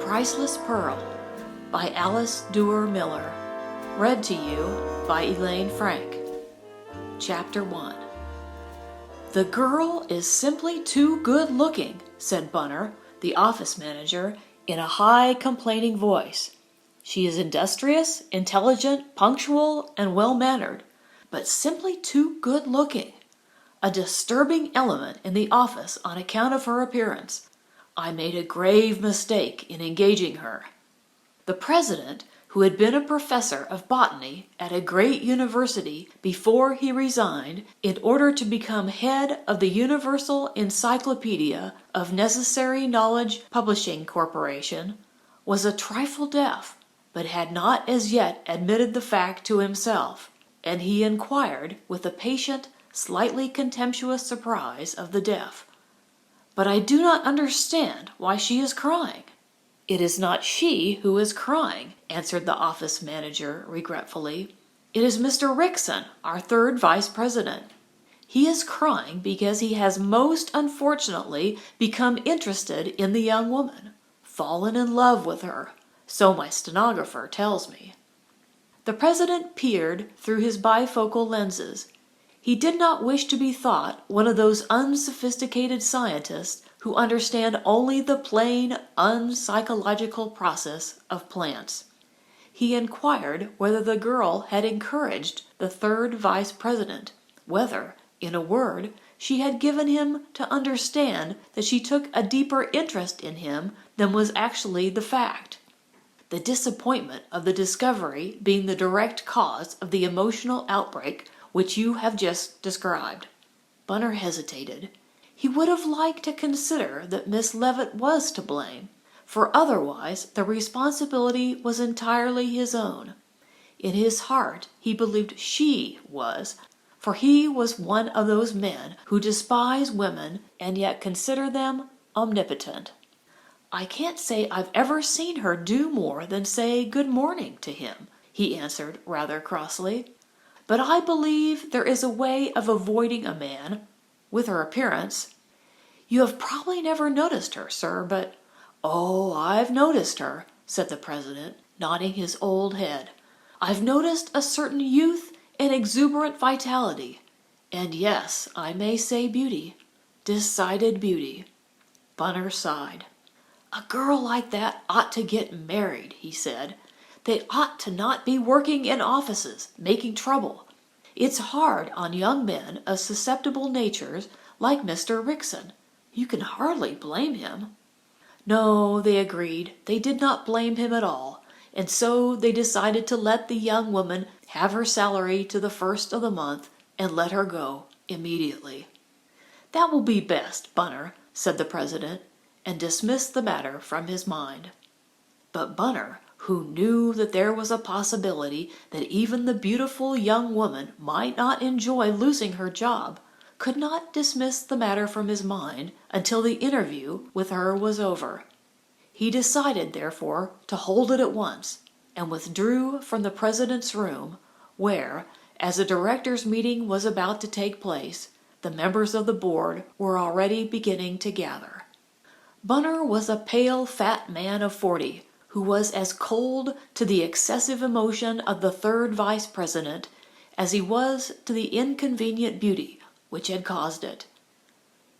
Priceless Pearl by Alice Duer Miller. Read to you by Elaine Frank. Chapter 1. "The girl is simply too good looking," said Bunner, the office manager, in a high, complaining voice. "She is industrious, intelligent, punctual, and well-mannered, but simply too good looking. A disturbing element in the office on account of her appearance. I made a grave mistake in engaging her." The president, who had been a professor of botany at a great university before he resigned in order to become head of the Universal Encyclopedia of Necessary Knowledge Publishing Corporation, was a trifle deaf, but had not as yet admitted the fact to himself, and he inquired with the patient, slightly contemptuous surprise of the deaf, "But I do not understand why she is crying." "It is not she who is crying," answered the office manager regretfully. "It is Mr. Rickson, our third vice president. He is crying because he has most unfortunately become interested in the young woman, fallen in love with her, so my stenographer tells me." The president peered through his bifocal lenses. He did not wish to be thought one of those unsophisticated scientists who understand only the plain, unpsychological process of plants. He inquired whether the girl had encouraged the third vice president, whether, in a word, she had given him to understand that she took a deeper interest in him than was actually the fact. The disappointment of the discovery being the direct cause of the emotional outbreak which you have just described. Bunner hesitated. He would have liked to consider that Miss Leavitt was to blame, for otherwise the responsibility was entirely his own. In his heart he believed she was, for he was one of those men who despise women and yet consider them omnipotent. "I can't say I've ever seen her do more than say good morning to him," he answered rather crossly. "But I believe there is a way of avoiding a man, with her appearance. You have probably never noticed her, sir, but—" "Oh, I've noticed her," said the president, nodding his old head. "I've noticed a certain youth and exuberant vitality, and yes, I may say beauty, decided beauty." Bunner sighed. "A girl like that ought to get married," he said. "They ought to not be working in offices, making trouble. It's hard on young men of susceptible natures like Mr. Rickson. You can hardly blame him." No, they agreed. They did not blame him at all, and so they decided to let the young woman have her salary to the first of the month and let her go immediately. "That will be best, Bunner," said the president, and dismissed the matter from his mind. But Bunner, who knew that there was a possibility that even the beautiful young woman might not enjoy losing her job, could not dismiss the matter from his mind until the interview with her was over. He decided, therefore, to hold it at once, and withdrew from the president's room, where, as a directors' meeting was about to take place, the members of the board were already beginning to gather. Bunner was a pale, fat man of 40, who was as cold to the excessive emotion of the third vice president as he was to the inconvenient beauty which had caused it.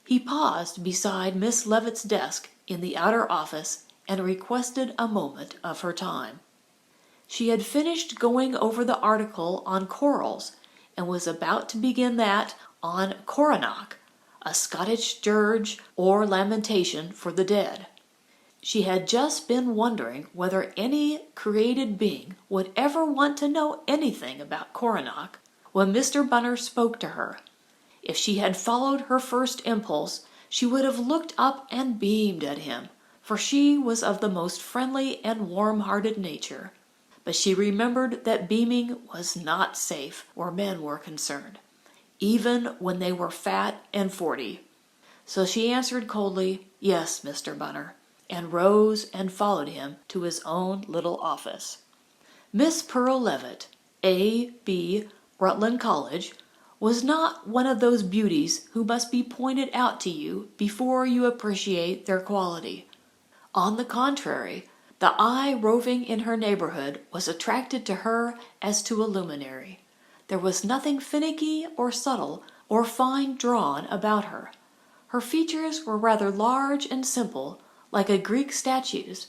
He paused beside Miss Leavitt's desk in the outer office and requested a moment of her time. She had finished going over the article on corals and was about to begin that on coronach, a Scottish dirge or lamentation for the dead. She had just been wondering whether any created being would ever want to know anything about coronach when Mr. Bunner spoke to her. If she had followed her first impulse, she would have looked up and beamed at him, for she was of the most friendly and warm-hearted nature. But she remembered that beaming was not safe where men were concerned, even when they were fat and 40. So she answered coldly, "Yes, Mr. Bunner," and rose and followed him to his own little office. Miss Pearl Leavitt, A.B., Rutland College, was not one of those beauties who must be pointed out to you before you appreciate their quality. On the contrary, The eye roving in her neighborhood was attracted to her as to a luminary. There was nothing finicky or subtle or fine drawn about her. Her features were rather large and simple, like a Greek statue's,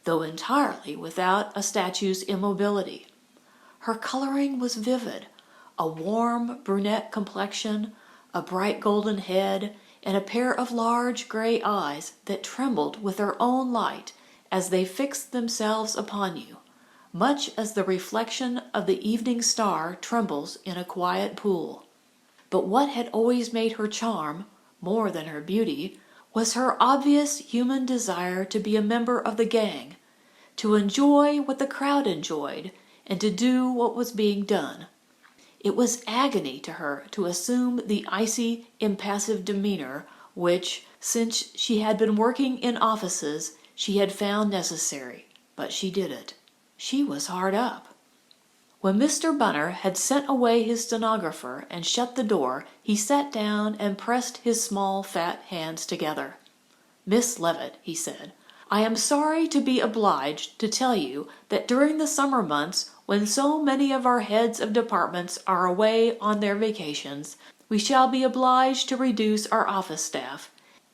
though entirely without a statue's immobility. Her coloring was vivid, a warm brunette complexion, a bright golden head, and a pair of large gray eyes that trembled with their own light as they fixed themselves upon you, much as the reflection of the evening star trembles in a quiet pool. But what had always made her charm, more than her beauty, was her obvious human desire to be a member of the gang, to enjoy what the crowd enjoyed, and to do what was being done. It was agony to her to assume the icy, impassive demeanor which, since she had been working in offices, she had found necessary, but she did it. She was hard up. When Mr. Bunner had sent away his stenographer and shut the door, he sat down and pressed his small fat hands together. "Miss Levitt," he said, "I am sorry to be obliged to tell you that during the summer months, when so many of our heads of departments are away on their vacations, we shall be obliged to reduce our office staff,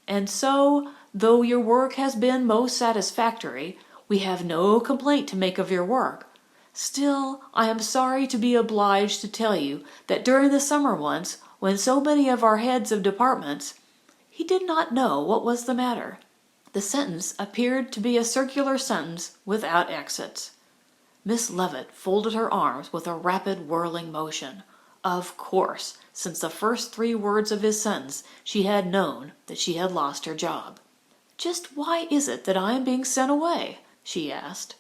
and so, though your work has been most satisfactory, we have no complaint to make of your work. Still, I am sorry to be obliged to tell you that during the summer months, when so many of our heads of departments—" He did not know what was the matter. The sentence appeared to be a circular sentence without exits. Miss Levitt folded her arms with a rapid whirling motion. Of course, since the first 3 words of his sentence, she had known that she had lost her job. "Just why is it that I am being sent away?" she asked.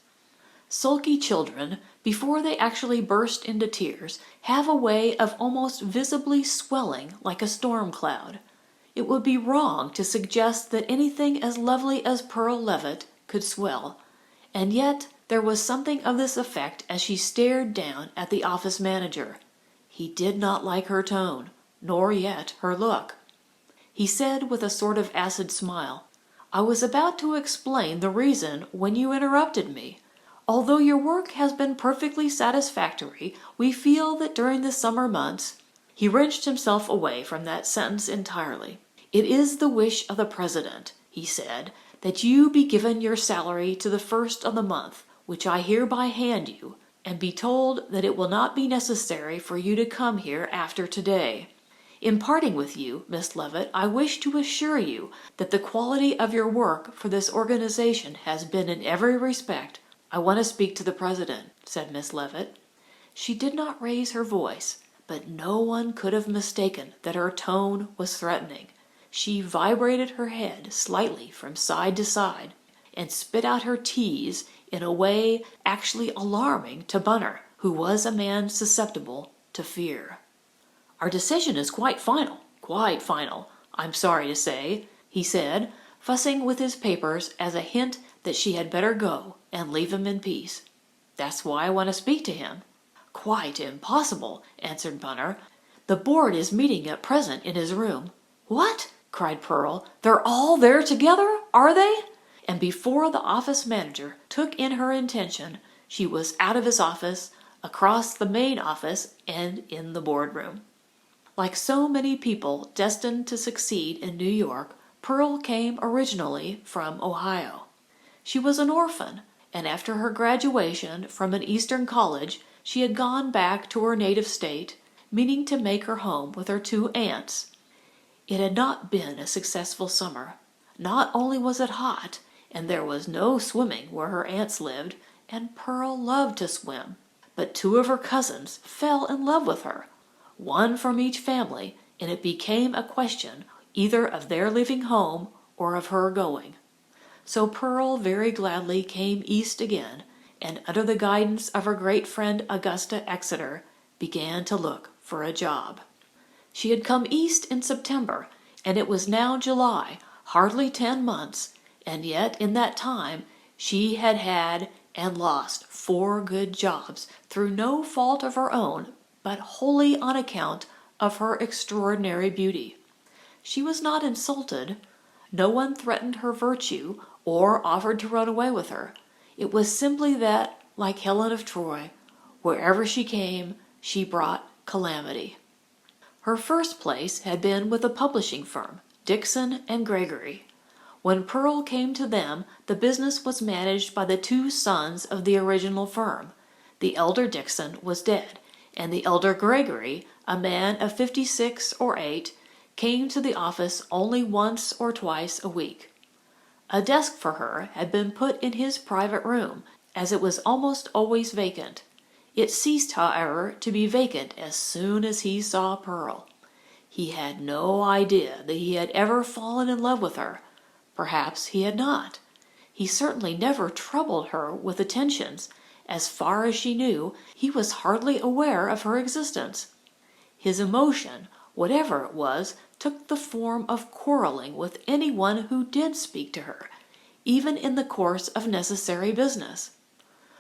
Sulky children, before they actually burst into tears, have a way of almost visibly swelling like a storm cloud. It would be wrong to suggest that anything as lovely as Pearl Levitt could swell, and yet there was something of this effect as she stared down at the office manager. He did not like her tone, nor yet her look. He said with a sort of acid smile, "I was about to explain the reason when you interrupted me. Although your work has been perfectly satisfactory, we feel that during the summer months—" He wrenched himself away from that sentence entirely. "It is the wish of the President," he said, "that you be given your salary to the first of the month, which I hereby hand you, and be told that it will not be necessary for you to come here after today. In parting with you, Miss Levitt, I wish to assure you that the quality of your work for this organization has been in every respect—" "I want to speak to the President," said Miss Levitt. She did not raise her voice, but no one could have mistaken that her tone was threatening. She vibrated her head slightly from side to side, and spit out her T's in a way actually alarming to Bunner, who was a man susceptible to fear. "Our decision is quite final, I'm sorry to say," he said, fussing with his papers as a hint that she had better go and leave him in peace. "That's why I want to speak to him." "Quite impossible," answered Bunner. "The board is meeting at present in his room." "What?" cried Pearl. "They're all there together, are they?" And before the office manager took in her intention, she was out of his office, across the main office, and in the boardroom. Like so many people destined to succeed in New York, Pearl came originally from Ohio. She was an orphan, and after her graduation from an Eastern college, she had gone back to her native state, meaning to make her home with her 2 aunts. It had not been a successful summer. Not only was it hot, and there was no swimming where her aunts lived, and Pearl loved to swim, but 2 of her cousins fell in love with her, one from each family, and it became a question either of their leaving home or of her going. So Pearl very gladly came east again, and under the guidance of her great friend Augusta Exeter, began to look for a job. She had come east in September, and it was now July, hardly 10 months, and yet in that time she had had and lost 4 good jobs through no fault of her own, but wholly on account of her extraordinary beauty. She was not insulted. No one threatened her virtue or offered to run away with her. It was simply that, like Helen of Troy, wherever she came, she brought calamity. Her first place had been with a publishing firm, Dixon and Gregory. When Pearl came to them, the business was managed by the two sons of the original firm. The elder Dixon was dead, and the elder Gregory, a man of 56 or 8, came to the office only once or twice a week. A desk for her had been put in his private room, as it was almost always vacant. It ceased, however, to be vacant as soon as he saw Pearl. He had no idea that he had ever fallen in love with her. Perhaps he had not. He certainly never troubled her with attentions. As far as she knew, he was hardly aware of her existence. His emotion, whatever it was, took the form of quarreling with anyone who did speak to her, even in the course of necessary business.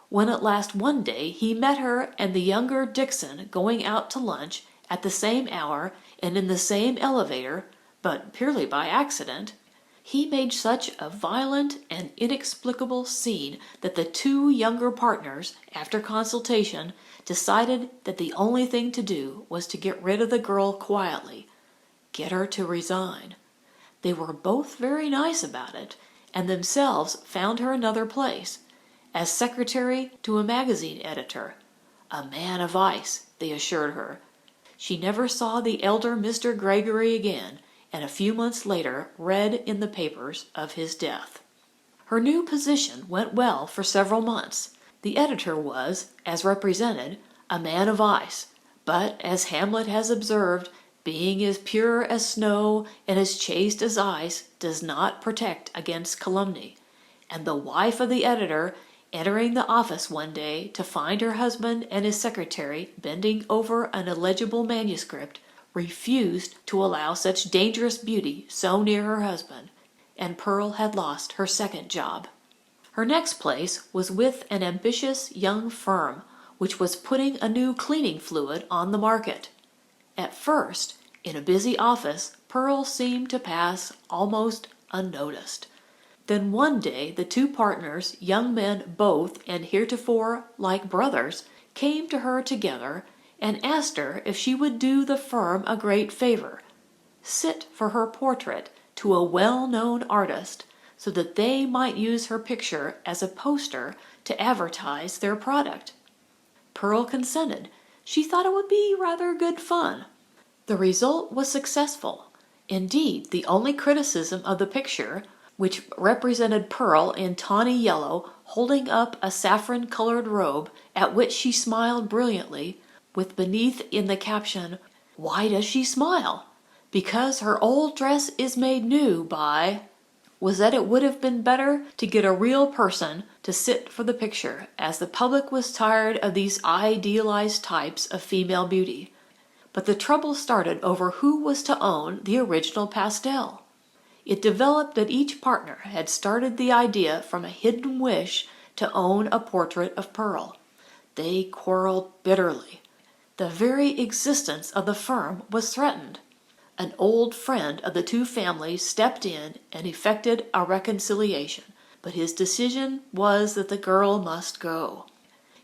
When at last one day he met her and the younger Dixon going out to lunch at the same hour and in the same elevator, but purely by accident, he made such a violent and inexplicable scene that the two younger partners, after consultation, decided that the only thing to do was to get rid of the girl quietly, get her to resign. They were both very nice about it, and themselves found her another place, as secretary to a magazine editor. A man of ice, they assured her. She never saw the elder Mr. Gregory again, and a few months later read in the papers of his death. Her new position went well for several months. The editor was, as represented, a man of ice, but, as Hamlet has observed, being as pure as snow and as chaste as ice does not protect against calumny, and the wife of the editor, entering the office one day to find her husband and his secretary bending over an illegible manuscript, refused to allow such dangerous beauty so near her husband, and Pearl had lost her second job. Her next place was with an ambitious young firm which was putting a new cleaning fluid on the market. At first, in a busy office, Pearl seemed to pass almost unnoticed. Then one day the two partners, young men both and heretofore like brothers, came to her together and asked her if she would do the firm a great favor, sit for her portrait to a well-known artist, so that they might use her picture as a poster to advertise their product. Pearl consented. She thought it would be rather good fun. The result was successful. Indeed, the only criticism of the picture, which represented Pearl in tawny yellow holding up a saffron-colored robe at which she smiled brilliantly, with beneath in the caption, "Why does she smile? Because her old dress is made new by," was that it would have been better to get a real person to sit for the picture, as the public was tired of these idealized types of female beauty. But the trouble started over who was to own the original pastel. It developed that each partner had started the idea from a hidden wish to own a portrait of Pearl. They quarreled bitterly. The very existence of the firm was threatened. An old friend of the two families stepped in and effected a reconciliation, but his decision was that the girl must go.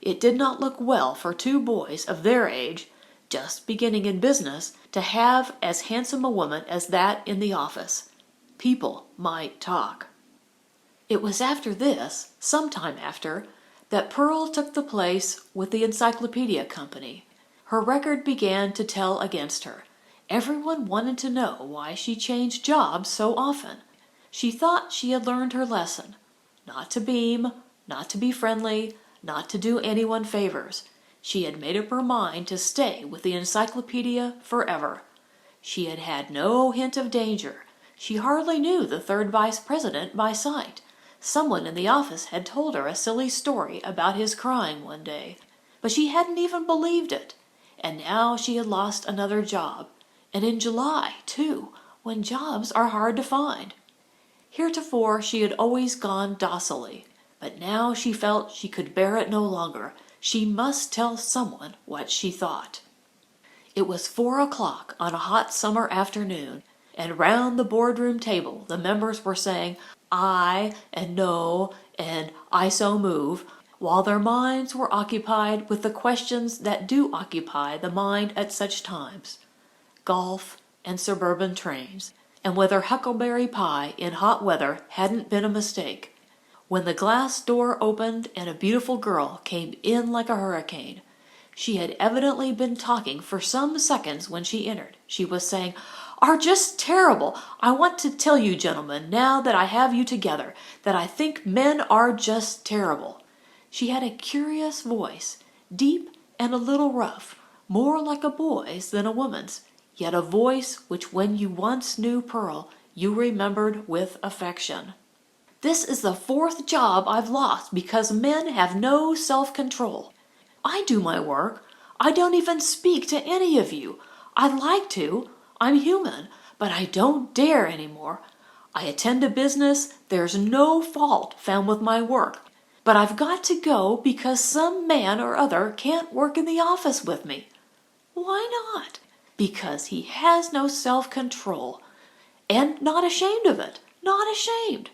It did not look well for two boys of their age, just beginning in business, to have as handsome a woman as that in the office. People might talk. It was after this, some time after, that Pearl took the place with the Encyclopedia Company. Her record began to tell against her. Everyone wanted to know why she changed jobs so often. She thought she had learned her lesson. Not to beam, not to be friendly, not to do anyone favors. She had made up her mind to stay with the Encyclopedia forever. She had had no hint of danger. She hardly knew the third vice president by sight. Someone in the office had told her a silly story about his crying one day, but she hadn't even believed it. And now she had lost another job, and in July, too, when jobs are hard to find. Heretofore she had always gone docilely, but now she felt she could bear it no longer. She must tell someone what she thought. It was 4 o'clock on a hot summer afternoon, and round the boardroom table the members were saying, I and no and I so move, while their minds were occupied with the questions that do occupy the mind at such times: golf and suburban trains, and whether huckleberry pie in hot weather hadn't been a mistake. When the glass door opened and a beautiful girl came in like a hurricane. She had evidently been talking for some seconds when she entered. She was saying, "Are just terrible. I want to tell you, gentlemen, now that I have you together, that I think men are just terrible." She had a curious voice, deep and a little rough, more like a boy's than a woman's, yet a voice which when you once knew Pearl, you remembered with affection. "This is the 4th job I've lost because men have no self-control. I do my work. I don't even speak to any of you. I'd like to. I'm human, but I don't dare any more. I attend to business. There's no fault found with my work. But I've got to go because some man or other can't work in the office with me. Why not? Because he has no self-control. And not ashamed of it. Not ashamed.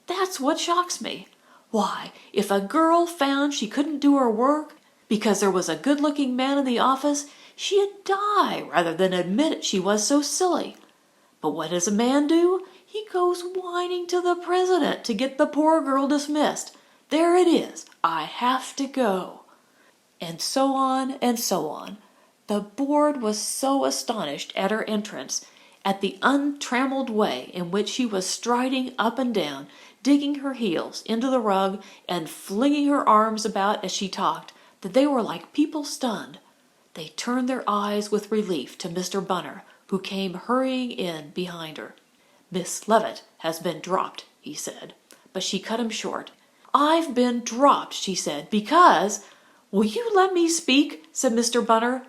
That's what shocks me. Why, if a girl found she couldn't do her work because there was a good-looking man in the office, she'd die rather than admit she was so silly. But what does a man do? He goes whining to the president to get the poor girl dismissed. There it is. I have to go." And so on and so on. The board was so astonished at her entrance, at the untrammeled way in which she was striding up and down, digging her heels into the rug and flinging her arms about as she talked, that they were like people stunned. They turned their eyes with relief to Mr. Bunner, who came hurrying in behind her. "Miss Leavitt has been dropped," he said, but she cut him short. "I've been dropped," she said, "because—" "Will you let me speak?" said Mr. Bunner.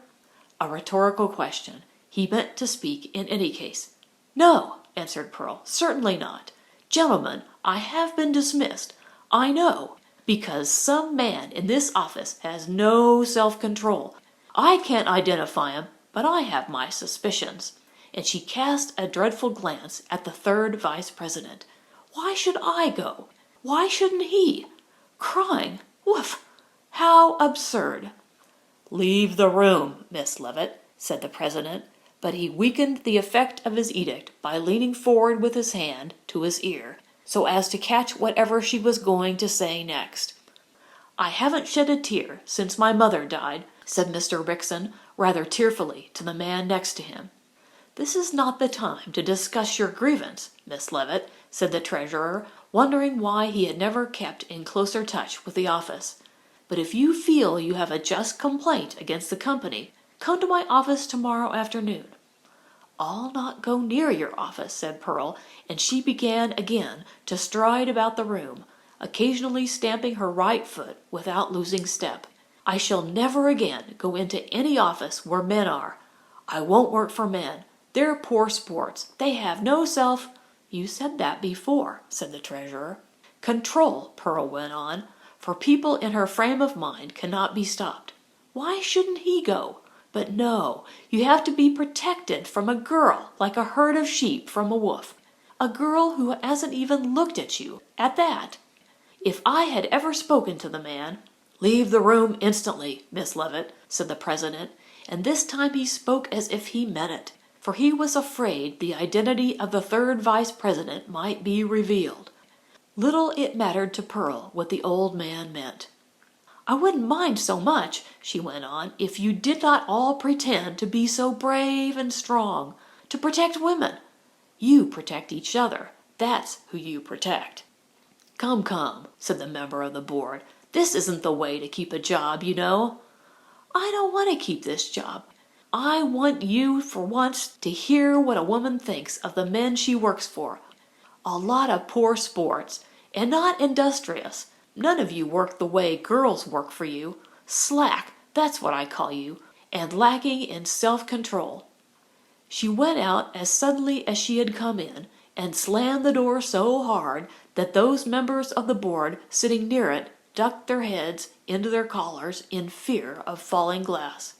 A rhetorical question. He meant to speak in any case. "No," answered Pearl, "certainly not. Gentlemen, I have been dismissed. I know, because some man in this office has no self-control. I can't identify him, but I have my suspicions." And she cast a dreadful glance at the 3rd vice president. "Why should I go? Why shouldn't he? Crying? Woof! How absurd!" "Leave the room, Miss Leavitt," said the president, but he weakened the effect of his edict by leaning forward with his hand to his ear, so as to catch whatever she was going to say next. "I haven't shed a tear since my mother died," said Mr. Rickson, rather tearfully, to the man next to him. "This is not the time to discuss your grievance, Miss Leavitt," said the treasurer, wondering why he had never kept in closer touch with the office. "But if you feel you have a just complaint against the company, come to my office tomorrow afternoon." "I'll not go near your office," said Pearl, and she began again to stride about the room, occasionally stamping her right foot without losing step. "I shall never again go into any office where men are. I won't work for men. They're poor sports. They have no self—" "You said that before," said the treasurer. "Control," Pearl went on, "for people in her frame of mind cannot be stopped. Why shouldn't he go? But no, you have to be protected from a girl like a herd of sheep from a wolf. A girl who hasn't even looked at you, at that. If I had ever spoken to the man—" "Leave the room instantly, Miss Leavitt," said the president, and this time he spoke as if he meant it, for he was afraid the identity of the 3rd vice president might be revealed. Little it mattered to Pearl what the old man meant. "I wouldn't mind so much," she went on, "if you did not all pretend to be so brave and strong, to protect women. You protect each other. That's who you protect." "Come, come," said the member of the board. "This isn't the way to keep a job, you know." "I don't want to keep this job. I want you for once to hear what a woman thinks of the men she works for. A lot of poor sports, and not industrious. None of you work the way girls work for you. Slack, that's what I call you, and lacking in self-control." She went out as suddenly as she had come in, and slammed the door so hard that those members of the board sitting near it ducked their heads into their collars in fear of falling glass.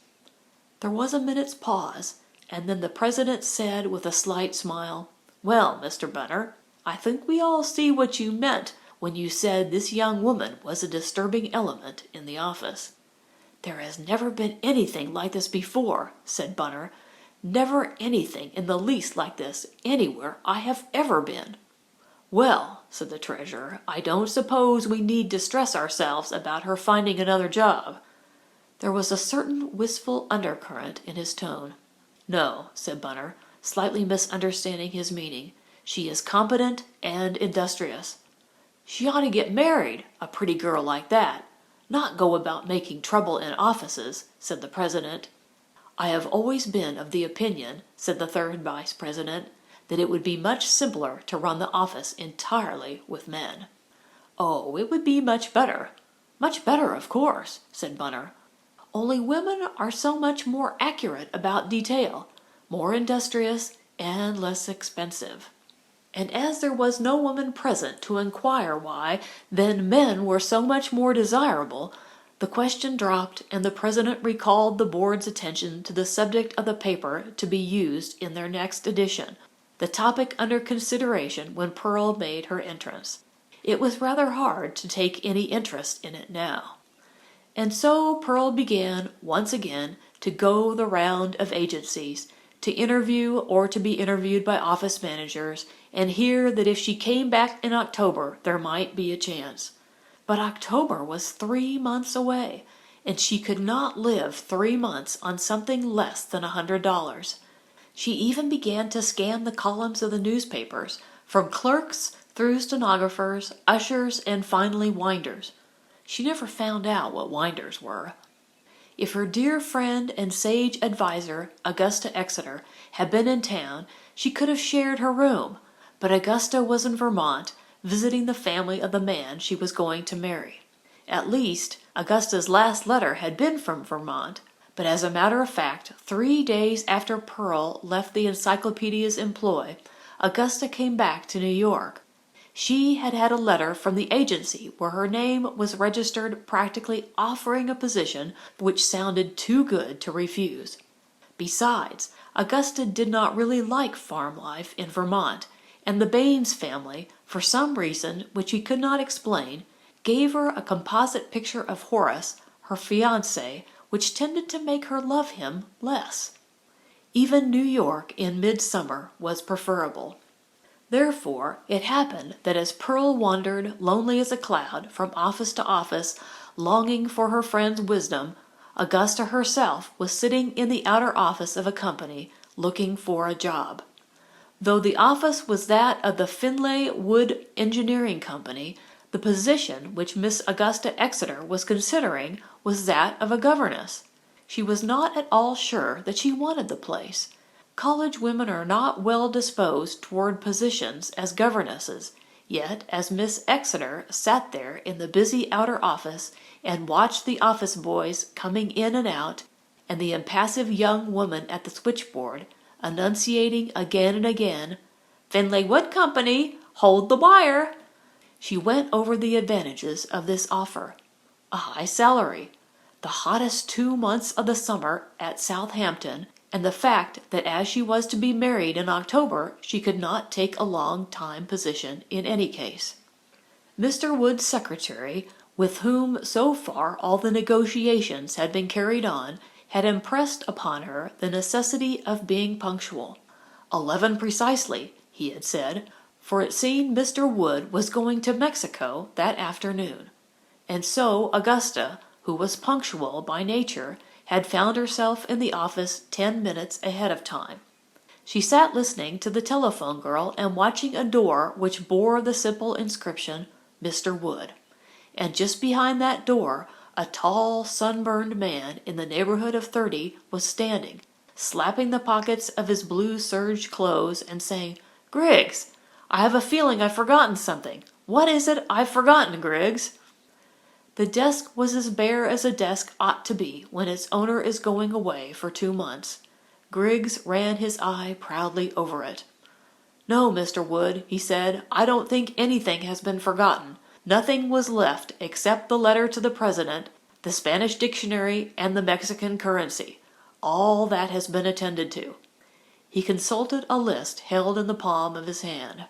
There was a minute's pause, and then the president said with a slight smile, "Well, Mr. Bunner, I think we all see what you meant when you said this young woman was a disturbing element in the office." "There has never been anything like this before," said Bunner. "Never anything in the least like this anywhere I have ever been." "Well," said the treasurer, "I don't suppose we need distress ourselves about her finding another job." There was a certain wistful undercurrent in his tone. "No," said Bunner, slightly misunderstanding his meaning. "She is competent and industrious." "She ought to get married, a pretty girl like that, not go about making trouble in offices," said the president. "I have always been of the opinion," said the third vice president, "that it would be much simpler to run the office entirely with men." "Oh, it would be much better. Much better, of course," said Bunner. "Only women are so much more accurate about detail, more industrious, and less expensive." And as there was no woman present to inquire why then men were so much more desirable, the question dropped, and the president recalled the board's attention to the subject of the paper to be used in their next edition, the topic under consideration when Pearl made her entrance. It was rather hard to take any interest in it now. And so Pearl began once again to go the round of agencies, to interview or to be interviewed by office managers, and hear that if she came back in October there might be a chance. But October was 3 months away, and she could not live 3 months on something less than $100. She even began to scan the columns of the newspapers, from clerks through stenographers, ushers, and finally winders. She never found out what winders were. If her dear friend and sage adviser, Augusta Exeter, had been in town, she could have shared her room, but Augusta was in Vermont, visiting the family of the man she was going to marry. At least, Augusta's last letter had been from Vermont, but as a matter of fact, 3 days after Pearl left the encyclopedia's employ, Augusta came back to New York. She had had a letter from the agency where her name was registered, practically offering a position which sounded too good to refuse. Besides, Augusta did not really like farm life in Vermont, and the Baines family, for some reason which he could not explain, gave her a composite picture of Horace, her fiancé, which tended to make her love him less. Even New York in midsummer was preferable. Therefore, it happened that as Pearl wandered, lonely as a cloud, from office to office, longing for her friend's wisdom, Augusta herself was sitting in the outer office of a company, looking for a job. Though the office was that of the Finlay Wood Engineering Company, the position which Miss Augusta Exeter was considering was that of a governess. She was not at all sure that she wanted the place. College women are not well disposed toward positions as governesses, yet as Miss Exeter sat there in the busy outer office and watched the office boys coming in and out, and the impassive young woman at the switchboard, enunciating again and again, "Finlay Wood Company, hold the wire," she went over the advantages of this offer. A high salary, the hottest 2 months of the summer at Southampton, and the fact that as she was to be married in October, she could not take a long-time position in any case. Mr. Wood's secretary, with whom so far all the negotiations had been carried on, had impressed upon her the necessity of being punctual. 11 precisely, he had said, for it seemed Mr. Wood was going to Mexico that afternoon. And so Augusta, who was punctual by nature, had found herself in the office 10 minutes ahead of time. She sat listening to the telephone girl and watching a door which bore the simple inscription, Mr. Wood. And just behind that door, a tall, sunburned man in the neighborhood of 30 was standing, slapping the pockets of his blue serge clothes and saying, "Griggs, I have a feeling I've forgotten something. What is it I've forgotten, Griggs?" The desk was as bare as a desk ought to be when its owner is going away for 2 months. Griggs ran his eye proudly over it. "No, Mr. Wood," he said, "I don't think anything has been forgotten. Nothing was left except the letter to the president, the Spanish dictionary, and the Mexican currency. All that has been attended to." He consulted a list held in the palm of his hand.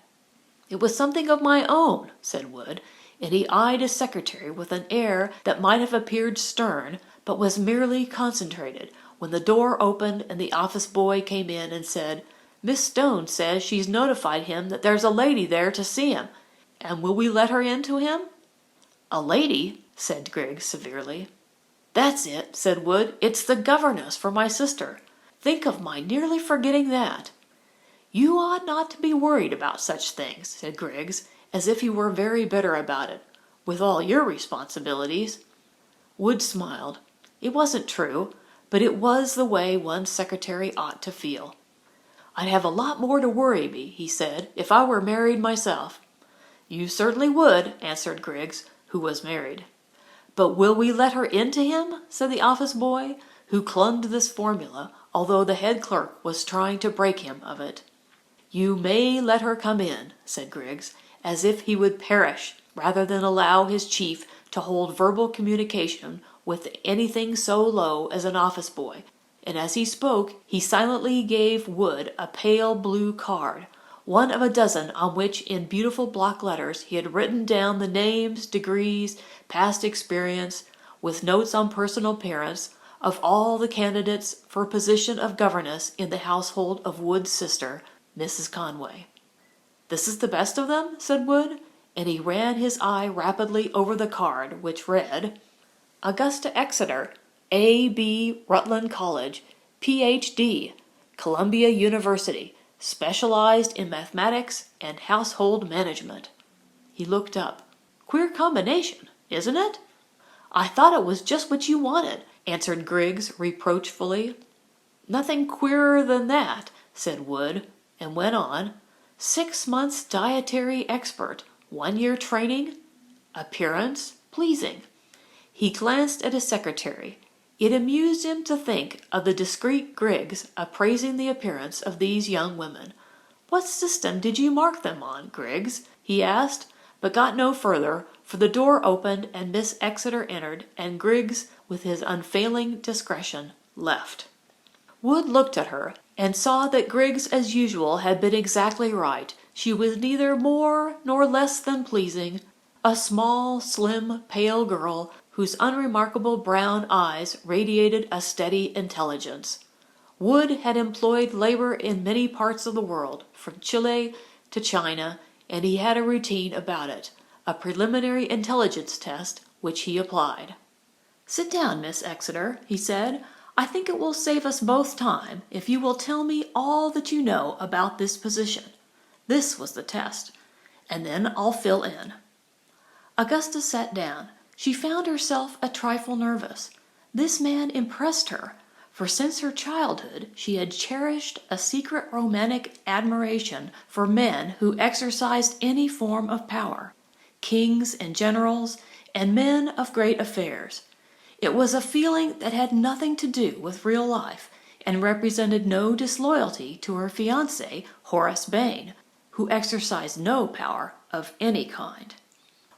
"It was something of my own," said Wood, and he eyed his secretary with an air that might have appeared stern, but was merely concentrated, when the door opened and the office boy came in and said, "Miss Stone says she's notified him that there's a lady there to see him, and will we let her in to him?" "A lady?" said Griggs severely. "That's it," said Wood. "It's the governess for my sister. Think of my nearly forgetting that." "You ought not to be worried about such things," said Griggs, as if he were very bitter about it, "with all your responsibilities." Wood smiled. It wasn't true, but it was the way one secretary ought to feel. "I'd have a lot more to worry me," he said, "if I were married myself." "You certainly would," answered Griggs, who was married. "But will we let her in to him?" said the office boy, who clung to this formula, although the head clerk was trying to break him of it. "You may let her come in," said Griggs, as if he would perish rather than allow his chief to hold verbal communication with anything so low as an office boy, and as he spoke he silently gave Wood a pale blue card, one of a dozen on which in beautiful block letters he had written down the names, degrees, past experience, with notes on personal appearance, of all the candidates for position of governess in the household of Wood's sister, Mrs. Conway. "This is the best of them?" said Wood, and he ran his eye rapidly over the card, which read, "Augusta Exeter, A.B. Rutland College, Ph.D., Columbia University, specialized in mathematics and household management." He looked up. "Queer combination, isn't it?" "I thought it was just what you wanted," answered Griggs reproachfully. "Nothing queerer than that," said Wood, and went on. 6 months dietary expert, 1 year training, appearance pleasing." He glanced at his secretary. It amused him to think of the discreet Griggs appraising the appearance of these young women. "What system did you mark them on, Griggs?" he asked, but got no further, for the door opened and Miss Exeter entered, and Griggs, with his unfailing discretion, left. Wood looked at her, and saw that Griggs as usual had been exactly right. She was neither more nor less than pleasing, a small, slim, pale girl, whose unremarkable brown eyes radiated a steady intelligence. Wood had employed labor in many parts of the world, from Chile to China, and he had a routine about it, a preliminary intelligence test, which he applied. "Sit down, Miss Exeter," he said. "I think it will save us both time if you will tell me all that you know about this position." This was the test. "And then I'll fill in." Augusta sat down. She found herself a trifle nervous. This man impressed her, for since her childhood she had cherished a secret romantic admiration for men who exercised any form of power, kings and generals, and men of great affairs. It was a feeling that had nothing to do with real life, and represented no disloyalty to her fiancé, Horace Bain, who exercised no power of any kind.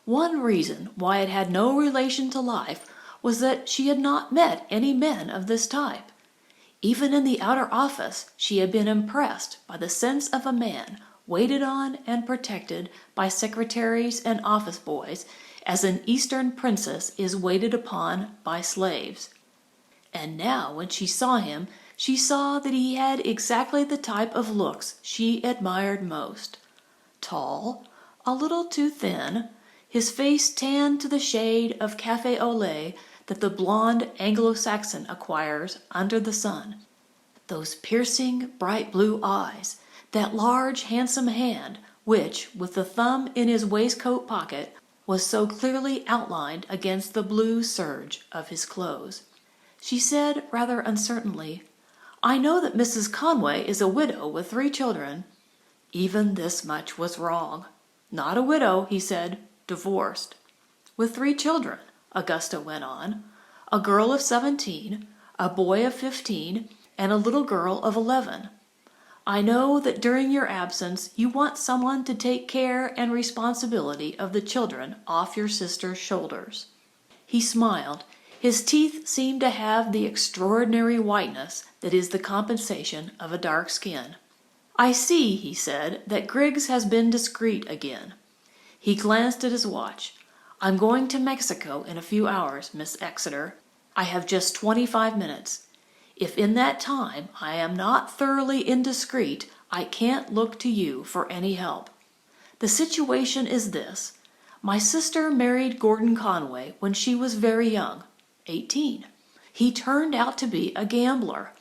One reason why it had no relation to life was that she had not met any men of this type. Even in the outer office she had been impressed by the sense of a man waited on and protected by secretaries and office boys as an Eastern princess is waited upon by slaves. And now when she saw him, she saw that he had exactly the type of looks she admired most. Tall, a little too thin, his face tanned to the shade of café au lait that the blonde Anglo-Saxon acquires under the sun. Those piercing, bright blue eyes, that large, handsome hand, which, with the thumb in his waistcoat pocket, was so clearly outlined against the blue serge of his clothes. She said, rather uncertainly, "I know that Mrs. Conway is a widow with 3 children." Even this much was wrong. "Not a widow," he said, "divorced." "With 3 children," Augusta went on, "a girl of 17, a boy of 15, and a little girl of 11. I know that during your absence you want someone to take care and responsibility of the children off your sister's shoulders." He smiled. His teeth seemed to have the extraordinary whiteness that is the compensation of a dark skin. "I see," he said, "that Griggs has been discreet again." He glanced at his watch. "I'm going to Mexico in a few hours, Miss Exeter. I have just 25 minutes. If in that time I am not thoroughly indiscreet, I can't look to you for any help. The situation is this. My sister married Gordon Conway when she was very young, 18. He turned out to be a gambler.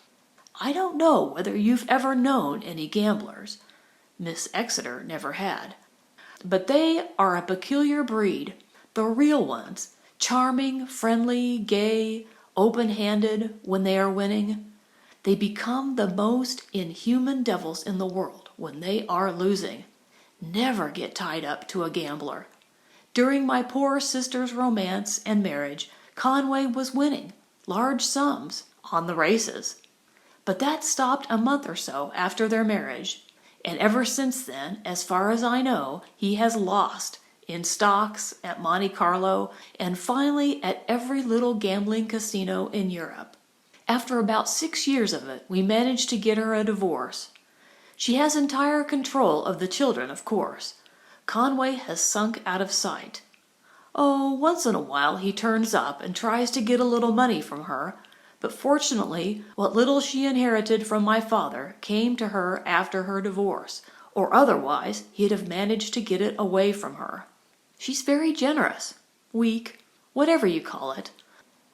I don't know whether you've ever known any gamblers. Miss Exeter never had. But they are a peculiar breed, the real ones, charming, friendly, gay, open-handed when they are winning. They become the most inhuman devils in the world when they are losing. Never get tied up to a gambler. During my poor sister's romance and marriage, Conway was winning large sums on the races. But that stopped a month or so after their marriage, and ever since then, as far as I know, he has lost in stocks, at Monte Carlo, and finally at every little gambling casino in Europe. After about 6 years of it, we managed to get her a divorce. She has entire control of the children, of course. Conway has sunk out of sight. Oh, once in a while he turns up and tries to get a little money from her, but fortunately what little she inherited from my father came to her after her divorce, or otherwise he'd have managed to get it away from her. She's very generous, weak, whatever you call it.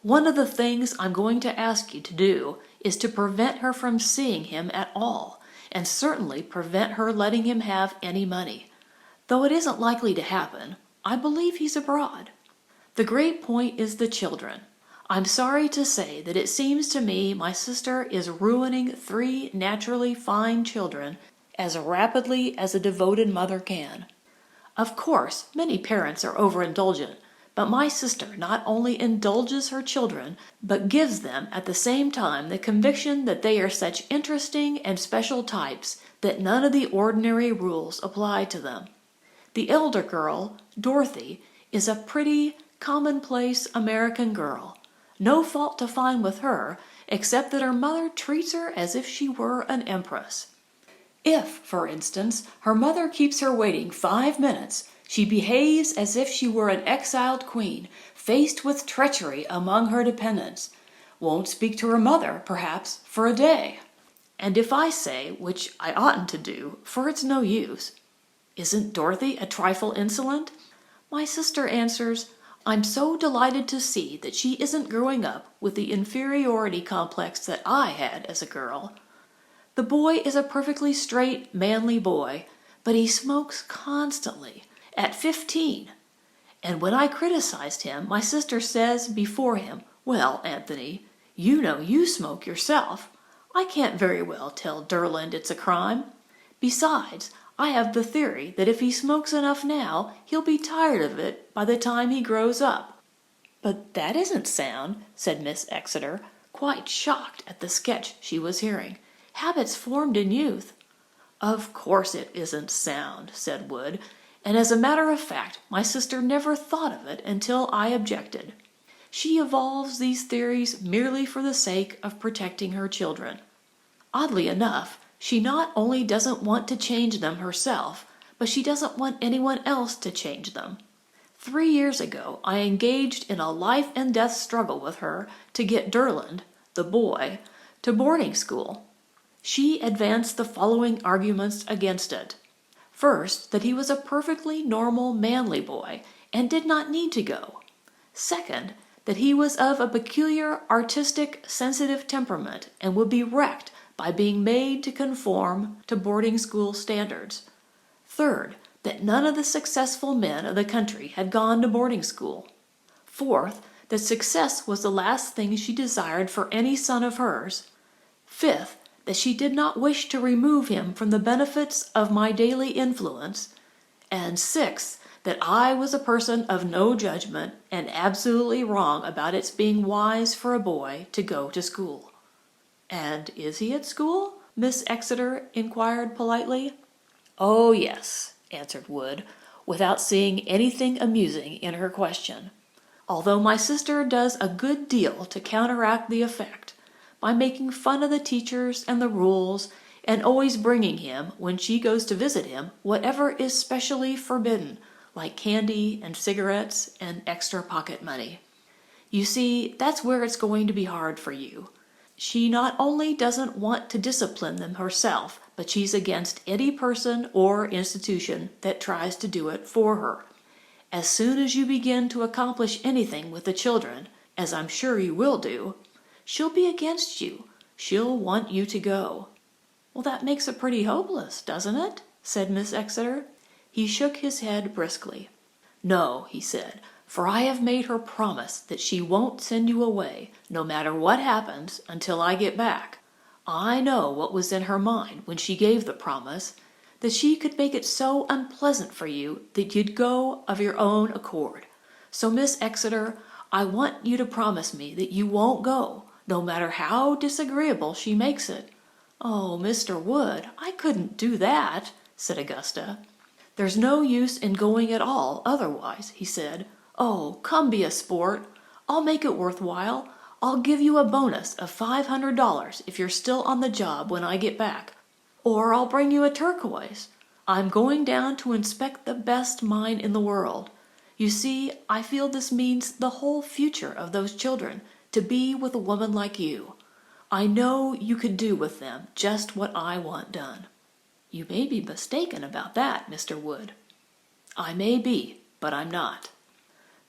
One of the things I'm going to ask you to do is to prevent her from seeing him at all, and certainly prevent her letting him have any money. Though it isn't likely to happen, I believe he's abroad. The great point is the children. I'm sorry to say that it seems to me my sister is ruining 3 naturally fine children as rapidly as a devoted mother can. Of course, many parents are overindulgent, but my sister not only indulges her children, but gives them at the same time the conviction that they are such interesting and special types that none of the ordinary rules apply to them. The elder girl, Dorothy, is a pretty, commonplace American girl. No fault to find with her, except that her mother treats her as if she were an empress. If, for instance, her mother keeps her waiting 5 minutes, she behaves as if she were an exiled queen, faced with treachery among her dependents. Won't speak to her mother, perhaps, for a day. And if I say, which I oughtn't to do, for it's no use, "Isn't Dorothy a trifle insolent?" my sister answers, "I'm so delighted to see that she isn't growing up with the inferiority complex that I had as a girl. The boy is a perfectly straight, manly boy, but he smokes constantly, at 15. And when I criticized him, my sister says before him, 'Well, Anthony, you know you smoke yourself. I can't very well tell Derland it's a crime. Besides, I have the theory that if he smokes enough now, he'll be tired of it by the time he grows up.'" "But that isn't sound," said Miss Exeter, quite shocked at the sketch she was hearing. "Habits formed in youth—" "Of course it isn't sound," said Wood, "and as a matter of fact, my sister never thought of it until I objected. She evolves these theories merely for the sake of protecting her children. Oddly enough, she not only doesn't want to change them herself, but she doesn't want anyone else to change them. 3 years ago, I engaged in a life-and-death struggle with her to get Derland, the boy, to boarding school. She advanced the following arguments against it. First, that he was a perfectly normal, manly boy, and did not need to go. Second, that he was of a peculiar, artistic, sensitive temperament, and would be wrecked by being made to conform to boarding school standards. Third, that none of the successful men of the country had gone to boarding school. Fourth, that success was the last thing she desired for any son of hers. Fifth, that she did not wish to remove him from the benefits of my daily influence. And sixth, that I was a person of no judgment and absolutely wrong about its being wise for a boy to go to school." "And is he at school?" Miss Exeter inquired politely. "Oh, yes," answered Wood, without seeing anything amusing in her question, "although my sister does a good deal to counteract the effect, by making fun of the teachers and the rules, and always bringing him, when she goes to visit him, whatever is specially forbidden, like candy and cigarettes and extra pocket money. You see, that's where it's going to be hard for you. She not only doesn't want to discipline them herself, but she's against any person or institution that tries to do it for her. As soon as you begin to accomplish anything with the children, as I'm sure you will do, she'll be against you. She'll want you to go. Well, that makes it pretty hopeless, doesn't it? Said Miss Exeter. He shook his head briskly. No, he said, for I have made her promise that she won't send you away, no matter what happens, until I get back. I know what was in her mind when she gave the promise, that she could make it so unpleasant for you that you'd go of your own accord. So, Miss Exeter, I want you to promise me that you won't go, no matter how disagreeable she makes it. Oh, Mr. Wood, I couldn't do that, said Augusta. There's no use in going at all otherwise, he said. Oh, come be a sport. I'll make it worthwhile. I'll give you a bonus of $500 if you're still on the job when I get back. Or I'll bring you a turquoise. I'm going down to inspect the best mine in the world. You see, I feel this means the whole future of those children, to be with a woman like you. I know you could do with them just what I want done. You may be mistaken about that, Mr. Wood. I may be, but I'm not.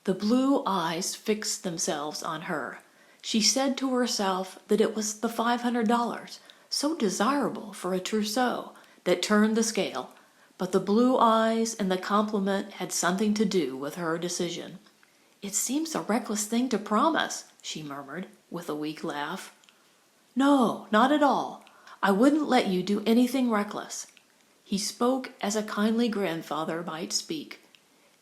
The blue eyes fixed themselves on her. She said to herself that it was the $500, so desirable for a trousseau, that turned the scale, but the blue eyes and the compliment had something to do with her decision. It seems a reckless thing to promise, she murmured, with a weak laugh. No, not at all. I wouldn't let you do anything reckless. He spoke as a kindly grandfather might speak.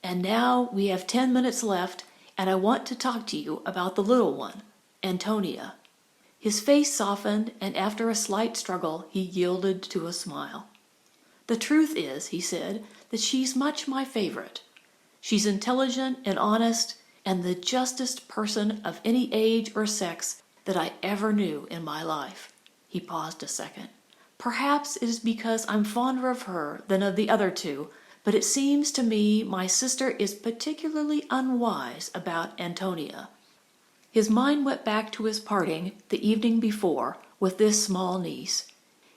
And now we have 10 minutes left, and I want to talk to you about the little one, Antonia. His face softened, and after a slight struggle he yielded to a smile. The truth is, he said, that she's much my favorite. She's intelligent and honest, and the justest person of any age or sex that I ever knew in my life. He paused a second. Perhaps it is because I'm fonder of her than of the other two, but it seems to me my sister is particularly unwise about Antonia. His mind went back to his parting the evening before with this small niece.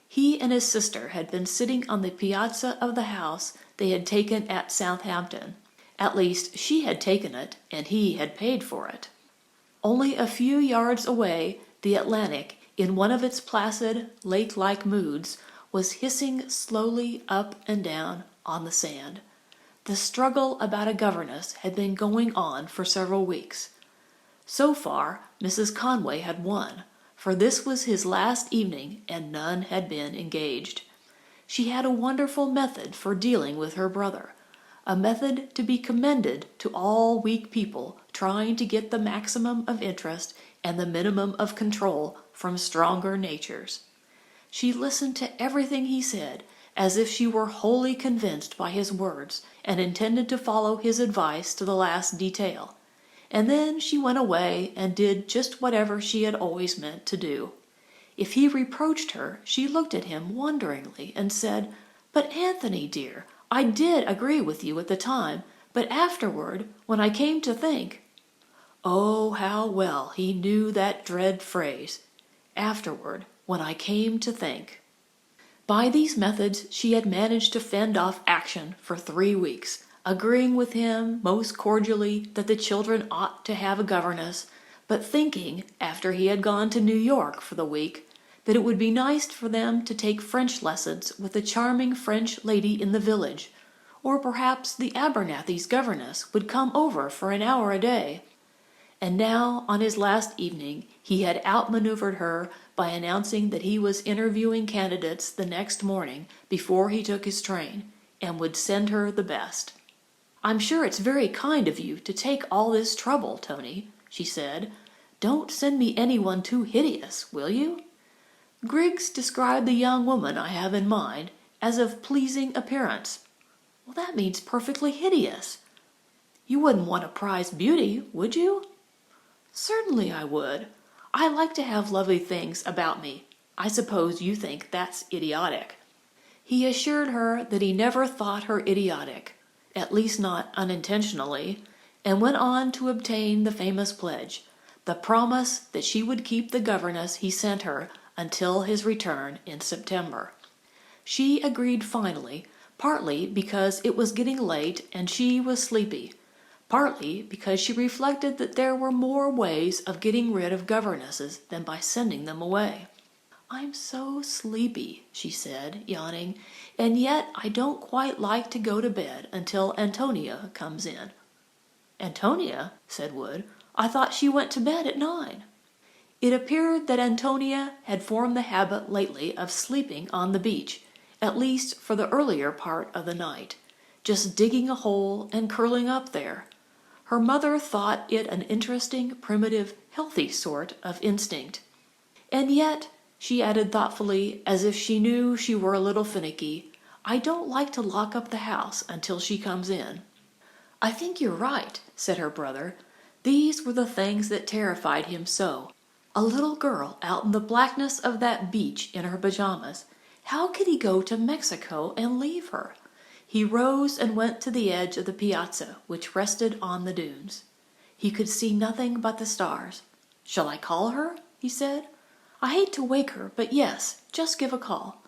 He and his sister had been sitting on the piazza of the house they had taken at Southampton. At least she had taken it, and he had paid for it. Only a few yards away, the Atlantic, in one of its placid, lake-like moods, was hissing slowly up and down on the sand. The struggle about a governess had been going on for several weeks. So far, Mrs. Conway had won, for this was his last evening and none had been engaged. She had a wonderful method for dealing with her brother, a method to be commended to all weak people trying to get the maximum of interest and the minimum of control from stronger natures. She listened to everything he said as if she were wholly convinced by his words and intended to follow his advice to the last detail. And then she went away and did just whatever she had always meant to do. If he reproached her, she looked at him wonderingly and said, "But Anthony, dear, I did agree with you at the time, but afterward, when I came to think—" Oh, how well he knew that dread phrase, afterward, when I came to think. By these methods she had managed to fend off action for 3 weeks, agreeing with him most cordially that the children ought to have a governess, but thinking, after he had gone to New York for the week, that it would be nice for them to take French lessons with a charming French lady in the village, or perhaps the Abernethys' governess would come over for an hour a day. And now, on his last evening, he had outmaneuvered her by announcing that he was interviewing candidates the next morning before he took his train, and would send her the best. "I'm sure it's very kind of you to take all this trouble, Tony," she said. "Don't send me anyone too hideous, will you?" Griggs described the young woman I have in mind as of pleasing appearance. Well, that means perfectly hideous. You wouldn't want a prize beauty, would you? Certainly I would. I like to have lovely things about me. I suppose you think that's idiotic." He assured her that he never thought her idiotic, at least not unintentionally, and went on to obtain the famous pledge, the promise that she would keep the governess he sent her until his return in September. She agreed finally, partly because it was getting late and she was sleepy, partly because she reflected that there were more ways of getting rid of governesses than by sending them away. "I'm so sleepy," she said, yawning, "and yet I don't quite like to go to bed until Antonia comes in." "Antonia?" said Wood. "I thought she went to bed at 9." It appeared that Antonia had formed the habit lately of sleeping on the beach, at least for the earlier part of the night, just digging a hole and curling up there. Her mother thought it an interesting, primitive, healthy sort of instinct. "And yet," she added thoughtfully, as if she knew she were a little finicky, "I don't like to lock up the house until she comes in." "I think you're right," said her brother. These were the things that terrified him so. A little girl out in the blackness of that beach in her pajamas. How could he go to Mexico and leave her? He rose and went to the edge of the piazza, which rested on the dunes. He could see nothing but the stars. "Shall I call her?" he said. "I hate to wake her, but yes, just give a call."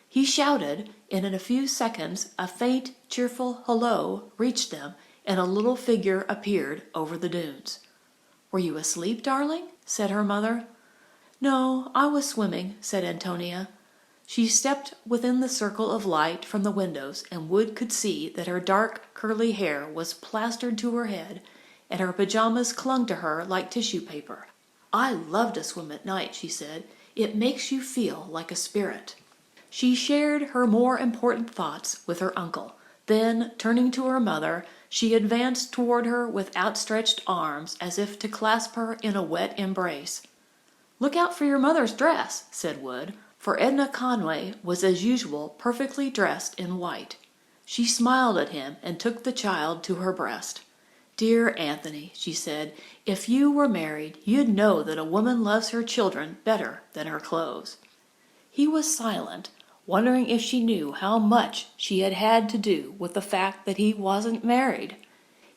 He shouted, and in a few seconds a faint, cheerful hello reached them, and a little figure appeared over the dunes. "Were you asleep, darling?" said her mother. "No, I was swimming," said Antonia. She stepped within the circle of light from the windows, and Wood could see that her dark curly hair was plastered to her head, and her pajamas clung to her like tissue paper. "I love to swim at night," she said. "It makes you feel like a spirit." She shared her more important thoughts with her uncle. Then, turning to her mother, she advanced toward her with outstretched arms as if to clasp her in a wet embrace. "Look out for your mother's dress," said Wood, for Edna Conway was as usual perfectly dressed in white. She smiled at him and took the child to her breast. "Dear Anthony," she said, "if you were married, you'd know that a woman loves her children better than her clothes." He was silent, wondering if she knew how much she had had to do with the fact that he wasn't married.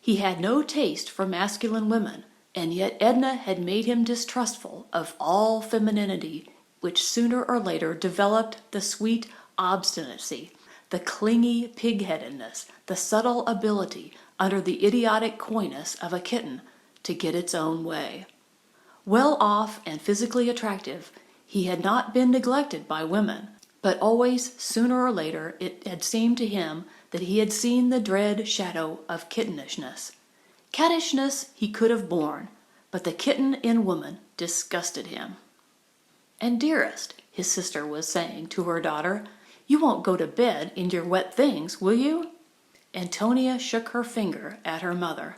He had no taste for masculine women, and yet Edna had made him distrustful of all femininity, which sooner or later developed the sweet obstinacy, the clingy pig-headedness, the subtle ability, under the idiotic coyness of a kitten, to get its own way. Well off and physically attractive, he had not been neglected by women, but always, sooner or later, it had seemed to him that he had seen the dread shadow of kittenishness. Cattishness he could have borne, but the kitten in woman disgusted him. "And dearest," his sister was saying to her daughter, "you won't go to bed in your wet things, will you?" Antonia shook her finger at her mother.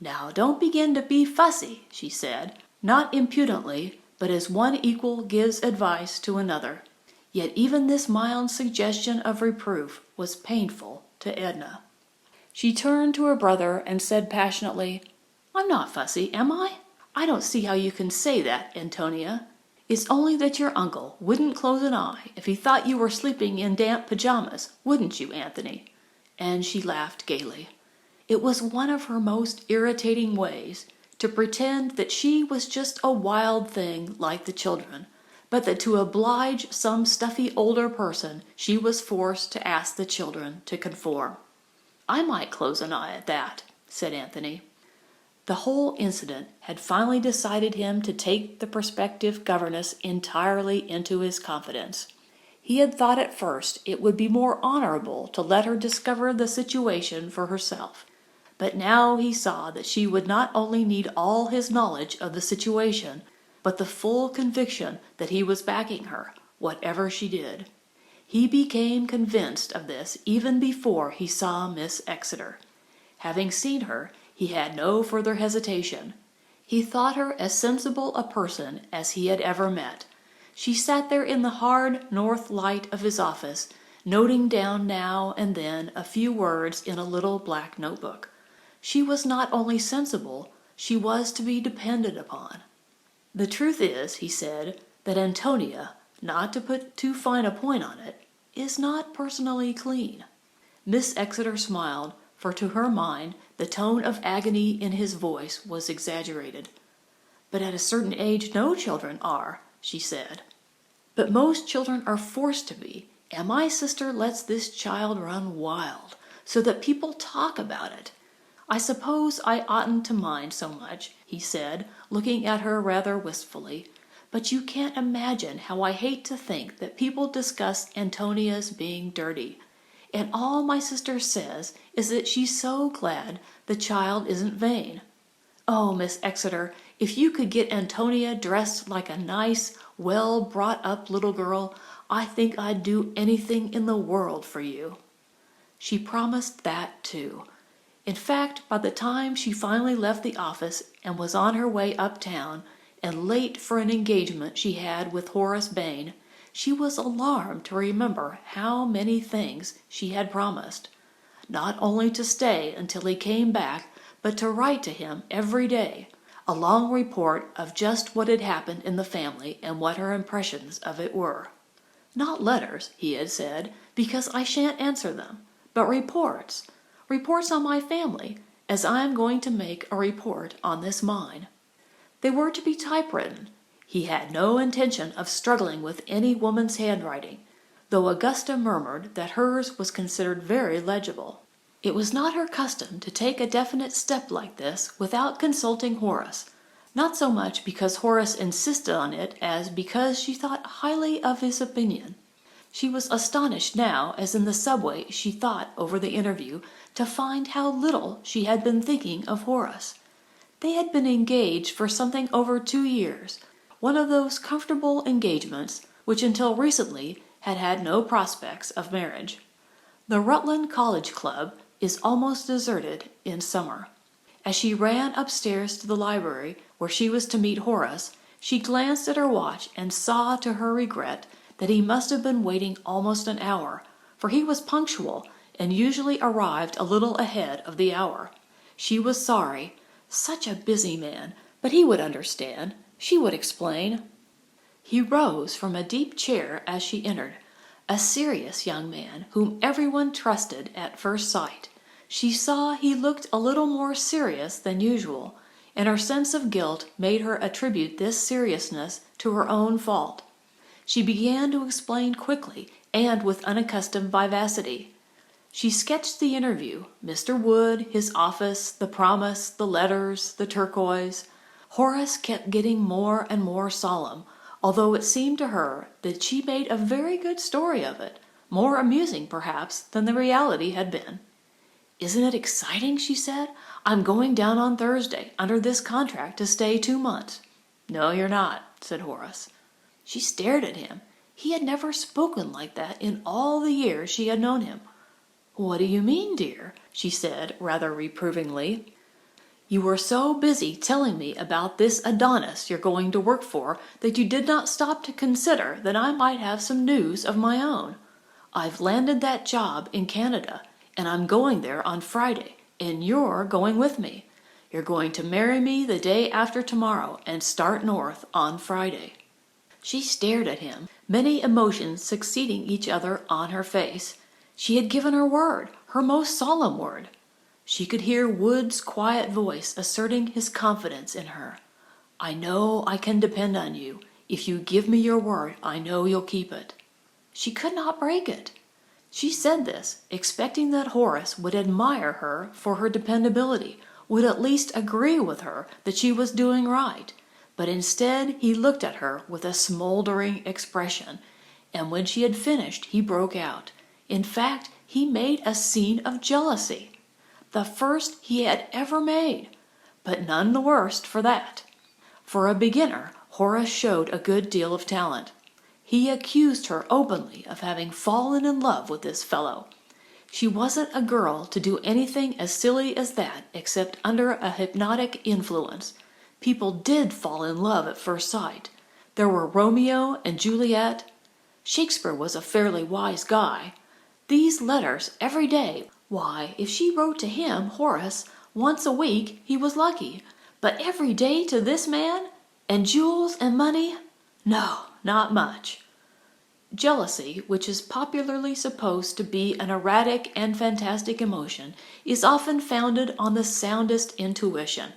"Now don't begin to be fussy," she said, not impudently, but as one equal gives advice to another. Yet even this mild suggestion of reproof was painful to Edna. She turned to her brother and said passionately, "I'm not fussy, am I? I don't see how you can say that, Antonia. It's only that your uncle wouldn't close an eye if he thought you were sleeping in damp pajamas, wouldn't you, Anthony?" And she laughed gaily. It was one of her most irritating ways to pretend that she was just a wild thing like the children, but that to oblige some stuffy older person she was forced to ask the children to conform. "I might close an eye at that," said Anthony. The whole incident had finally decided him to take the prospective governess entirely into his confidence. He had thought at first it would be more honorable to let her discover the situation for herself. But now he saw that she would not only need all his knowledge of the situation, but the full conviction that he was backing her, whatever she did. He became convinced of this even before he saw Miss Exeter. Having seen her, he had no further hesitation. He thought her as sensible a person as he had ever met. She sat there in the hard north light of his office, noting down now and then a few words in a little black notebook. She was not only sensible, she was to be depended upon. "The truth is," he said, "that Antonia, not to put too fine a point on it, is not personally clean. Miss Exeter smiled, for to her mind the tone of agony in his voice was exaggerated. "But at a certain age no children are," she said. "But most children are forced to be, and my sister lets this child run wild, so that people talk about it. I suppose I oughtn't to mind so much," he said, looking at her rather wistfully, "but you can't imagine how I hate to think that people discuss Antonia's being dirty. And all my sister says is that she's so glad the child isn't vain. Oh, Miss Exeter, if you could get Antonia dressed like a nice, well-brought-up little girl, I think I'd do anything in the world for you." She promised that, too. In fact, by the time she finally left the office and was on her way uptown, and late for an engagement she had with Horace Bain, she was alarmed to remember how many things she had promised. Not only to stay until he came back, but to write to him every day, a long report of just what had happened in the family and what her impressions of it were. "Not letters," he had said, "because I shan't answer them, but reports. Reports on my family, as I am going to make a report on this mine." They were to be typewritten. He had no intention of struggling with any woman's handwriting, though Augusta murmured that hers was considered very legible. It was not her custom to take a definite step like this without consulting Horace, not so much because Horace insisted on it as because she thought highly of his opinion. She was astonished now, as in the subway she thought over the interview, to find how little she had been thinking of Horace. They had been engaged for something over 2 years, one of those comfortable engagements which until recently had had no prospects of marriage. The Rutland College Club is almost deserted in summer. As she ran upstairs to the library where she was to meet Horace, she glanced at her watch and saw to her regret that he must have been waiting almost an hour, for he was punctual and usually arrived a little ahead of the hour. She was sorry. Such a busy man, but he would understand. She would explain. He rose from a deep chair as she entered, a serious young man whom everyone trusted at first sight. She saw he looked a little more serious than usual, and her sense of guilt made her attribute this seriousness to her own fault. She began to explain quickly and with unaccustomed vivacity. She sketched the interview, Mr. Wood, his office, the promise, the letters, the turquoise. Horace kept getting more and more solemn, although it seemed to her that she made a very good story of it, more amusing perhaps than the reality had been. "Isn't it exciting?" she said. "I'm going down on Thursday under this contract to stay 2 months. "No, you're not," said Horace. She stared at him. He had never spoken like that in all the years she had known him. "What do you mean, dear?" she said, rather reprovingly. "You were so busy telling me about this Adonis you're going to work for that you did not stop to consider that I might have some news of my own. I've landed that job in Canada, and I'm going there on Friday, and you're going with me. You're going to marry me the day after tomorrow and start north on Friday." She stared at him, many emotions succeeding each other on her face. She had given her word, her most solemn word. She could hear Wood's quiet voice asserting his confidence in her. "I know I can depend on you. If you give me your word, I know you'll keep it." She could not break it. She said this, expecting that Horace would admire her for her dependability, would at least agree with her that she was doing right. But instead he looked at her with a smoldering expression, and when she had finished he broke out. In fact, he made a scene of jealousy. The first he had ever made, but none the worse for that. For a beginner, Horace showed a good deal of talent. He accused her openly of having fallen in love with this fellow. She wasn't a girl to do anything as silly as that except under a hypnotic influence. People did fall in love at first sight. There were Romeo and Juliet. Shakespeare was a fairly wise guy. These letters every day, why, if she wrote to him, Horace, once a week, he was lucky. But every day to this man? And jewels and money? No, not much. Jealousy, which is popularly supposed to be an erratic and fantastic emotion, is often founded on the soundest intuition.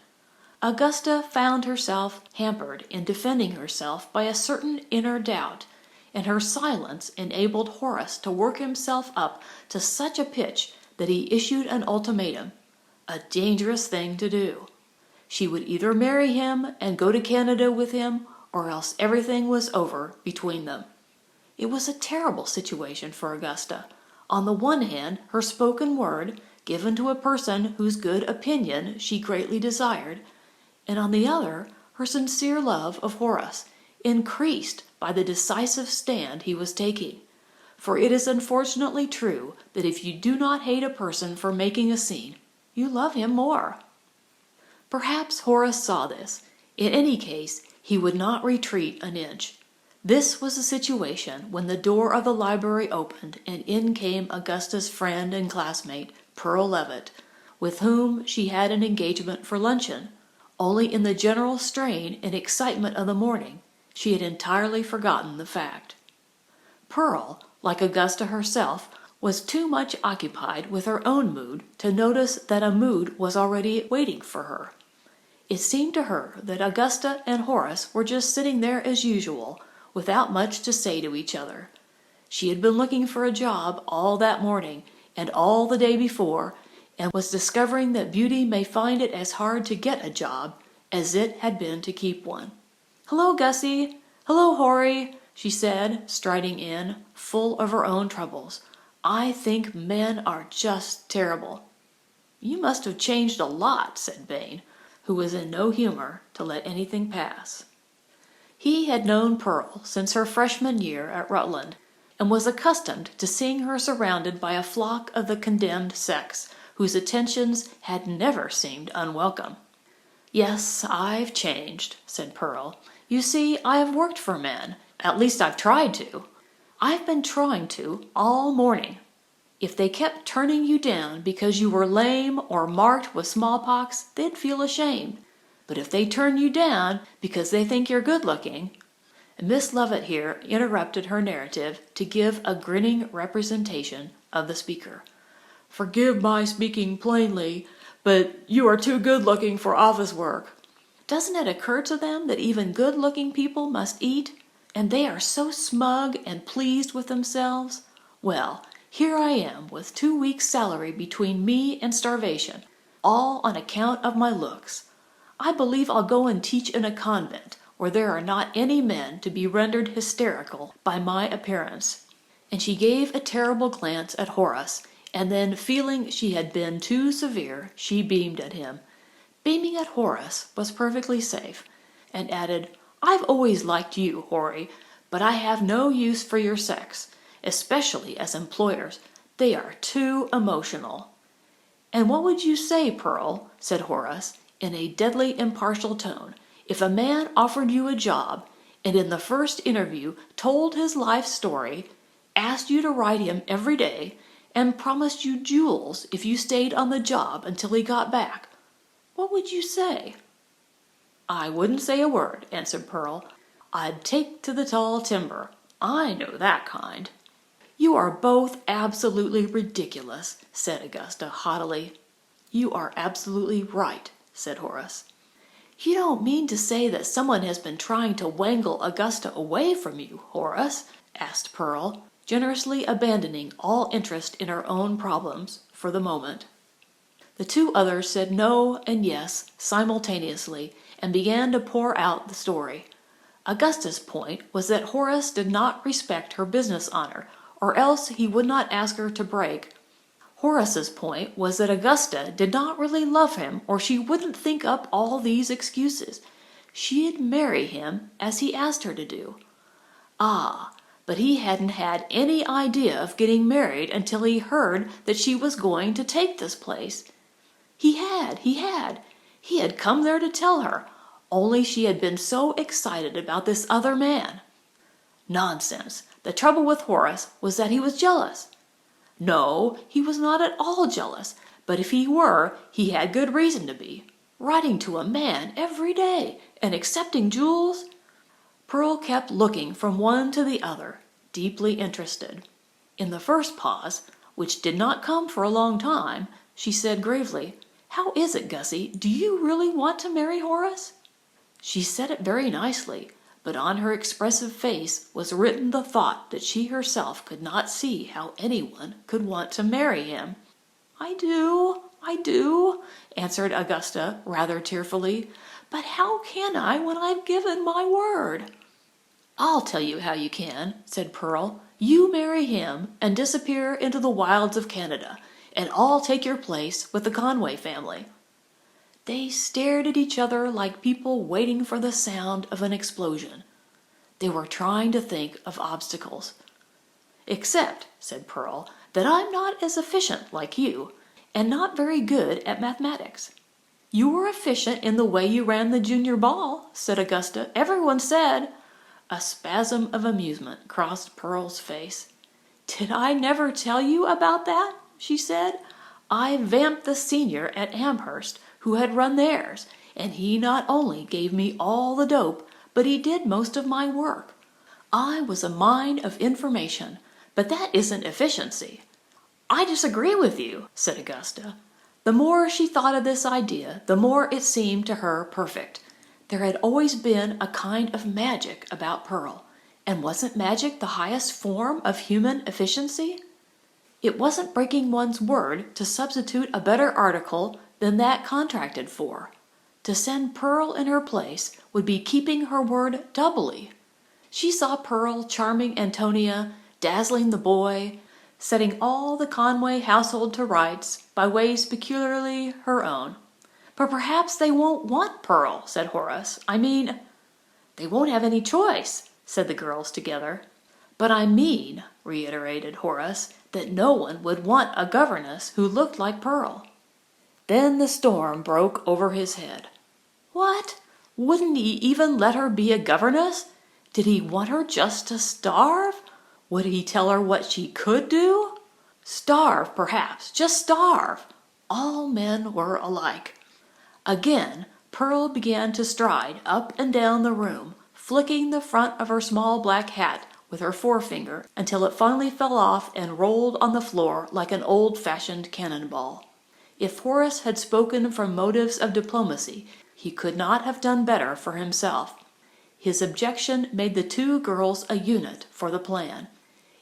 Augusta found herself hampered in defending herself by a certain inner doubt, and her silence enabled Horace to work himself up to such a pitch that he issued an ultimatum, a dangerous thing to do. She would either marry him and go to Canada with him, or else everything was over between them. It was a terrible situation for Augusta. On the one hand, her spoken word, given to a person whose good opinion she greatly desired, and on the other, her sincere love of Horace, increased by the decisive stand he was taking. For it is unfortunately true that if you do not hate a person for making a scene, you love him more. Perhaps Horace saw this. In any case, he would not retreat an inch. This was a situation when the door of the library opened and in came Augusta's friend and classmate, Pearl Levitt, with whom she had an engagement for luncheon. Only in the general strain and excitement of the morning, she had entirely forgotten the fact. Pearl, like Augusta herself, was too much occupied with her own mood to notice that a mood was already waiting for her. It seemed to her that Augusta and Horace were just sitting there as usual, without much to say to each other. She had been looking for a job all that morning and all the day before, and was discovering that beauty may find it as hard to get a job as it had been to keep one. "Hello, Gussie. Hello, Horry," she said, striding in, full of her own troubles. "I think men are just terrible." "You must have changed a lot," said Bain, who was in no humor to let anything pass. He had known Pearl since her freshman year at Rutland, and was accustomed to seeing her surrounded by a flock of the condemned sex, whose attentions had never seemed unwelcome. "Yes, I've changed," said Pearl. "You see, I have worked for men. At least I've tried to. I've been trying to all morning. If they kept turning you down because you were lame or marked with smallpox, they'd feel ashamed. But if they turn you down because they think you're good-looking—" Miss Levitt here interrupted her narrative to give a grinning representation of the speaker. "Forgive my speaking plainly, but you are too good-looking for office work." "Doesn't it occur to them that even good-looking people must eat? And they are so smug and pleased with themselves? Well, here I am with 2 weeks' salary between me and starvation, all on account of my looks. I believe I'll go and teach in a convent where there are not any men to be rendered hysterical by my appearance." And she gave a terrible glance at Horace, and then, feeling she had been too severe, she beamed at him. Beaming at Horace was perfectly safe, and added, "I've always liked you, Horry, but I have no use for your sex, especially as employers. They are too emotional." "And what would you say, Pearl," said Horace, in a deadly impartial tone, "if a man offered you a job, and in the first interview told his life story, asked you to write him every day, and promised you jewels if you stayed on the job until he got back? What would you say?" "I wouldn't say a word," answered Pearl. "I'd take to the tall timber. I know that kind." "You are both absolutely ridiculous," said Augusta haughtily. "You are absolutely right," said Horace. "You don't mean to say that someone has been trying to wangle Augusta away from you, Horace?" asked Pearl, generously abandoning all interest in her own problems for the moment. The two others said no and yes simultaneously, and began to pour out the story. Augusta's point was that Horace did not respect her business honor, or else he would not ask her to break. Horace's point was that Augusta did not really love him, or she wouldn't think up all these excuses. She'd marry him as he asked her to do. Ah, but he hadn't had any idea of getting married until he heard that she was going to take this place. He had. He had come there to tell her, only she had been so excited about this other man. Nonsense. The trouble with Horace was that he was jealous. No, he was not at all jealous, but if he were, he had good reason to be. Writing to a man every day and accepting jewels. Pearl kept looking from one to the other. deeply interested. In the first pause, which did not come for a long time, she said gravely, "How is it, Gussie? Do you really want to marry Horace?" She said it very nicely, but on her expressive face was written the thought that she herself could not see how anyone could want to marry him. I do, answered Augusta, rather tearfully. But how can I when I've given my word? I'll tell you how you can, said Pearl. You marry him and disappear into the wilds of Canada, and I'll take your place with the Conway family. They stared at each other like people waiting for the sound of an explosion. They were trying to think of obstacles. Except, said Pearl, that I'm not as efficient like you, and not very good at mathematics. You were efficient in the way you ran the junior ball, said Augusta. Everyone said. A spasm of amusement crossed Pearl's face. Did I never tell you about that? She said. I vamped the senior at Amherst who had run theirs, and he not only gave me all the dope, but he did most of my work. I was a mine of information, but that isn't efficiency. I disagree with you, said Augusta. The more she thought of this idea, the more it seemed to her perfect. There had always been a kind of magic about Pearl, and wasn't magic the highest form of human efficiency? It wasn't breaking one's word to substitute a better article than that contracted for. To send Pearl in her place would be keeping her word doubly. She saw Pearl charming Antonia, dazzling the boy, setting all the Conway household to rights by ways peculiarly her own. But perhaps they won't want Pearl, said Horace. I mean, they won't have any choice, said the girls together. But I mean, reiterated Horace, that no one would want a governess who looked like Pearl. Then the storm broke over his head. What? Wouldn't he even let her be a governess? Did he want her just to starve? Would he tell her what she could do? Starve, perhaps, just starve. All men were alike. Again, Pearl began to stride up and down the room, flicking the front of her small black hat with her forefinger until it finally fell off and rolled on the floor like an old-fashioned cannonball. If Horace had spoken from motives of diplomacy, he could not have done better for himself. His objection made the two girls a unit for the plan.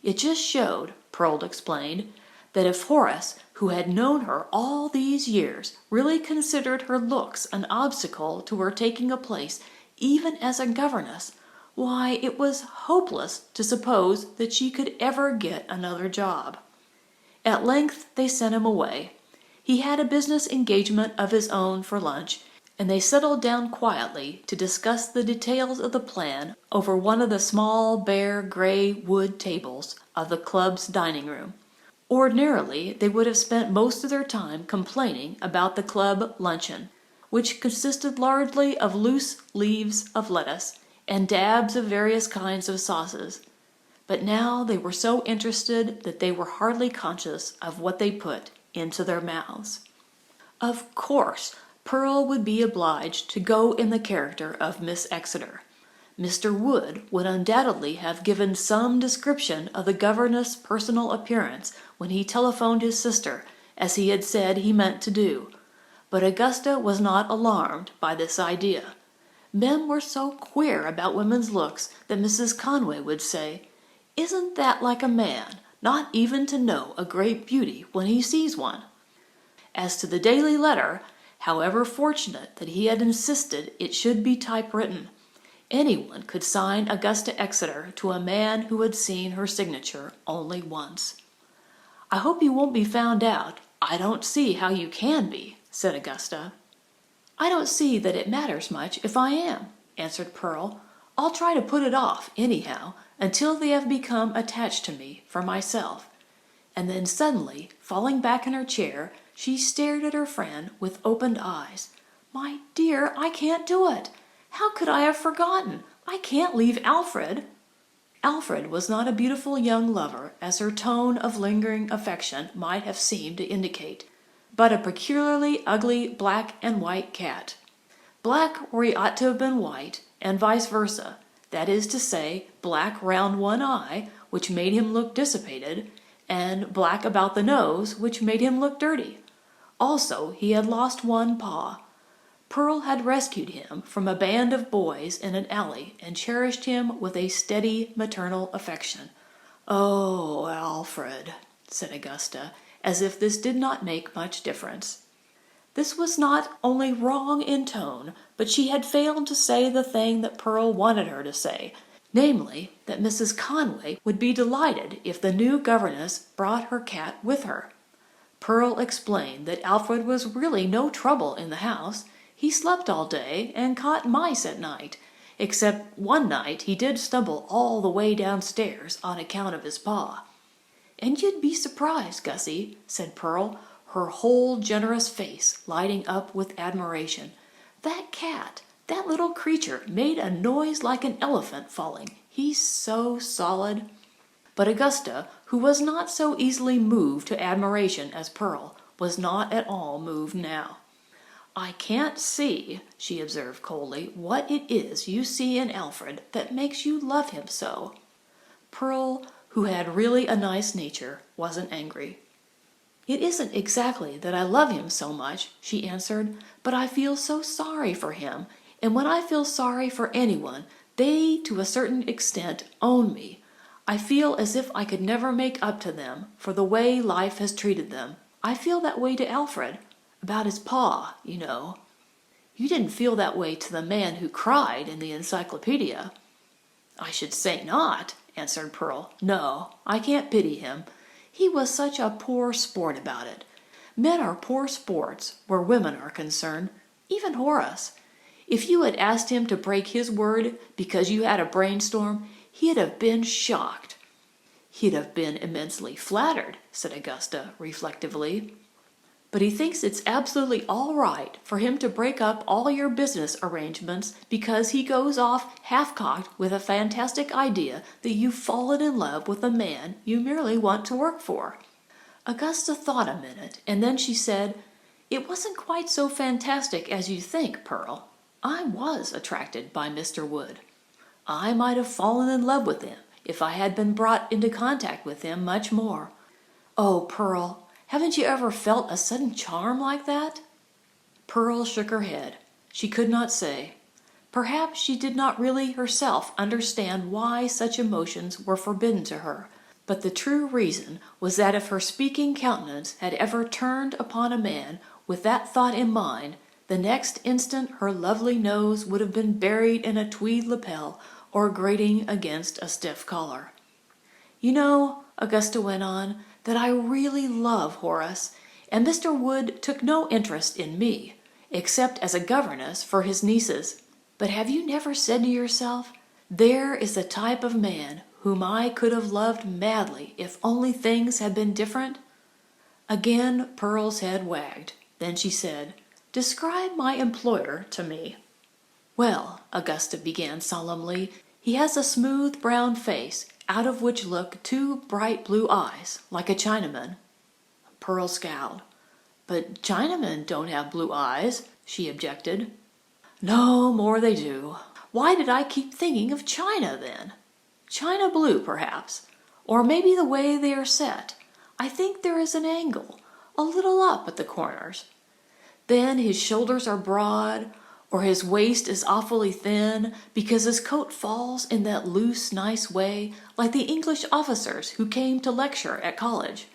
It just showed, Pearl explained, that if Horace, who had known her all these years, really considered her looks an obstacle to her taking a place even as a governess, why, it was hopeless to suppose that she could ever get another job. At length they sent him away. He had a business engagement of his own for lunch, and they settled down quietly to discuss the details of the plan over one of the small, bare, gray wood tables of the club's dining room. Ordinarily, they would have spent most of their time complaining about the club luncheon, which consisted largely of loose leaves of lettuce and dabs of various kinds of sauces. But now they were so interested that they were hardly conscious of what they put into their mouths. Of course, Pearl would be obliged to go in the character of Miss Exeter. Mr. Wood would undoubtedly have given some description of the governess' personal appearance when he telephoned his sister, as he had said he meant to do. But Augusta was not alarmed by this idea. Men were so queer about women's looks that Mrs. Conway would say, "Isn't that like a man, not even to know a great beauty when he sees one?" As to the daily letter, however fortunate that he had insisted it should be typewritten, anyone could sign Augusta Exeter to a man who had seen her signature only once. "I hope you won't be found out. I don't see how you can be," said Augusta. "I don't see that it matters much if I am," answered Pearl. "I'll try to put it off, anyhow, until they have become attached to me for myself." And then suddenly, falling back in her chair, she stared at her friend with opened eyes. "My dear, I can't do it. How could I have forgotten? I can't leave Alfred." Alfred was not a beautiful young lover, as her tone of lingering affection might have seemed to indicate, but a peculiarly ugly black and white cat. Black where he ought to have been white, and vice versa, that is to say, black round one eye which made him look dissipated, and black about the nose, which made him look dirty. Also, he had lost one paw. Pearl had rescued him from a band of boys in an alley and cherished him with a steady maternal affection. "Oh, Alfred," said Augusta, as if this did not make much difference. This was not only wrong in tone, but she had failed to say the thing that Pearl wanted her to say, namely, that Mrs. Conway would be delighted if the new governess brought her cat with her. Pearl explained that Alfred was really no trouble in the house. He slept all day and caught mice at night, except one night he did stumble all the way downstairs on account of his paw. "And you'd be surprised, Gussie," said Pearl, her whole generous face lighting up with admiration. "That cat, that little creature, made a noise like an elephant falling. He's so solid." But Augusta, who was not so easily moved to admiration as Pearl, was not at all moved now. "I can't see," she observed coldly, "what it is you see in Alfred that makes you love him so." Pearl, who had really a nice nature, wasn't angry. "It isn't exactly that I love him so much," she answered, "but I feel so sorry for him, and when I feel sorry for anyone, they, to a certain extent, own me. I feel as if I could never make up to them for the way life has treated them. I feel that way to Alfred. About his paw, you know." "You didn't feel that way to the man who cried in the encyclopedia." "I should say not," answered Pearl. "No, I can't pity him. He was such a poor sport about it. Men are poor sports where women are concerned. Even Horace. If you had asked him to break his word because you had a brainstorm, he'd have been shocked." "He'd have been immensely flattered," said Augusta reflectively. "But he thinks it's absolutely all right for him to break up all your business arrangements because he goes off half-cocked with a fantastic idea that you've fallen in love with a man you merely want to work for." Augusta thought a minute, and then she said, "It wasn't quite so fantastic as you think, Pearl. I was attracted by Mr. Wood. I might have fallen in love with him if I had been brought into contact with him much more. Oh, Pearl, haven't you ever felt a sudden charm like that?" Pearl shook her head. She could not say. Perhaps she did not really herself understand why such emotions were forbidden to her, but the true reason was that if her speaking countenance had ever turned upon a man with that thought in mind, the next instant her lovely nose would have been buried in a tweed lapel or grating against a stiff collar. "You know," Augusta went on, "that I really love Horace, and Mr. Wood took no interest in me, except as a governess for his nieces. But have you never said to yourself, 'There is the type of man whom I could have loved madly if only things had been different'?" Again Pearl's head wagged. Then she said, "Describe my employer to me." "Well," Augusta began solemnly, "he has a smooth brown face, out of which look two bright blue eyes, like a Chinaman." Pearl scowled. "But Chinamen don't have blue eyes," she objected. "No more they do. Why did I keep thinking of China, then? China blue, perhaps. Or maybe the way they are set. I think there is an angle, a little up at the corners. Then his shoulders are broad, or his waist is awfully thin because his coat falls in that loose, nice way, like the English officers who came to lecture at college."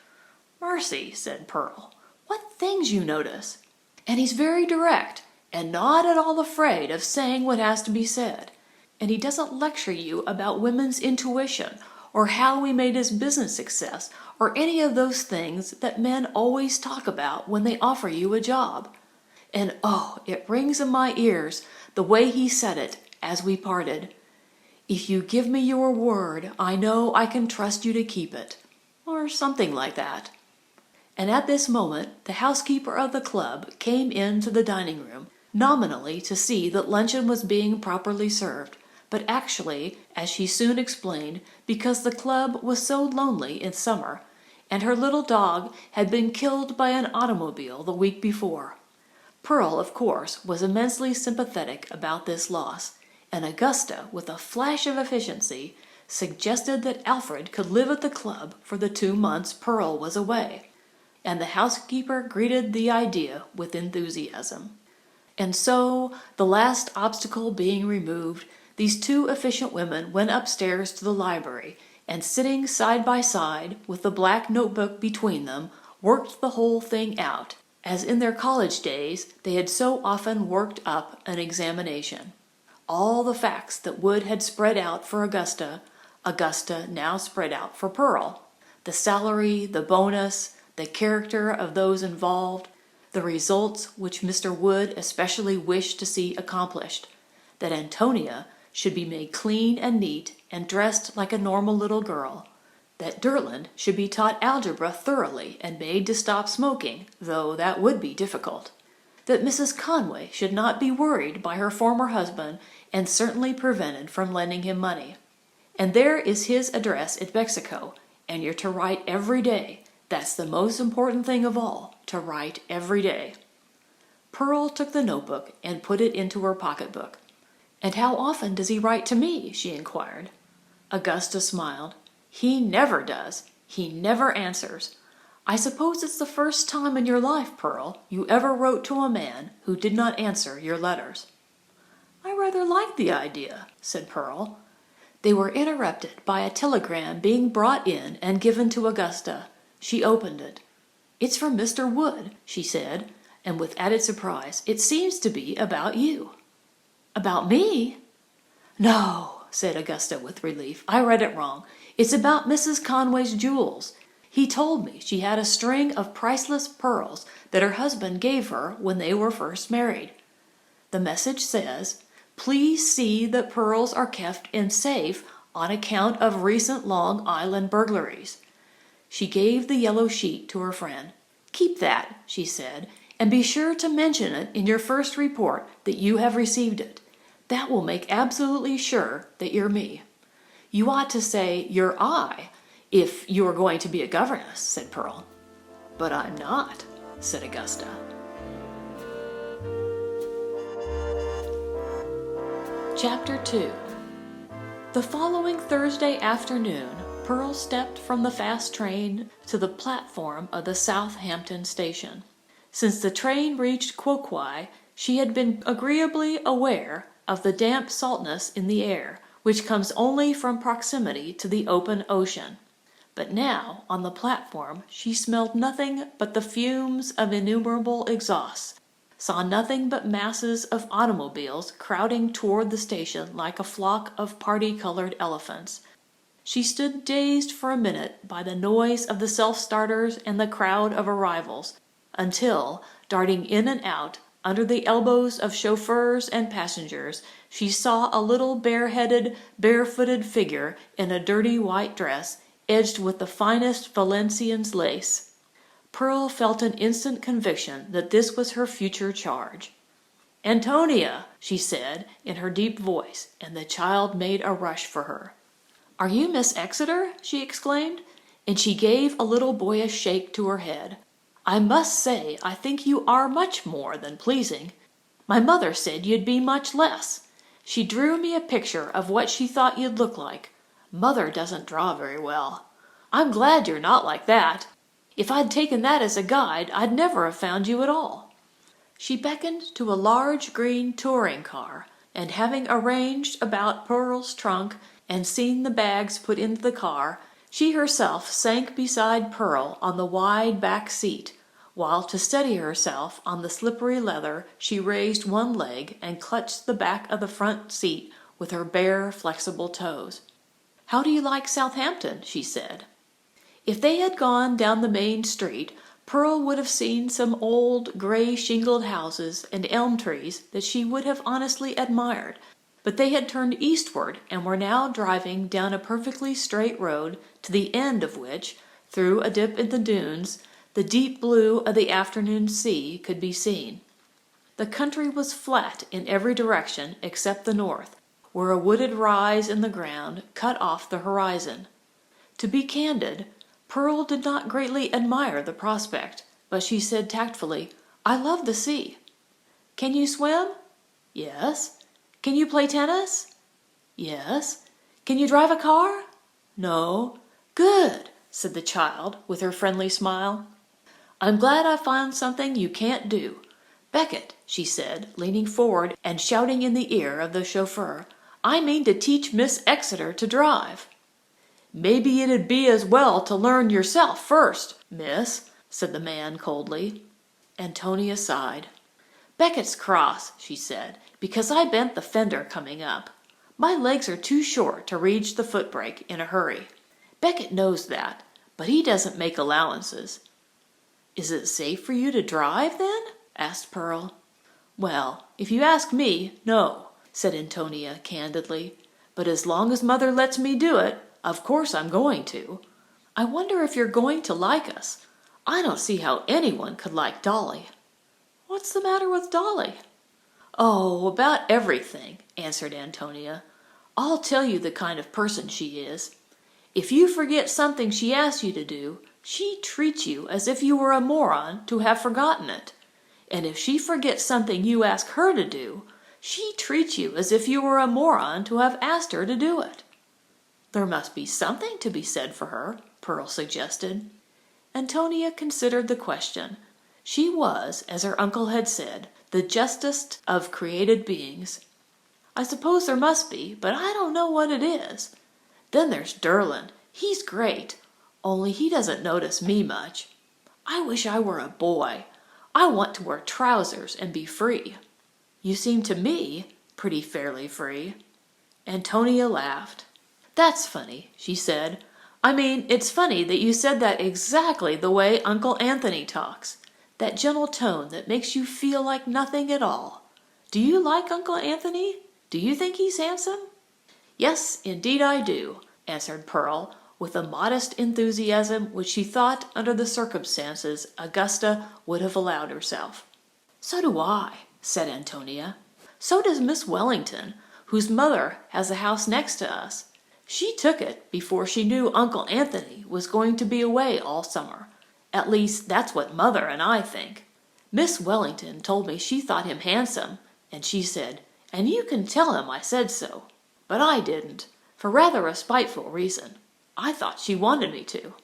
"Mercy," said Pearl, "what things you notice! And he's very direct, and not at all afraid of saying what has to be said. And he doesn't lecture you about women's intuition, or how he made his business success, or any of those things that men always talk about when they offer you a job. And oh, it rings in my ears the way he said it as we parted. 'If you give me your word, I know I can trust you to keep it,' or something like that." And at this moment the housekeeper of the club came into the dining room, nominally to see that luncheon was being properly served, but actually, as she soon explained, because the club was so lonely in summer, and her little dog had been killed by an automobile the week before. Pearl, of course, was immensely sympathetic about this loss, and Augusta, with a flash of efficiency, suggested that Alfred could live at the club for the 2 months Pearl was away, and the housekeeper greeted the idea with enthusiasm. And so, the last obstacle being removed, these two efficient women went upstairs to the library, and sitting side by side, with the black notebook between them, worked the whole thing out, as in their college days they had so often worked up an examination. All the facts that Wood had spread out for Augusta, Augusta now spread out for Pearl. The salary, the bonus, the character of those involved, the results which Mr. Wood especially wished to see accomplished, that Antonia should be made clean and neat and dressed like a normal little girl, that Derland should be taught algebra thoroughly and made to stop smoking, though that would be difficult, that Mrs. Conway should not be worried by her former husband and certainly prevented from lending him money. And there is his address in Mexico, and you're to write every day. That's the most important thing of all, to write every day. Pearl took the notebook and put it into her pocketbook. "And how often does he write to me?" she inquired. Augusta smiled. "He never does. He never answers. I suppose it's the first time in your life, Pearl, you ever wrote to a man who did not answer your letters." "I rather like the idea," said Pearl. They were interrupted by a telegram being brought in and given to Augusta. She opened it. "It's from Mr. Wood," she said, and with added surprise, "it seems to be about you." "About me?" "No," said Augusta with relief. "I read it wrong. It's about Mrs. Conway's jewels. He told me she had a string of priceless pearls that her husband gave her when they were first married. The message says, 'Please see that pearls are kept in safe on account of recent Long Island burglaries.' She gave the yellow sheet to her friend. 'Keep that,' she said, 'and be sure to mention it in your first report that you have received it. That will make absolutely sure that you're me.' You ought to say you're I, if you are going to be a governess," said Pearl. "But I'm not," said Augusta. Chapter 2. The following Thursday afternoon, Pearl stepped from the fast train to the platform of the Southampton station. Since the train reached Quoquai, she had been agreeably aware of the damp saltness in the air, which comes only from proximity to the open ocean. But now, on the platform, she smelled nothing but the fumes of innumerable exhausts, saw nothing but masses of automobiles crowding toward the station like a flock of party-colored elephants. She stood dazed for a minute by the noise of the self-starters and the crowd of arrivals, until, darting in and out, under the elbows of chauffeurs and passengers, she saw a little bare-headed, barefooted figure in a dirty white dress, edged with the finest Valenciennes lace. Pearl felt an instant conviction that this was her future charge. "Antonia," she said, in her deep voice, and the child made a rush for her. "Are you Miss Exeter?" she exclaimed, and she gave a little boyish shake to her head. "I must say I think you are much more than pleasing. My mother said you'd be much less. She drew me a picture of what she thought you'd look like. Mother doesn't draw very well. I'm glad you're not like that. If I'd taken that as a guide, I'd never have found you at all." She beckoned to a large green touring car, and having arranged about Pearl's trunk and seen the bags put into the car, she herself sank beside Pearl on the wide back seat, while to steady herself on the slippery leather she raised one leg and clutched the back of the front seat with her bare, flexible toes. "How do you like Southampton?" she said. If they had gone down the main street, Pearl would have seen some old, gray-shingled houses and elm trees that she would have honestly admired, but they had turned eastward and were now driving down a perfectly straight road, to the end of which, through a dip in the dunes, the deep blue of the afternoon sea could be seen. The country was flat in every direction except the north, where a wooded rise in the ground cut off the horizon. To be candid, Pearl did not greatly admire the prospect, but she said tactfully, "I love the sea." "Can you swim?" "Yes." "Can you play tennis?" "Yes." Can you drive a car? No. Good, said the child with her friendly smile. I'm glad I found something you can't do. Beckett, she said, leaning forward and shouting in the ear of the chauffeur, I mean to teach Miss Exeter to drive. Maybe it'd be as well to learn yourself first, miss, said the man coldly. Antonia sighed. Beckett's cross, she said, because I bent the fender coming up. My legs are too short to reach the footbrake in a hurry. Beckett knows that, but he doesn't make allowances. Is it safe for you to drive, then? Asked Pearl. Well, if you ask me, no, said Antonia candidly. But as long as Mother lets me do it, of course I'm going to. I wonder if you're going to like us. I don't see how anyone could like Dolly. What's the matter with Dolly? Oh, about everything, answered Antonia. I'll tell you the kind of person she is. If you forget something she asks you to do, she treats you as if you were a moron to have forgotten it. And if she forgets something you ask her to do, she treats you as if you were a moron to have asked her to do it. There must be something to be said for her, Pearl suggested. Antonia considered the question. She was, as her uncle had said, the justest of created beings. I suppose there must be, but I don't know what it is. Then there's Derlin. He's great, only he doesn't notice me much. I wish I were a boy. I want to wear trousers and be free. You seem to me pretty fairly free. Antonia laughed. That's funny, she said. I mean, it's funny that you said that exactly the way Uncle Anthony talks. That gentle tone that makes you feel like nothing at all. Do you like Uncle Anthony? Do you think he's handsome? Yes, indeed I do, answered Pearl, with a modest enthusiasm which she thought, under the circumstances, Augusta would have allowed herself. So do I, said Antonia. So does Miss Wellington, whose mother has a house next to us. She took it before she knew Uncle Anthony was going to be away all summer. At least, that's what Mother and I think. Miss Wellington told me she thought him handsome, and she said, and you can tell him I said so. But I didn't, for rather a spiteful reason. I thought she wanted me to.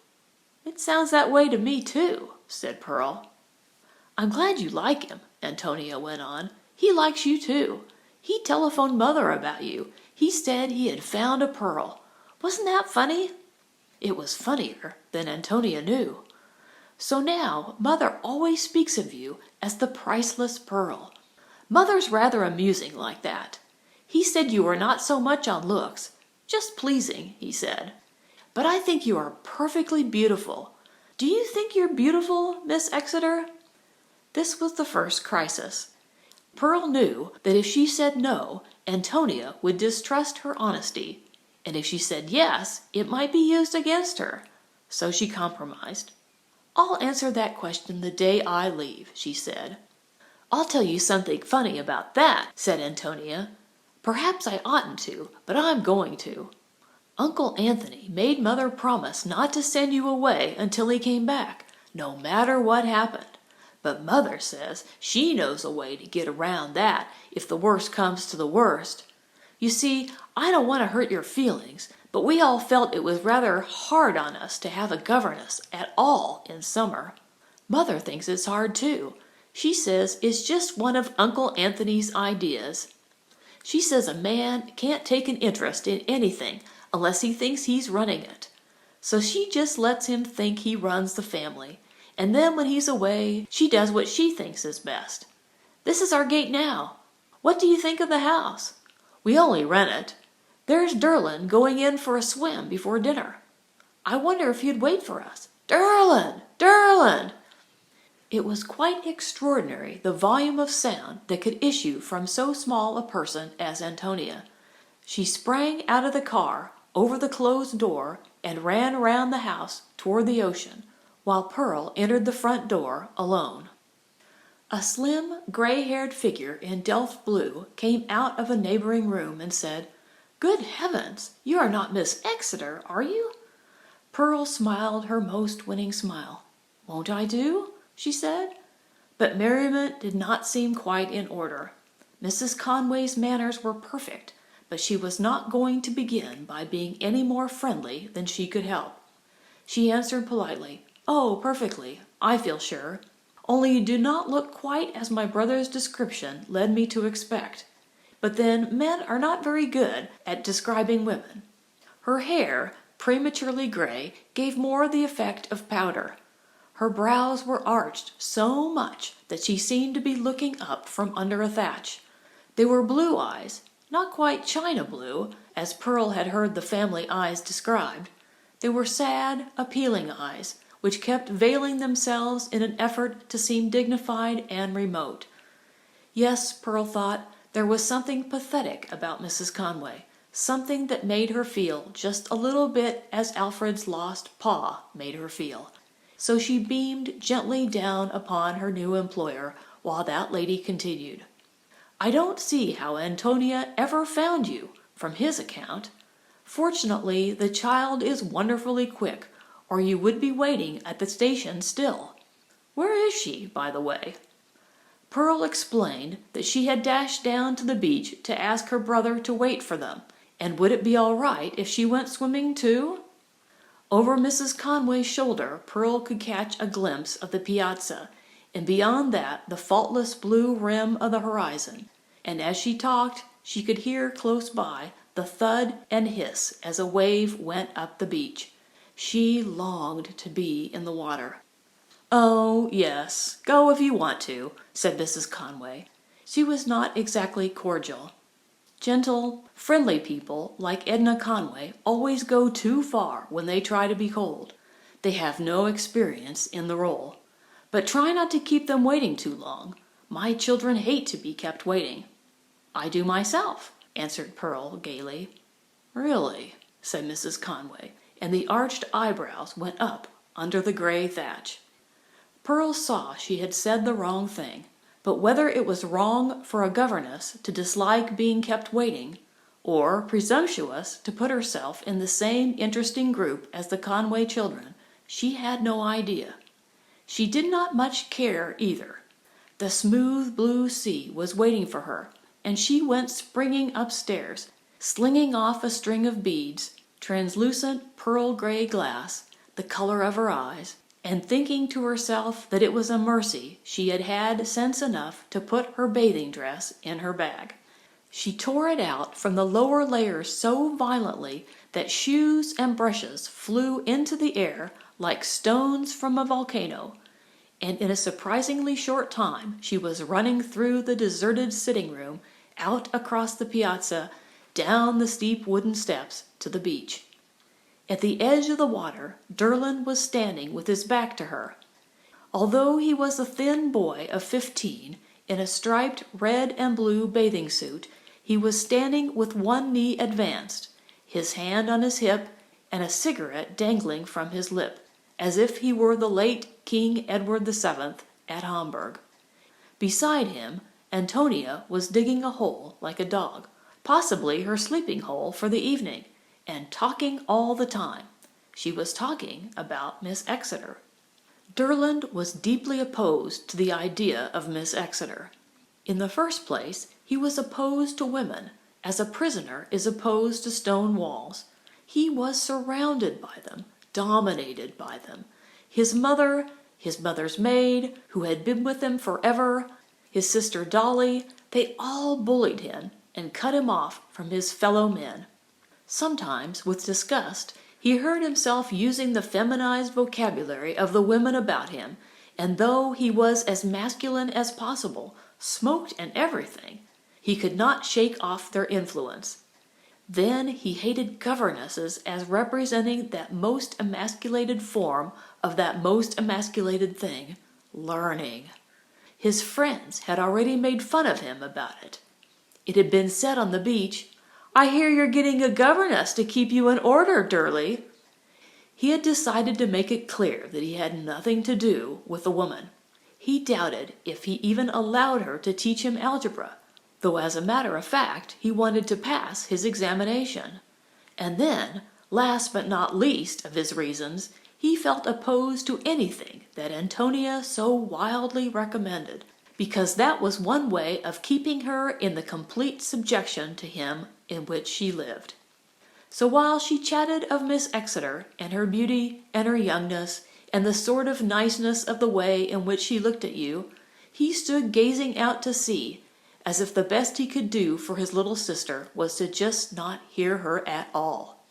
It sounds that way to me, too, said Pearl. I'm glad you like him, Antonia went on. He likes you, too. He telephoned Mother about you. He said he had found a pearl. Wasn't that funny? It was funnier than Antonia knew. So now Mother always speaks of you as the priceless pearl. Mother's rather amusing like that. He said you were not so much on looks. Just pleasing, he said. But I think you are perfectly beautiful. Do you think you're beautiful, Miss Exeter? This was the first crisis. Pearl knew that if she said no, Antonia would distrust her honesty, and if she said yes, it might be used against her. So she compromised. I'll answer that question the day I leave, she said. I'll tell you something funny about that, said Antonia. Perhaps I oughtn't to, but I'm going to. Uncle Anthony made Mother promise not to send you away until he came back, no matter what happened. But Mother says she knows a way to get around that if the worst comes to the worst. You see, I don't want to hurt your feelings, but we all felt it was rather hard on us to have a governess at all in summer. Mother thinks it's hard, too. She says it's just one of Uncle Anthony's ideas. She says a man can't take an interest in anything unless he thinks he's running it. So she just lets him think he runs the family, and then when he's away, she does what she thinks is best. This is our gate now. What do you think of the house? We only rent it. There's Derlin going in for a swim before dinner. I wonder if he'd wait for us. Derlin! Derlin! It was quite extraordinary the volume of sound that could issue from so small a person as Antonia. She sprang out of the car, over the closed door, and ran round the house toward the ocean, while Pearl entered the front door alone. A slim, gray-haired figure in Delft blue came out of a neighboring room and said, "Good heavens, you are not Miss Exeter, are you?" Pearl smiled her most winning smile. "Won't I do?" she said. But merriment did not seem quite in order. Mrs. Conway's manners were perfect, but she was not going to begin by being any more friendly than she could help. She answered politely, "Oh, perfectly, I feel sure. Only you do not look quite as my brother's description led me to expect. But then men are not very good at describing women." Her hair, prematurely gray, gave more the effect of powder. Her brows were arched so much that she seemed to be looking up from under a thatch. They were blue eyes, not quite china blue, as Pearl had heard the family eyes described. They were sad, appealing eyes, which kept veiling themselves in an effort to seem dignified and remote. Yes, Pearl thought, there was something pathetic about Mrs. Conway, something that made her feel just a little bit as Alfred's lost paw made her feel. So she beamed gently down upon her new employer while that lady continued, "I don't see how Antonia ever found you, from his account. Fortunately, the child is wonderfully quick, or you would be waiting at the station still. Where is she, by the way?" Pearl explained that she had dashed down to the beach to ask her brother to wait for them, and would it be all right if she went swimming too? Over Mrs. Conway's shoulder Pearl could catch a glimpse of the piazza, and beyond that the faultless blue rim of the horizon, and as she talked she could hear close by the thud and hiss as a wave went up the beach. She longed to be in the water. "Oh, yes, go if you want to," said Mrs. Conway. She was not exactly cordial. Gentle, friendly people like Edna Conway always go too far when they try to be cold. They have no experience in the role. But try not to keep them waiting too long. My children hate to be kept waiting. "I do myself," answered Pearl gaily. "Really?" said Mrs. Conway, and the arched eyebrows went up under the gray thatch. Pearl saw she had said the wrong thing, but whether it was wrong for a governess to dislike being kept waiting, or presumptuous to put herself in the same interesting group as the Conway children, she had no idea. She did not much care either. The smooth blue sea was waiting for her, and she went springing upstairs, slinging off a string of beads, translucent pearl-gray glass, the color of her eyes, and thinking to herself that it was a mercy she had had sense enough to put her bathing dress in her bag. She tore it out from the lower layers so violently that shoes and brushes flew into the air like stones from a volcano, and in a surprisingly short time she was running through the deserted sitting room, out across the piazza, down the steep wooden steps to the beach. At the edge of the water, Derlin was standing with his back to her. Although he was a thin boy of 15, in a striped red and blue bathing suit, he was standing with one knee advanced, his hand on his hip, and a cigarette dangling from his lip, as if he were the late King Edward VII at Hamburg. Beside him, Antonia was digging a hole like a dog, possibly her sleeping hole for the evening, and talking all the time. She was talking about Miss Exeter. Derland was deeply opposed to the idea of Miss Exeter. In the first place, he was opposed to women, as a prisoner is opposed to stone walls. He was surrounded by them, dominated by them. His mother, his mother's maid, who had been with him forever, his sister Dolly, they all bullied him and cut him off from his fellow men. Sometimes, with disgust, he heard himself using the feminized vocabulary of the women about him, and though he was as masculine as possible, smoked and everything, he could not shake off their influence. Then he hated governesses as representing that most emasculated form of that most emasculated thing, learning. His friends had already made fun of him about it. It had been said on the beach, "I hear you're getting a governess to keep you in order, Durley." He had decided to make it clear that he had nothing to do with the woman. He doubted if he even allowed her to teach him algebra, though as a matter of fact he wanted to pass his examination. And then, last but not least of his reasons, he felt opposed to anything that Antonia so wildly recommended, because that was one way of keeping her in the complete subjection to him in which she lived. So while she chatted of Miss Exeter and her beauty and her youngness and the sort of niceness of the way in which she looked at you, he stood gazing out to sea, as if the best he could do for his little sister was to just not hear her at all.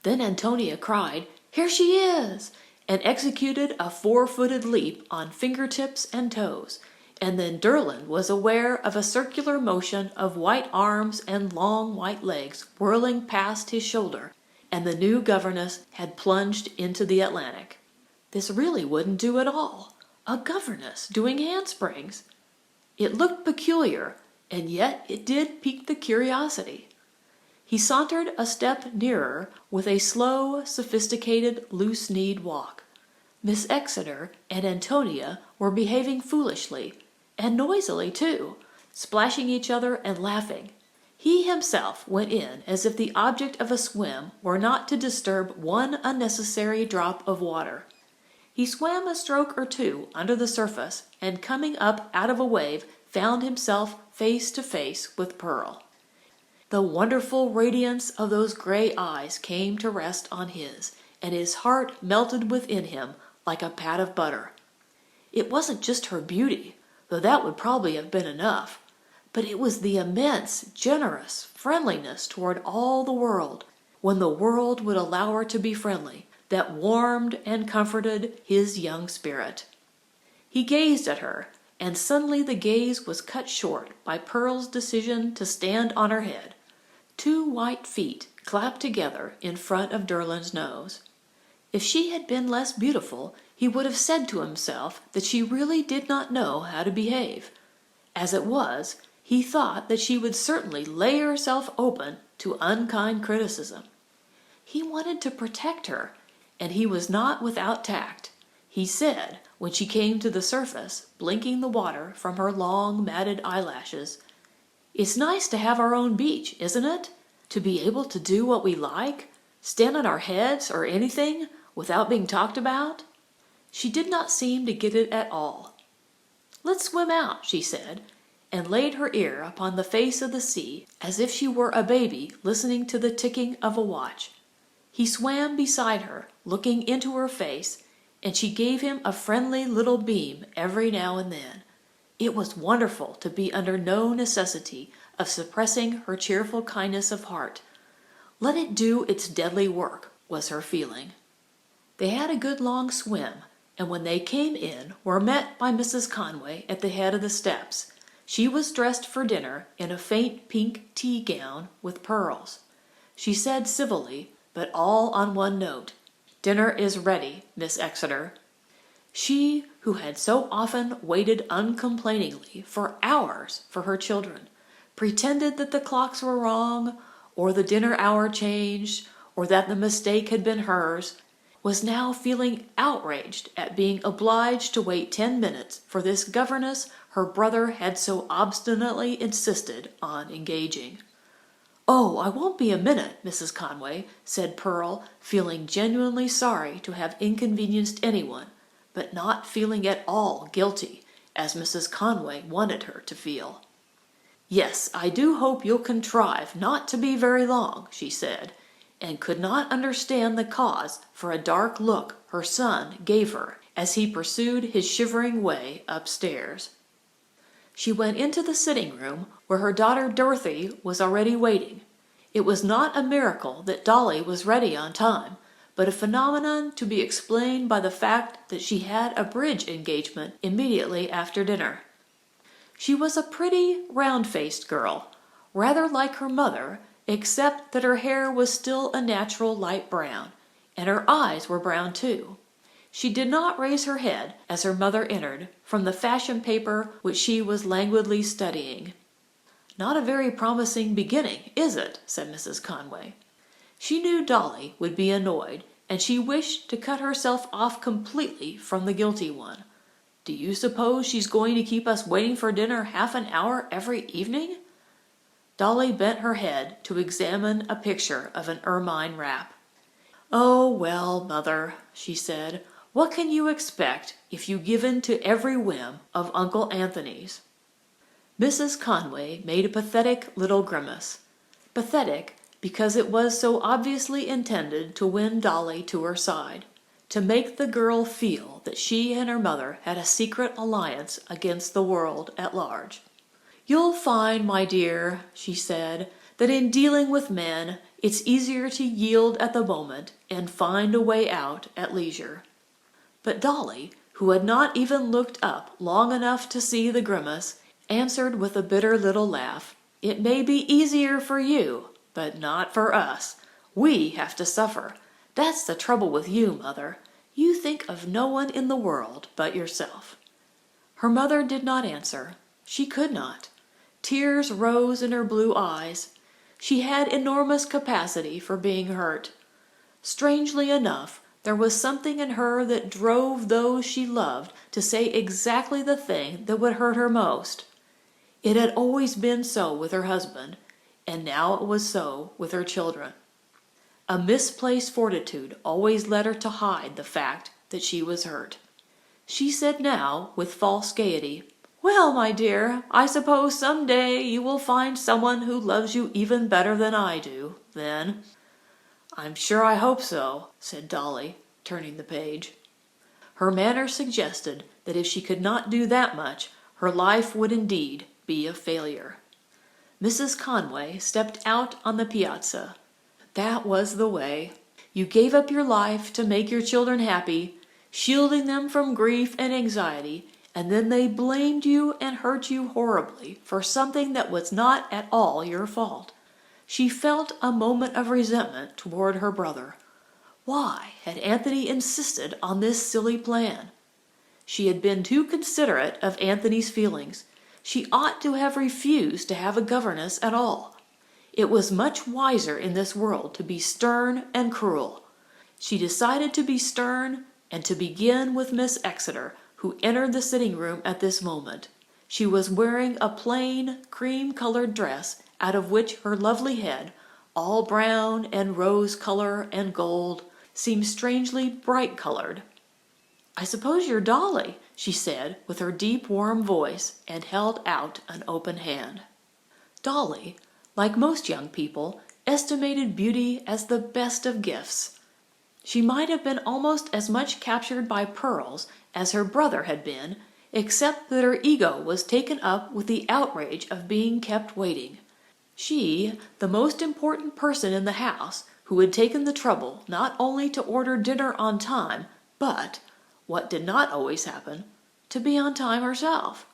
Then Antonia cried, "Here she is!" and executed a 4-footed leap on fingertips and toes, and then Derlin was aware of a circular motion of white arms and long white legs whirling past his shoulder, and the new governess had plunged into the Atlantic. This really wouldn't do at all. A governess doing handsprings! It looked peculiar, and yet it did pique the curiosity. He sauntered a step nearer with a slow, sophisticated, loose-kneed walk. Miss Exeter and Antonia were behaving foolishly, and noisily too, splashing each other and laughing. He himself went in as if the object of a swim were not to disturb one unnecessary drop of water. He swam a stroke or two under the surface, and coming up out of a wave, found himself face to face with Pearl. The wonderful radiance of those gray eyes came to rest on his, and his heart melted within him like a pat of butter. It wasn't just her beauty, though that would probably have been enough, but it was the immense, generous friendliness toward all the world, when the world would allow her to be friendly, that warmed and comforted his young spirit. He gazed at her, and suddenly the gaze was cut short by Pearl's decision to stand on her head. 2 white feet clapped together in front of Derlin's nose. If she had been less beautiful, he would have said to himself that she really did not know how to behave. As it was, he thought that she would certainly lay herself open to unkind criticism. He wanted to protect her, and he was not without tact. He said, when she came to the surface, blinking the water from her long matted eyelashes, "It's nice to have our own beach, isn't it? To be able to do what we like, stand on our heads or anything, without being talked about." She did not seem to get it at all. "Let's swim out," she said, and laid her ear upon the face of the sea as if she were a baby listening to the ticking of a watch. He swam beside her, looking into her face, and she gave him a friendly little beam every now and then. It was wonderful to be under no necessity of suppressing her cheerful kindness of heart. Let it do its deadly work, was her feeling. They had a good long swim, and when they came in were met by Mrs. Conway at the head of the steps. She was dressed for dinner in a faint pink tea gown with pearls. She said civilly, but all on one note, "Dinner is ready, Miss Exeter." She, who had so often waited uncomplainingly for hours for her children, pretended that the clocks were wrong, or the dinner hour changed, or that the mistake had been hers, was now feeling outraged at being obliged to wait 10 minutes for this governess her brother had so obstinately insisted on engaging. "Oh, I won't be a minute, Mrs. Conway," said Pearl, feeling genuinely sorry to have inconvenienced anyone, but not feeling at all guilty, as Mrs. Conway wanted her to feel. "Yes, I do hope you'll contrive not to be very long," she said, and could not understand the cause for a dark look her son gave her as he pursued his shivering way upstairs. She went into the sitting-room where her daughter Dorothy was already waiting. It was not a miracle that Dolly was ready on time, but a phenomenon to be explained by the fact that she had a bridge engagement immediately after dinner. She was a pretty, round-faced girl, rather like her mother, except that her hair was still a natural light brown, and her eyes were brown too. She did not raise her head as her mother entered from the fashion paper which she was languidly studying. "Not a very promising beginning, is it?" said Mrs. Conway. She knew Dolly would be annoyed, and she wished to cut herself off completely from the guilty one. "Do you suppose she's going to keep us waiting for dinner half an hour every evening?" Dolly bent her head to examine a picture of an ermine wrap. "Oh, well, mother," she said, "what can you expect if you give in to every whim of Uncle Anthony's?" Mrs. Conway made a pathetic little grimace. Pathetic because it was so obviously intended to win Dolly to her side, to make the girl feel that she and her mother had a secret alliance against the world at large. "You'll find, my dear," she said, "that in dealing with men it's easier to yield at the moment and find a way out at leisure." But Dolly, who had not even looked up long enough to see the grimace, answered with a bitter little laugh, "It may be easier for you, but not for us. We have to suffer. That's the trouble with you, Mother. You think of no one in the world but yourself." Her mother did not answer. She could not. Tears rose in her blue eyes. She had enormous capacity for being hurt. Strangely enough, there was something in her that drove those she loved to say exactly the thing that would hurt her most. It had always been so with her husband, and now it was so with her children. A misplaced fortitude always led her to hide the fact that she was hurt. She said now, with false gaiety, "Well, my dear, I suppose some day you will find someone who loves you even better than I do, then." "I'm sure I hope so," said Dolly, turning the page. Her manner suggested that if she could not do that much, her life would indeed be a failure. Mrs. Conway stepped out on the piazza. "That was the way. You gave up your life to make your children happy, shielding them from grief and anxiety, and then they blamed you and hurt you horribly for something that was not at all your fault." She felt a moment of resentment toward her brother. Why had Anthony insisted on this silly plan? She had been too considerate of Anthony's feelings. She ought to have refused to have a governess at all. It was much wiser in this world to be stern and cruel. She decided to be stern and to begin with Miss Exeter, who entered the sitting room at this moment. She was wearing a plain, cream-colored dress, out of which her lovely head, all brown and rose color and gold, seemed strangely bright-colored. "I suppose you're Dolly," she said, with her deep, warm voice, and held out an open hand. Dolly, like most young people, estimated beauty as the best of gifts. She might have been almost as much captured by pearls as her brother had been, except that her ego was taken up with the outrage of being kept waiting. She, the most important person in the house, who had taken the trouble not only to order dinner on time, but, what did not always happen, to be on time herself.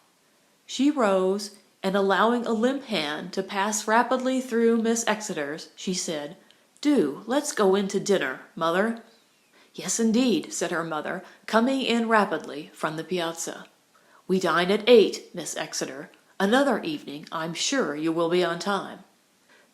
She rose, and allowing a limp hand to pass rapidly through Miss Exeter's, she said, "Do, let's go in to dinner, Mother." "Yes, indeed," said her mother, coming in rapidly from the piazza. "We dine at 8, Miss Exeter. Another evening I'm sure you will be on time."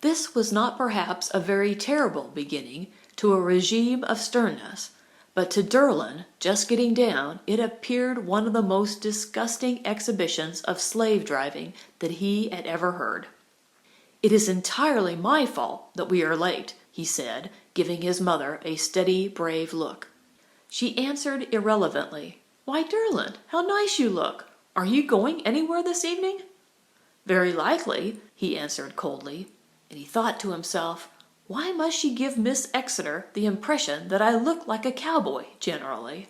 This was not perhaps a very terrible beginning to a regime of sternness, but to Derlin, just getting down, it appeared one of the most disgusting exhibitions of slave-driving that he had ever heard. "It is entirely my fault that we are late," he said, giving his mother a steady, brave look. She answered irrelevantly, "Why, Derlin, how nice you look! Are you going anywhere this evening?" "Very likely," he answered coldly, and he thought to himself, "Why must she give Miss Exeter the impression that I look like a cowboy generally?"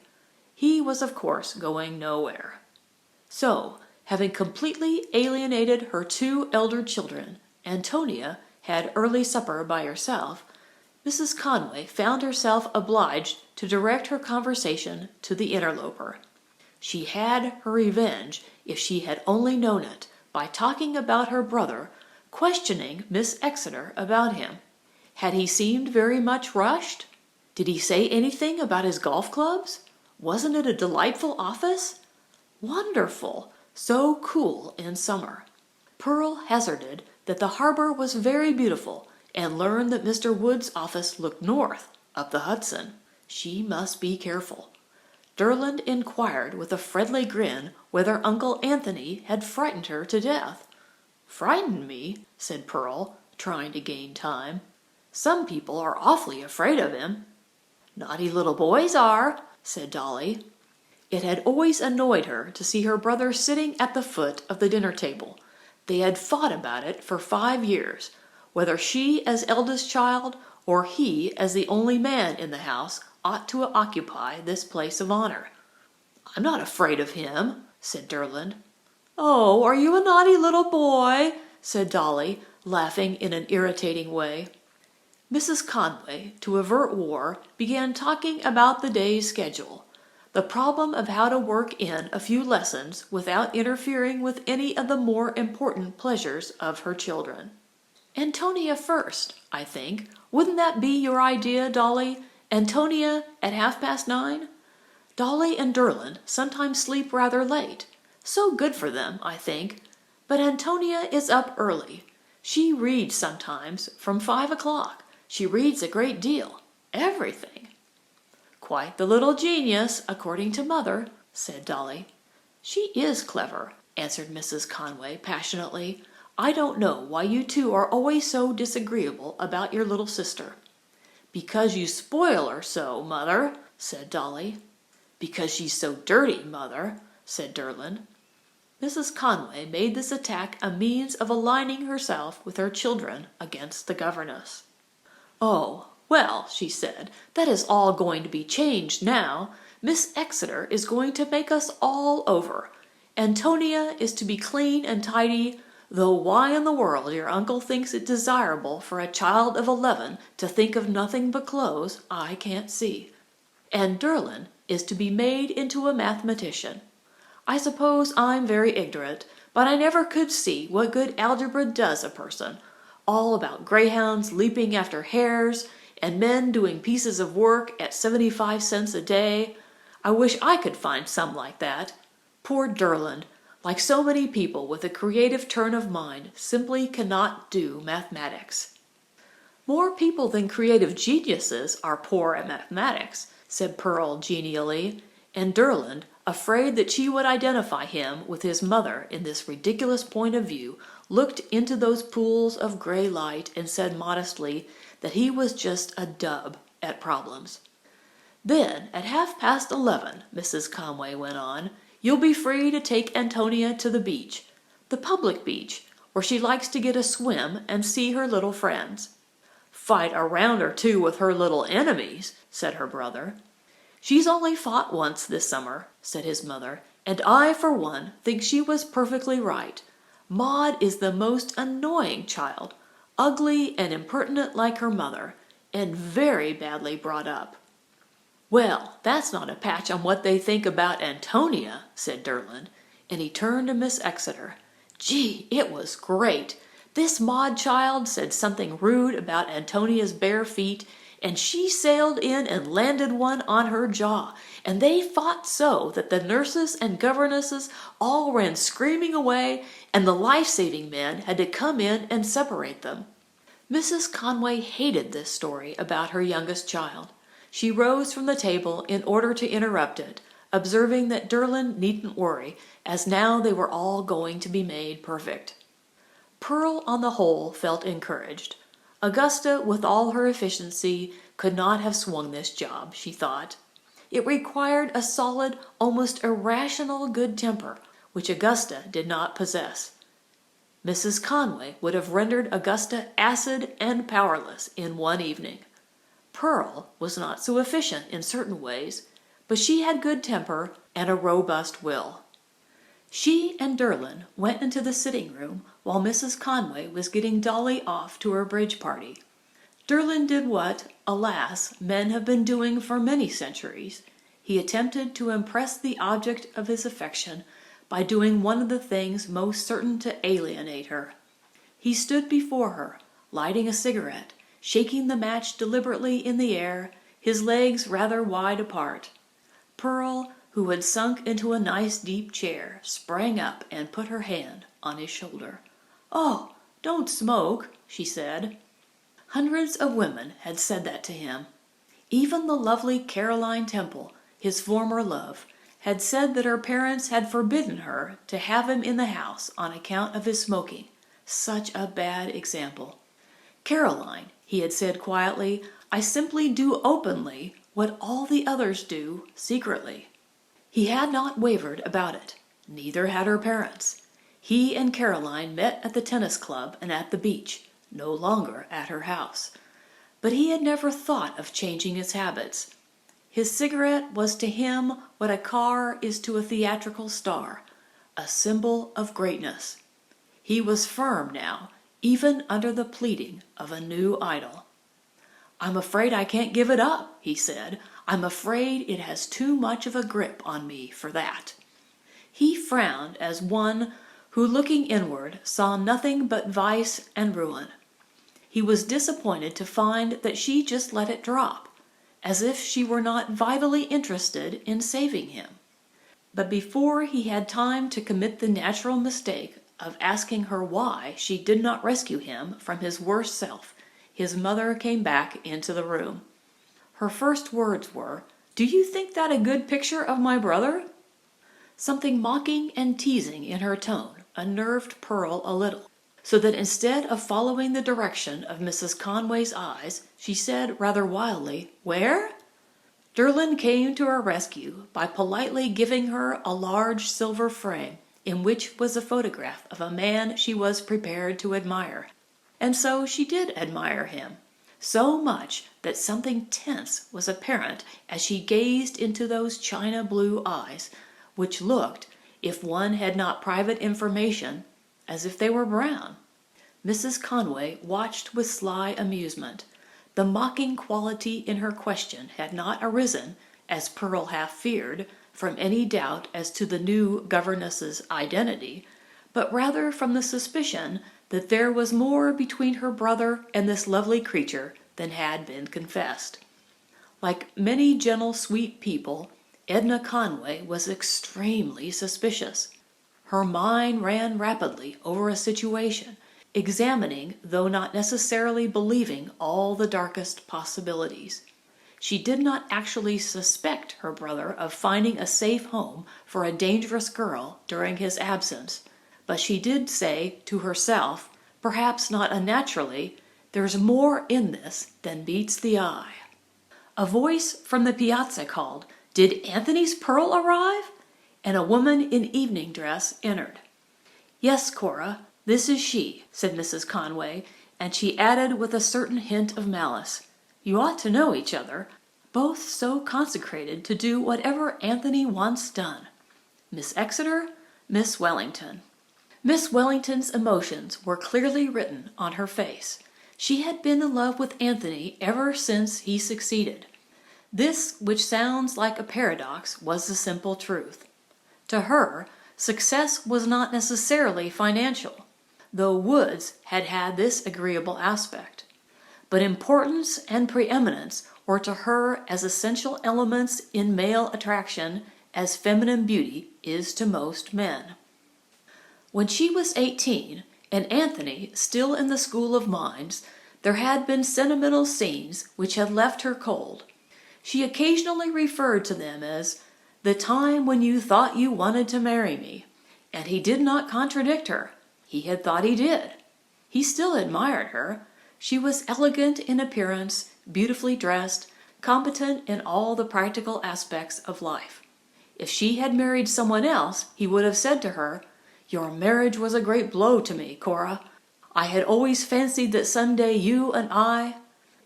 He was of course going nowhere. So, having completely alienated her 2 elder children, Antonia had early supper by herself. Mrs. Conway found herself obliged to direct her conversation to the interloper. She had her revenge, if she had only known it, by talking about her brother, questioning Miss Exeter about him. Had he seemed very much rushed? Did he say anything about his golf clubs? Wasn't it a delightful office? Wonderful! So cool in summer. Pearl hazarded that the harbor was very beautiful, and learned that Mr. Wood's office looked north, up the Hudson. She must be careful. Derland inquired with a friendly grin whether Uncle Anthony had frightened her to death. "Frightened me?" said Pearl, trying to gain time. "Some people are awfully afraid of him." "Naughty little boys are," said Dolly. It had always annoyed her to see her brother sitting at the foot of the dinner table. They had fought about it for 5 years. whether she as eldest child or he as the only man in the house ought to occupy this place of honor. I'm not afraid of him, said Derland. Oh, are you a naughty little boy? Said Dolly, laughing in an irritating way. Mrs. Conway, to avert war, began talking about the day's schedule, the problem of how to work in a few lessons without interfering with any of the more important pleasures of her children. Antonia first, I think. Wouldn't that be your idea, Dolly? Antonia at 9:30? Dolly and Derland sometimes sleep rather late. So good for them, I think. But Antonia is up early. She reads sometimes from 5 o'clock. She reads a great deal. Everything. Quite the little genius, according to Mother, said Dolly. She is clever, answered Mrs. Conway passionately. I don't know why you two are always so disagreeable about your little sister. Because you spoil her so, Mother, said Dolly. Because she's so dirty, Mother, said Derland. Mrs. Conway made this attack a means of aligning herself with her children against the governess. Oh, well, she said, that is all going to be changed now. Miss Exeter is going to make us all over. Antonia is to be clean and tidy, though why in the world your uncle thinks it desirable for a child of 11 to think of nothing but clothes, I can't see. And Derland is to be made into a mathematician. I suppose I'm very ignorant, but I never could see what good algebra does a person. All about greyhounds leaping after hares, and men doing pieces of work at 75 cents a day. I wish I could find some like that. Poor Derland, like so many people with a creative turn of mind, simply cannot do mathematics. More people than creative geniuses are poor at mathematics, said Pearl genially, and Derland, afraid that she would identify him with his mother in this ridiculous point of view, looked into those pools of gray light and said modestly that he was just a dub at problems. Then, at 11:30, Mrs. Conway went on, you'll be free to take Antonia to the beach, the public beach, where she likes to get a swim and see her little friends. Fight a round or two with her little enemies, said her brother. She's only fought once this summer, said his mother, and I, for one, think she was perfectly right. Maud is the most annoying child, ugly and impertinent like her mother, and very badly brought up. Well, that's not a patch on what they think about Antonia, said Derland, and he turned to Miss Exeter. Gee, it was great. This Maud child said something rude about Antonia's bare feet, and she sailed in and landed one on her jaw, and they fought so that the nurses and governesses all ran screaming away, and the life-saving men had to come in and separate them. Mrs. Conway hated this story about her youngest child. She rose from the table in order to interrupt it, observing that Derland needn't worry, as now they were all going to be made perfect. Pearl, on the whole, felt encouraged. Augusta, with all her efficiency, could not have swung this job, she thought. It required a solid, almost irrational good temper, which Augusta did not possess. Mrs. Conway would have rendered Augusta acid and powerless in one evening. Pearl was not so efficient in certain ways, but she had good temper and a robust will. She and Derland went into the sitting-room while Mrs. Conway was getting Dolly off to her bridge party. Derland did what, alas, men have been doing for many centuries. He attempted to impress the object of his affection by doing one of the things most certain to alienate her. He stood before her, lighting a cigarette, shaking the match deliberately in the air, his legs rather wide apart. Pearl, who had sunk into a nice deep chair, sprang up and put her hand on his shoulder. "Oh, don't smoke," she said. Hundreds of women had said that to him. Even the lovely Caroline Temple, his former love, had said that her parents had forbidden her to have him in the house on account of his smoking. Such a bad example. "Caroline," he had said quietly, "I simply do openly what all the others do secretly." He had not wavered about it. Neither had her parents. He and Caroline met at the tennis club and at the beach. no longer at her house. But he had never thought of changing his habits. His cigarette was to him what a car is to a theatrical star, a symbol of greatness. He was firm now, even under the pleading of a new idol. "I'm afraid I can't give it up," he said. "I'm afraid it has too much of a grip on me for that." He frowned as one who, looking inward, saw nothing but vice and ruin. He was disappointed to find that she just let it drop, as if she were not vitally interested in saving him. But before he had time to commit the natural mistake of asking her why she did not rescue him from his worst self, his mother came back into the room. Her first words were, "Do you think that a good picture of my brother?" Something mocking and teasing in her tone unnerved Pearl a little, so that instead of following the direction of Mrs. Conway's eyes, she said rather wildly, "Where?" Derlin came to her rescue by politely giving her a large silver frame in which was a photograph of a man she was prepared to admire. And so she did admire him, so much that something tense was apparent as she gazed into those china blue eyes, which looked, if one had not private information, as if they were brown. Mrs. Conway watched with sly amusement. The mocking quality in her question had not arisen, as Pearl half feared, from any doubt as to the new governess's identity, but rather from the suspicion that there was more between her brother and this lovely creature than had been confessed. Like many gentle, sweet people, Edna Conway was extremely suspicious. Her mind ran rapidly over a situation, examining, though not necessarily believing, all the darkest possibilities. She did not actually suspect her brother of finding a safe home for a dangerous girl during his absence, but she did say to herself, perhaps not unnaturally, "There's more in this than meets the eye." A voice from the piazza called, "Did Anthony's Pearl arrive?" And a woman in evening dress entered. "Yes, Cora, this is she," said Mrs. Conway, and she added with a certain hint of malice, "You ought to know each other, both so consecrated to do whatever Anthony wants done. Miss Exeter, Miss Wellington." Miss Wellington's emotions were clearly written on her face. She had been in love with Anthony ever since he succeeded. This, which sounds like a paradox, was the simple truth. To her, success was not necessarily financial, though Wood's had had this agreeable aspect. But importance and preeminence were to her as essential elements in male attraction as feminine beauty is to most men. When she was 18, and Anthony still in the School of Mines, there had been sentimental scenes which had left her cold. She occasionally referred to them as "the time when you thought you wanted to marry me," and he did not contradict her. He had thought he did. He still admired her. She was elegant in appearance, beautifully dressed, competent in all the practical aspects of life. If she had married someone else, he would have said to her, "Your marriage was a great blow to me, Cora. I had always fancied that someday you and I—"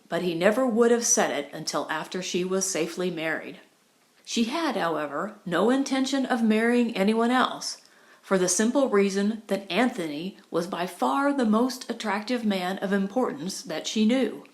But he never would have said it until after she was safely married. She had, however, no intention of marrying anyone else, for the simple reason that Anthony was by far the most attractive man of importance that she knew.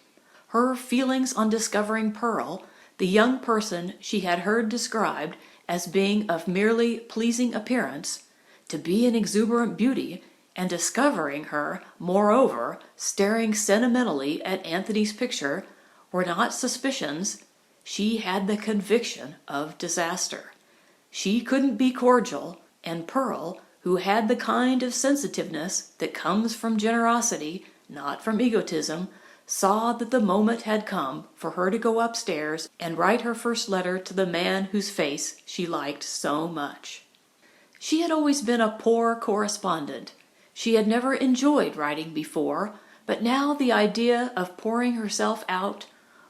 Her feelings on discovering Pearl, the young person she had heard described as being of merely pleasing appearance, to be an exuberant beauty, and discovering her, moreover, staring sentimentally at Anthony's picture, were not suspicions. She had the conviction of disaster. She couldn't be cordial, and Pearl, who had the kind of sensitiveness that comes from generosity, not from egotism, saw that the moment had come for her to go upstairs and write her first letter to the man whose face she liked so much. She had always been a poor correspondent. She had never enjoyed writing before, but now the idea of pouring herself out,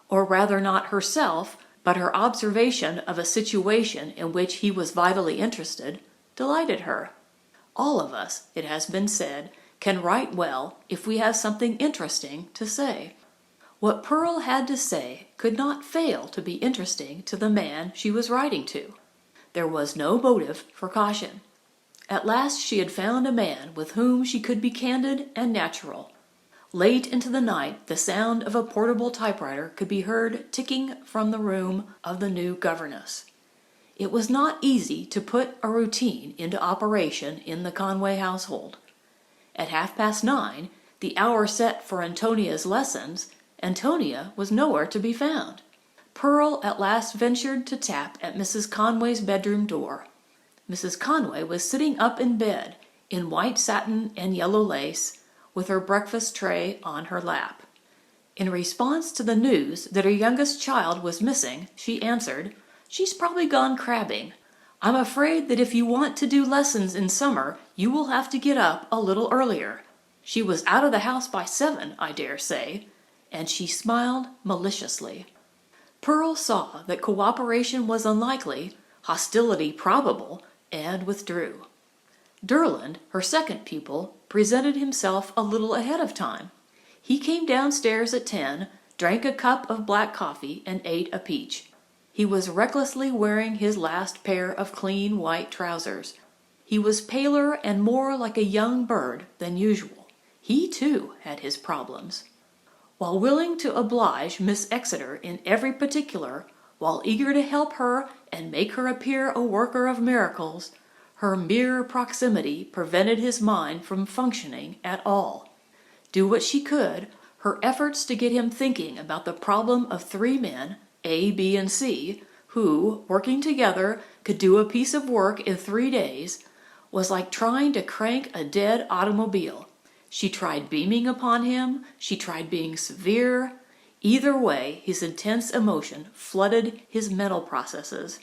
or rather not herself, but her observation of a situation in which he was vitally interested, delighted her. All of us, it has been said, can write well if we have something interesting to say. What Pearl had to say could not fail to be interesting to the man she was writing to. There was no motive for caution. At last she had found a man with whom she could be candid and natural. Late into the night, the sound of a portable typewriter could be heard ticking from the room of the new governess. It was not easy to put a routine into operation in the Conway household. At 9:30, the hour set for Antonia's lessons, Antonia was nowhere to be found. Pearl at last ventured to tap at Mrs. Conway's bedroom door. Mrs. Conway was sitting up in bed, in white satin and yellow lace, with her breakfast tray on her lap. In response to the news that her youngest child was missing, she answered, "She's probably gone crabbing. I'm afraid that if you want to do lessons in summer, you will have to get up a little earlier. She was out of the house by 7, I dare say," and she smiled maliciously. Pearl saw that cooperation was unlikely, hostility probable, and withdrew. Derland, her second pupil, presented himself a little ahead of time. He came downstairs at 10, drank a cup of black coffee, and ate a peach. He was recklessly wearing his last pair of clean white trousers. He was paler and more like a young bird than usual. He, too, had his problems. While willing to oblige Miss Exeter in every particular, while eager to help her and make her appear a worker of miracles, her mere proximity prevented his mind from functioning at all. Do what she could, her efforts to get him thinking about the problem of 3 men, A, B, and C, who, working together, could do a piece of work in 3 days, was like trying to crank a dead automobile. She tried beaming upon him, she tried being severe. Either way, his intense emotion flooded his mental processes.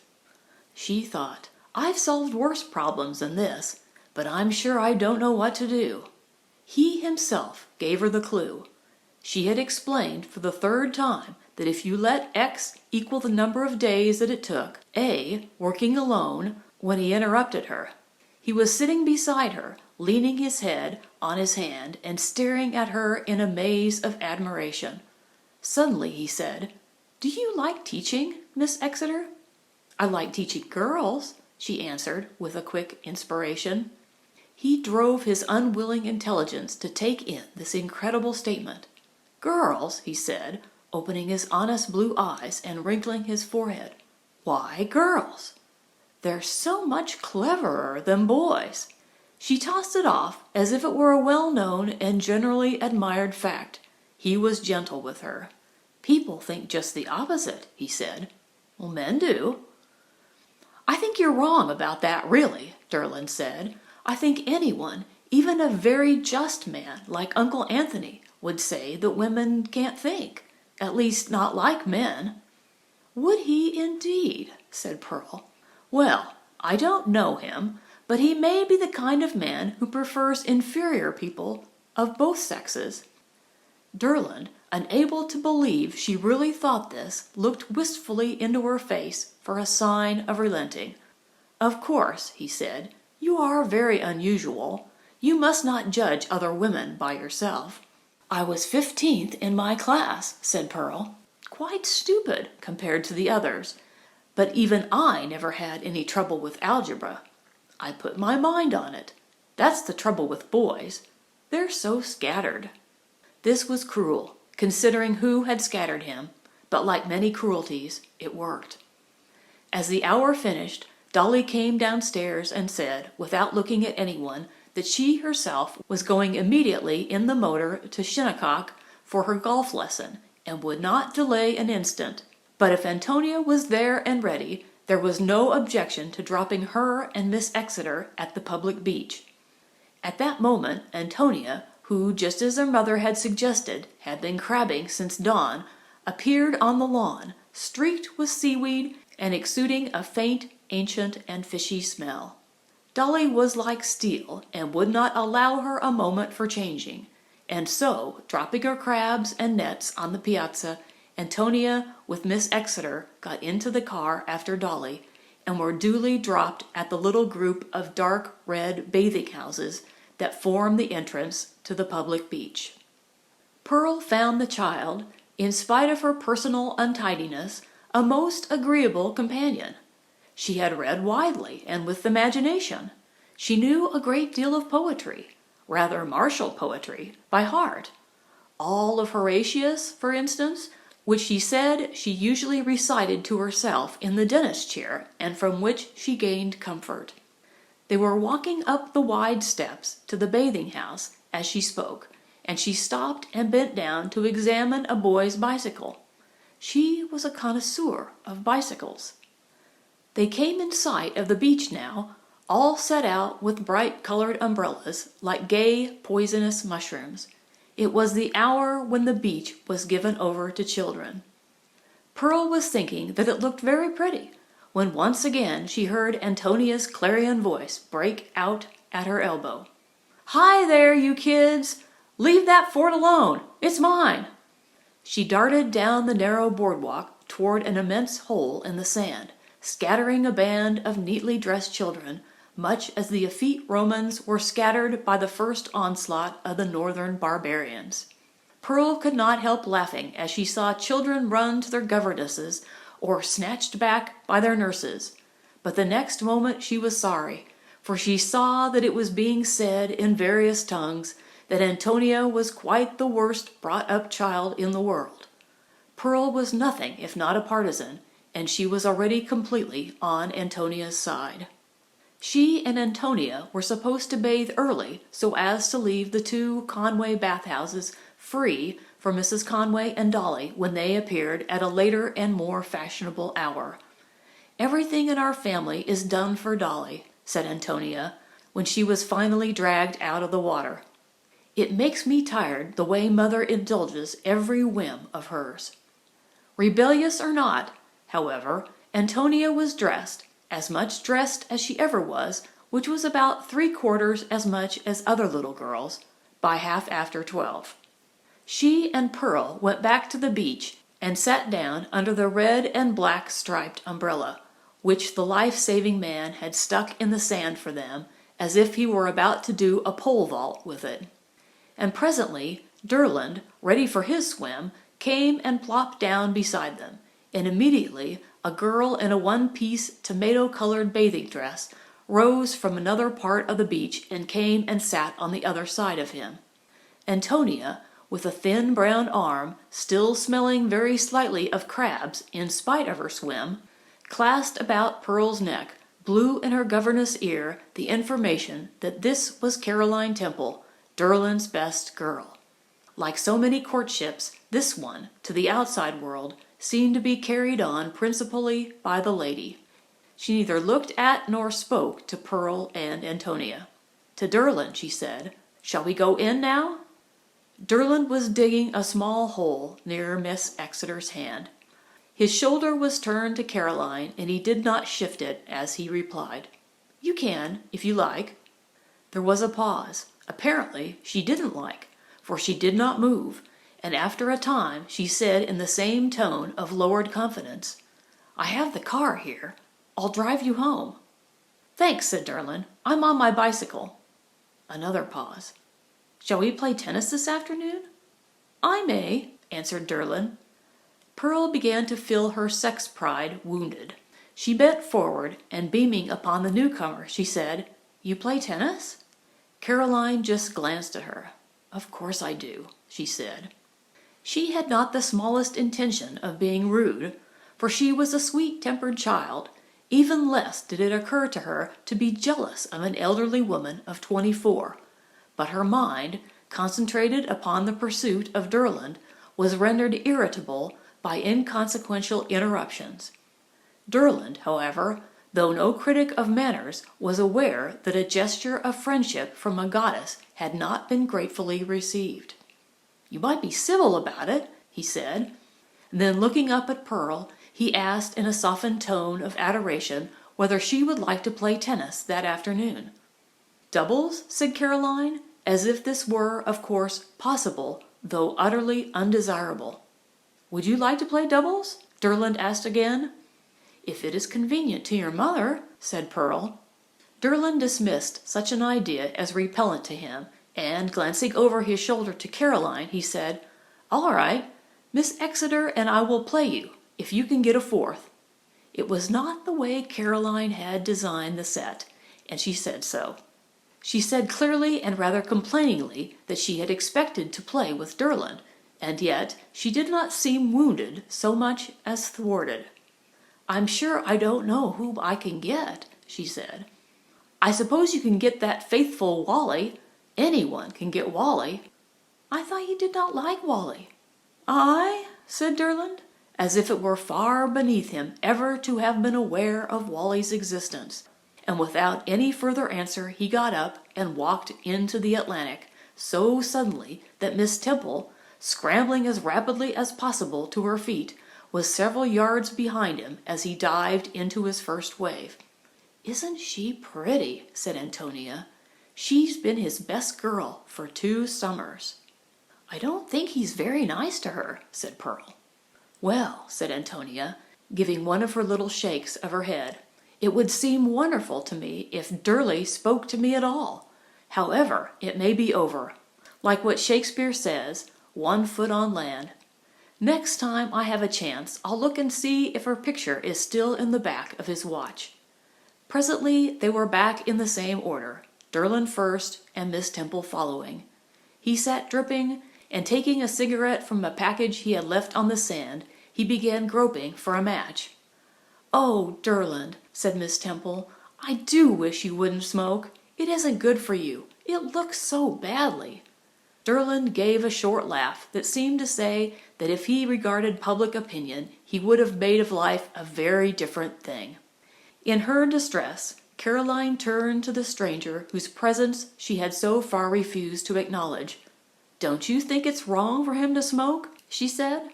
She thought, "I've solved worse problems than this, but I'm sure I don't know what to do." He himself gave her the clue. She had explained for the 3rd time that if you let X equal the number of days that it took A, working alone, when he interrupted her. He was sitting beside her, leaning his head on his hand and staring at her in a maze of admiration. Suddenly he said, "Do you like teaching, Miss Exeter?" "I like teaching girls," she answered with a quick inspiration. He drove his unwilling intelligence to take in this incredible statement. "Girls," he said, opening his honest blue eyes and wrinkling his forehead. "Why girls? They're so much cleverer than boys." She tossed it off as if it were a well-known and generally admired fact. He was gentle with her. "People think just the opposite," he said. "Well, men do." "I think you're wrong about that, really," Derland said. "I think anyone, even a very just man like Uncle Anthony, would say that women can't think, at least not like men." "Would he indeed?" said Pearl. "Well, I don't know him, but he may be the kind of man who prefers inferior people of both sexes." Derland, unable to believe she really thought this, looked wistfully into her face for a sign of relenting. "Of course," he said, "you are very unusual. You must not judge other women by yourself." "I was 15th in my class," said Pearl. "Quite stupid compared to the others. But even I never had any trouble with algebra. I put my mind on it. That's the trouble with boys. They're so scattered." This was cruel, considering who had scattered him, but like many cruelties, it worked. As the hour finished, Dolly came downstairs and said, without looking at anyone, that she herself was going immediately in the motor to Shinnecock for her golf lesson, and would not delay an instant. But if Antonia was there and ready, there was no objection to dropping her and Miss Exeter at the public beach. At that moment, Antonia, who, just as her mother had suggested, had been crabbing since dawn, appeared on the lawn, streaked with seaweed and exuding a faint, ancient, and fishy smell. Dolly was like steel and would not allow her a moment for changing, and so, dropping her crabs and nets on the piazza, Antonia with Miss Exeter got into the car after Dolly, and were duly dropped at the little group of dark red bathing houses that formed the entrance to the public beach. Pearl found the child, in spite of her personal untidiness, a most agreeable companion. She had read widely and with imagination. She knew a great deal of poetry, rather martial poetry, by heart. All of Horatius, for instance, which she said she usually recited to herself in the dentist chair, and from which she gained comfort. They were walking up the wide steps to the bathing house as she spoke, and she stopped and bent down to examine a boy's bicycle. She was a connoisseur of bicycles. They came in sight of the beach now, all set out with bright-colored umbrellas like gay, poisonous mushrooms. It was the hour when the beach was given over to children. Pearl was thinking that it looked very pretty, when once again she heard Antonia's clarion voice break out at her elbow. "Hi there, you kids! Leave that fort alone! It's mine!" She darted down the narrow boardwalk toward an immense hole in the sand, scattering a band of neatly dressed children, much as the effete Romans were scattered by the first onslaught of the northern barbarians. Pearl could not help laughing as she saw children run to their governesses or snatched back by their nurses. But the next moment she was sorry, for she saw that it was being said in various tongues that Antonia was quite the worst brought-up child in the world. Pearl was nothing if not a partisan, and she was already completely on Antonia's side. She and Antonia were supposed to bathe early so as to leave the 2 Conway bathhouses free for Mrs. Conway and Dolly when they appeared at a later and more fashionable hour. "Everything in our family is done for Dolly," said Antonia, when she was finally dragged out of the water. "It makes me tired the way Mother indulges every whim of hers." Rebellious or not, however, Antonia was dressed, as much dressed as she ever was, which was about 3/4 as much as other little girls, by half after 12. She and Pearl went back to the beach and sat down under the red and black striped umbrella, which the life-saving man had stuck in the sand for them, as if he were about to do a pole vault with it. And presently Durland, ready for his swim, came and plopped down beside them, and immediately a girl in a one-piece tomato-colored bathing dress rose from another part of the beach and came and sat on the other side of him. Antonia, with a thin brown arm, still smelling very slightly of crabs in spite of her swim, clasped about Pearl's neck, blew in her governess' ear the information that this was Caroline Temple, Durland's best girl. Like so many courtships, this one, to the outside world, seemed to be carried on principally by the lady. She neither looked at nor spoke to Pearl and Antonia. To Durland she said, "Shall we go in now?" Durland was digging a small hole near Miss Exeter's hand. His shoulder was turned to Caroline, and he did not shift it as he replied, "You can, if you like." There was a pause. Apparently she didn't like, for she did not move, and after a time she said in the same tone of lowered confidence, "I have the car here. I'll drive you home." "Thanks," said Durland. "I'm on my bicycle." Another pause. "Shall we play tennis this afternoon?" "I may," answered Durland. Pearl began to feel her sex pride wounded. She bent forward, and beaming upon the newcomer, she said, "You play tennis?" Caroline just glanced at her. "Of course I do," she said. She had not the smallest intention of being rude, for she was a sweet-tempered child. Even less did it occur to her to be jealous of an elderly woman of 24. But her mind, concentrated upon the pursuit of Durland, was rendered irritable by inconsequential interruptions. Durland, however, though no critic of manners, was aware that a gesture of friendship from a goddess had not been gratefully received. "You might be civil about it," he said. Then, looking up at Pearl, he asked in a softened tone of adoration whether she would like to play tennis that afternoon. "Doubles?" said Caroline, as if this were, of course, possible, though utterly undesirable. "Would you like to play doubles?" Durland asked again. "If it is convenient to your mother," said Pearl. Derlin dismissed such an idea as repellent to him, and glancing over his shoulder to Caroline, he said, "All right, Miss Exeter and I will play you, if you can get a fourth." It was not the way Caroline had designed the set, and she said so. She said clearly and rather complainingly that she had expected to play with Derlin, and yet she did not seem wounded so much as thwarted. "I'm sure I don't know whom I can get," she said. "I suppose you can get that faithful Wally. Anyone can get Wally." "I thought you did not like Wally." "I?" said Derlin, as if it were far beneath him ever to have been aware of Wally's existence. And without any further answer he got up and walked into the Atlantic so suddenly that Miss Temple, scrambling as rapidly as possible to her feet, was several yards behind him as he dived into his first wave. "Isn't she pretty?" said Antonia. "She's been his best girl for 2 summers." "I don't think he's very nice to her," said Pearl. "Well," said Antonia, giving one of her little shakes of her head, "it would seem wonderful to me if Durley spoke to me at all. However, it may be over. Like what Shakespeare says, 1 foot on land. Next time I have a chance, I'll look and see if her picture is still in the back of his watch." Presently they were back in the same order, Derlin first and Miss Temple following. He sat dripping, and taking a cigarette from a package he had left on the sand, he began groping for a match. "Oh, Derlin," said Miss Temple, "I do wish you wouldn't smoke. It isn't good for you. It looks so badly." Derlin gave a short laugh that seemed to say that if he regarded public opinion, he would have made of life a very different thing. In her distress, Caroline turned to the stranger whose presence she had so far refused to acknowledge. "Don't you think it's wrong for him to smoke?" she said.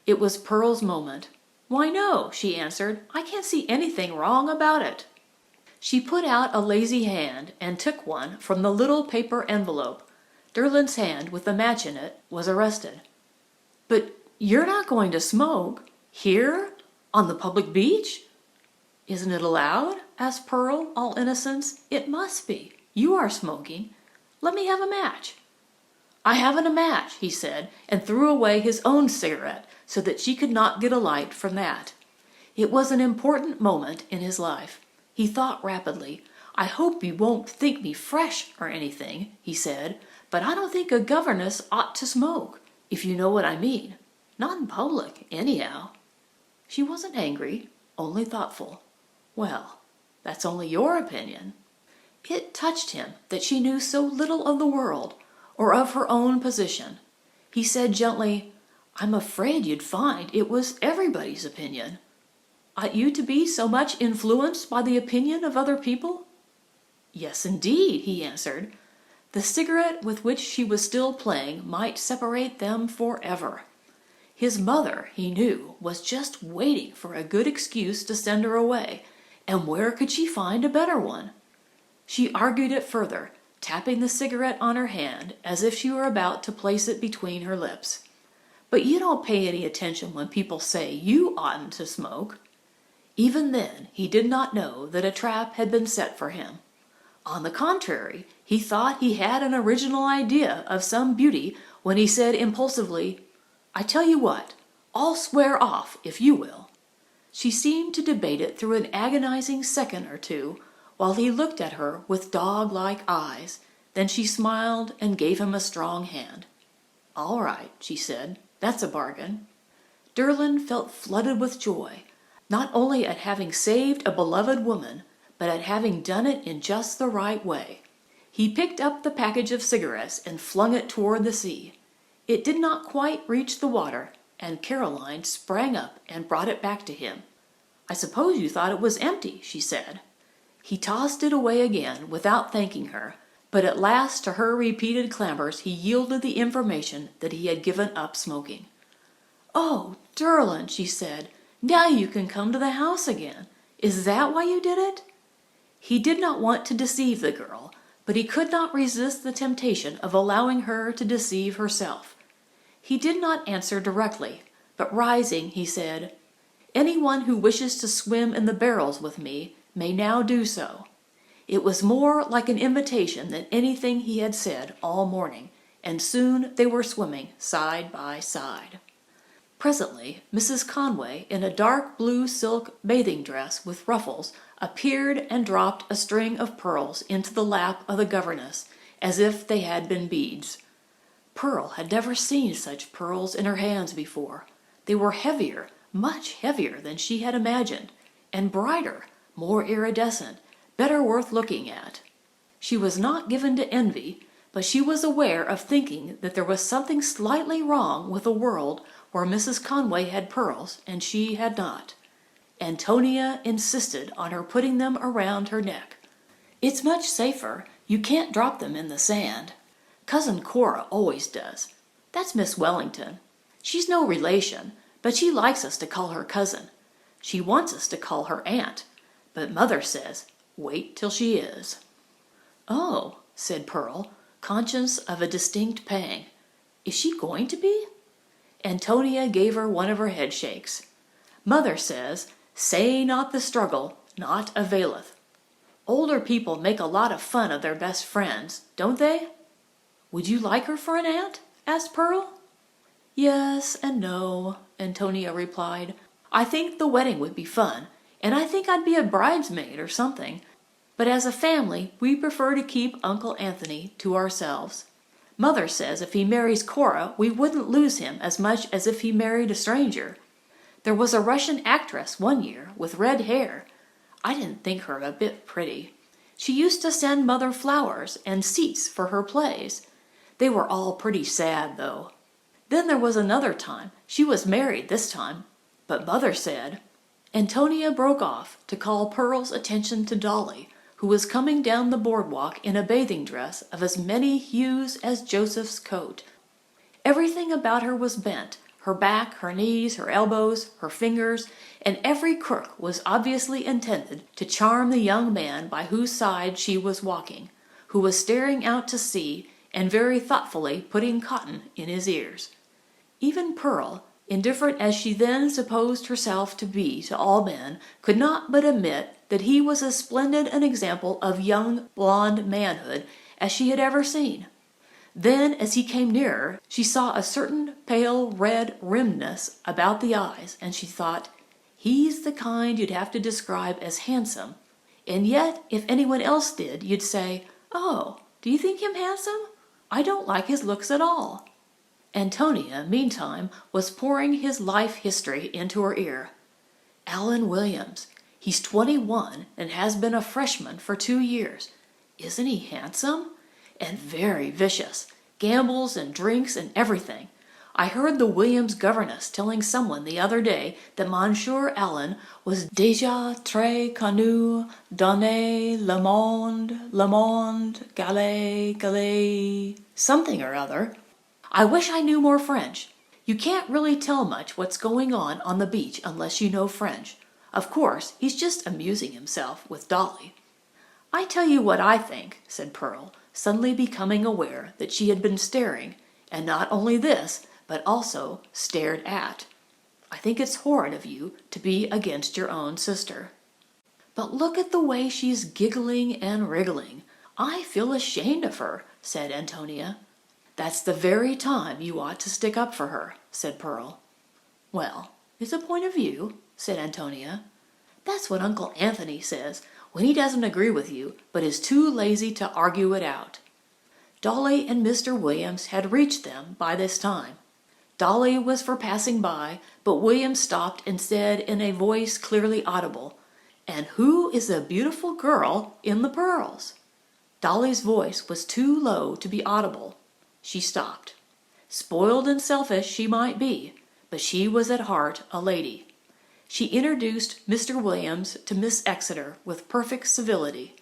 It was Pearl's moment. "Why, no," she answered. "I can't see anything wrong about it." She put out a lazy hand and took one from the little paper envelope. Derlin's hand, with the match in it, was arrested. "But you're not going to smoke? Here? On the public beach?" "Isn't it allowed?" asked Pearl, all innocence. "It must be. You are smoking. Let me have a match." "I haven't a match," he said, and threw away his own cigarette so that she could not get a light from that. It was an important moment in his life. He thought rapidly. "I hope you won't think me fresh or anything," he said, "but I don't think a governess ought to smoke, if you know what I mean. Not in public, anyhow." She wasn't angry, only thoughtful. "Well, that's only your opinion." It touched him that she knew so little of the world, or of her own position. He said gently, "I'm afraid you'd find it was everybody's opinion." "Ought you to be so much influenced by the opinion of other people?" "Yes, indeed," he answered. The cigarette with which she was still playing might separate them forever. His mother, he knew, was just waiting for a good excuse to send her away, and where could she find a better one? She argued it further, tapping the cigarette on her hand as if she were about to place it between her lips. "But you don't pay any attention when people say you oughtn't to smoke." Even then he did not know that a trap had been set for him. On the contrary, he thought he had an original idea of some beauty when he said impulsively, "I tell you what, I'll swear off if you will." She seemed to debate it through an agonizing second or two, while he looked at her with dog-like eyes. Then she smiled and gave him a strong hand. "All right," she said, "that's a bargain." Derlin felt flooded with joy, not only at having saved a beloved woman, but at having done it in just the right way. He picked up the package of cigarettes and flung it toward the sea. It did not quite reach the water, and Caroline sprang up and brought it back to him. "I suppose you thought it was empty," she said. He tossed it away again without thanking her, but at last to her repeated clamors he yielded the information that he had given up smoking. "Oh, Derlin," she said, "now you can come to the house again. Is that why you did it?" He did not want to deceive the girl, but he could not resist the temptation of allowing her to deceive herself. He did not answer directly, but rising, he said, "Anyone who wishes to swim in the barrels with me may now do so." It was more like an invitation than anything he had said all morning, and soon they were swimming side by side. Presently, Mrs. Conway, in a dark blue silk bathing dress with ruffles, appeared and dropped a string of pearls into the lap of the governess, as if they had been beads. Pearl had never seen such pearls in her hands before. They were heavier, much heavier than she had imagined, and brighter, more iridescent, better worth looking at. She was not given to envy, but she was aware of thinking that there was something slightly wrong with a world where Mrs. Conway had pearls and she had not. Antonia insisted on her putting them around her neck. "It's much safer. You can't drop them in the sand. Cousin Cora always does. That's Miss Wellington. She's no relation, but she likes us to call her cousin. She wants us to call her aunt, but Mother says, wait till she is." "Oh," said Pearl, conscious of a distinct pang. "Is she going to be?" Antonia gave her one of her head shakes. "Mother says, say not the struggle, not availeth. Older people make a lot of fun of their best friends, don't they?" "Would you like her for an aunt?" asked Pearl. "Yes and no," Antonia replied. "I think the wedding would be fun, and I think I'd be a bridesmaid or something. But as a family, we prefer to keep Uncle Anthony to ourselves. Mother says if he marries Cora, we wouldn't lose him as much as if he married a stranger. There was a Russian actress one year with red hair. I didn't think her a bit pretty. She used to send Mother flowers and seats for her plays. They were all pretty sad, though. Then there was another time. She was married this time. But Mother said—" Antonia broke off to call Pearl's attention to Dolly, who was coming down the boardwalk in a bathing dress of as many hues as Joseph's coat. Everything about her was bent, her back, her knees, her elbows, her fingers, and every crook was obviously intended to charm the young man by whose side she was walking, who was staring out to sea and very thoughtfully putting cotton in his ears. Even Pearl, indifferent as she then supposed herself to be to all men, could not but admit that he was as splendid an example of young blonde manhood as she had ever seen. Then, as he came nearer, she saw a certain pale red rimness about the eyes, and she thought, he's the kind you'd have to describe as handsome, and yet if anyone else did, you'd say, "Oh, do you think him handsome? I don't like his looks at all." Antonia, meantime, was pouring his life history into her ear. "Alan Williams. He's 21 and has been a freshman for 2 years. Isn't he handsome? And very vicious. Gambles and drinks and everything. I heard the Williams governess telling someone the other day that Monsieur Allen was déjà très connu dans le monde, galet, something or other. I wish I knew more French. You can't really tell much what's going on the beach unless you know French. Of course, he's just amusing himself with Dolly." "I tell you what I think," said Pearl, suddenly becoming aware that she had been staring, and not only this, but also stared at. "I think it's horrid of you to be against your own sister." "But look at the way she's giggling and wriggling. I feel ashamed of her," said Antonia. "That's the very time you ought to stick up for her," said Pearl. "Well, it's a point of view," said Antonia. "That's what Uncle Anthony says when he doesn't agree with you but is too lazy to argue it out." Dolly and Mr. Williams had reached them by this time. Dolly was for passing by, but Williams stopped and said in a voice clearly audible, "And who is the beautiful girl in the pearls?" Dolly's voice was too low to be audible. She stopped. Spoiled and selfish she might be, but she was at heart a lady. She introduced Mr. Williams to Miss Exeter with perfect civility.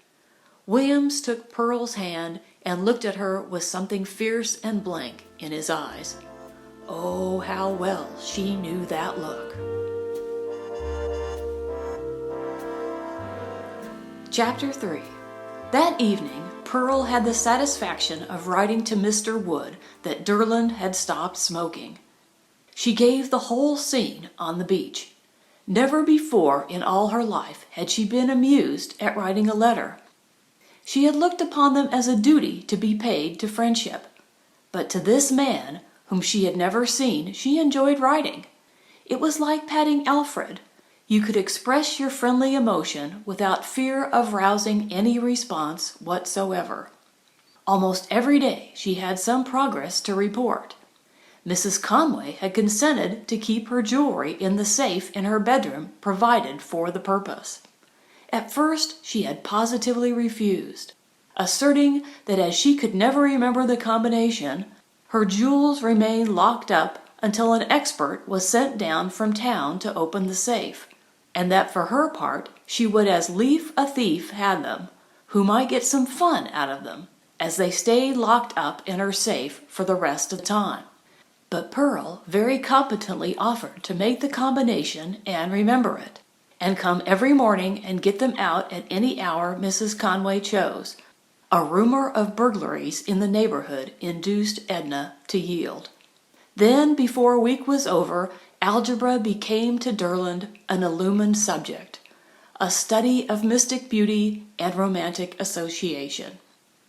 Williams took Pearl's hand and looked at her with something fierce and blank in his eyes. Oh, how well she knew that look. Chapter 3. That evening, Pearl had the satisfaction of writing to Mr. Wood that Derland had stopped smoking. She gave the whole scene on the beach. Never before in all her life had she been amused at writing a letter. She had looked upon them as a duty to be paid to friendship. But to this man, whom she had never seen, she enjoyed writing. It was like patting Alfred. You could express your friendly emotion without fear of rousing any response whatsoever. Almost every day she had some progress to report. Mrs. Conway had consented to keep her jewelry in the safe in her bedroom provided for the purpose. At first she had positively refused, asserting that as she could never remember the combination, her jewels remained locked up until an expert was sent down from town to open the safe, and that for her part she would as lief a thief had them, who might get some fun out of them, as they stayed locked up in her safe for the rest of the time. But Pearl very competently offered to make the combination and remember it, and come every morning and get them out at any hour Mrs. Conway chose. A rumor of burglaries in the neighborhood induced Edna to yield. Then, before a week was over, algebra became to Derland an illumined subject, a study of mystic beauty and romantic association.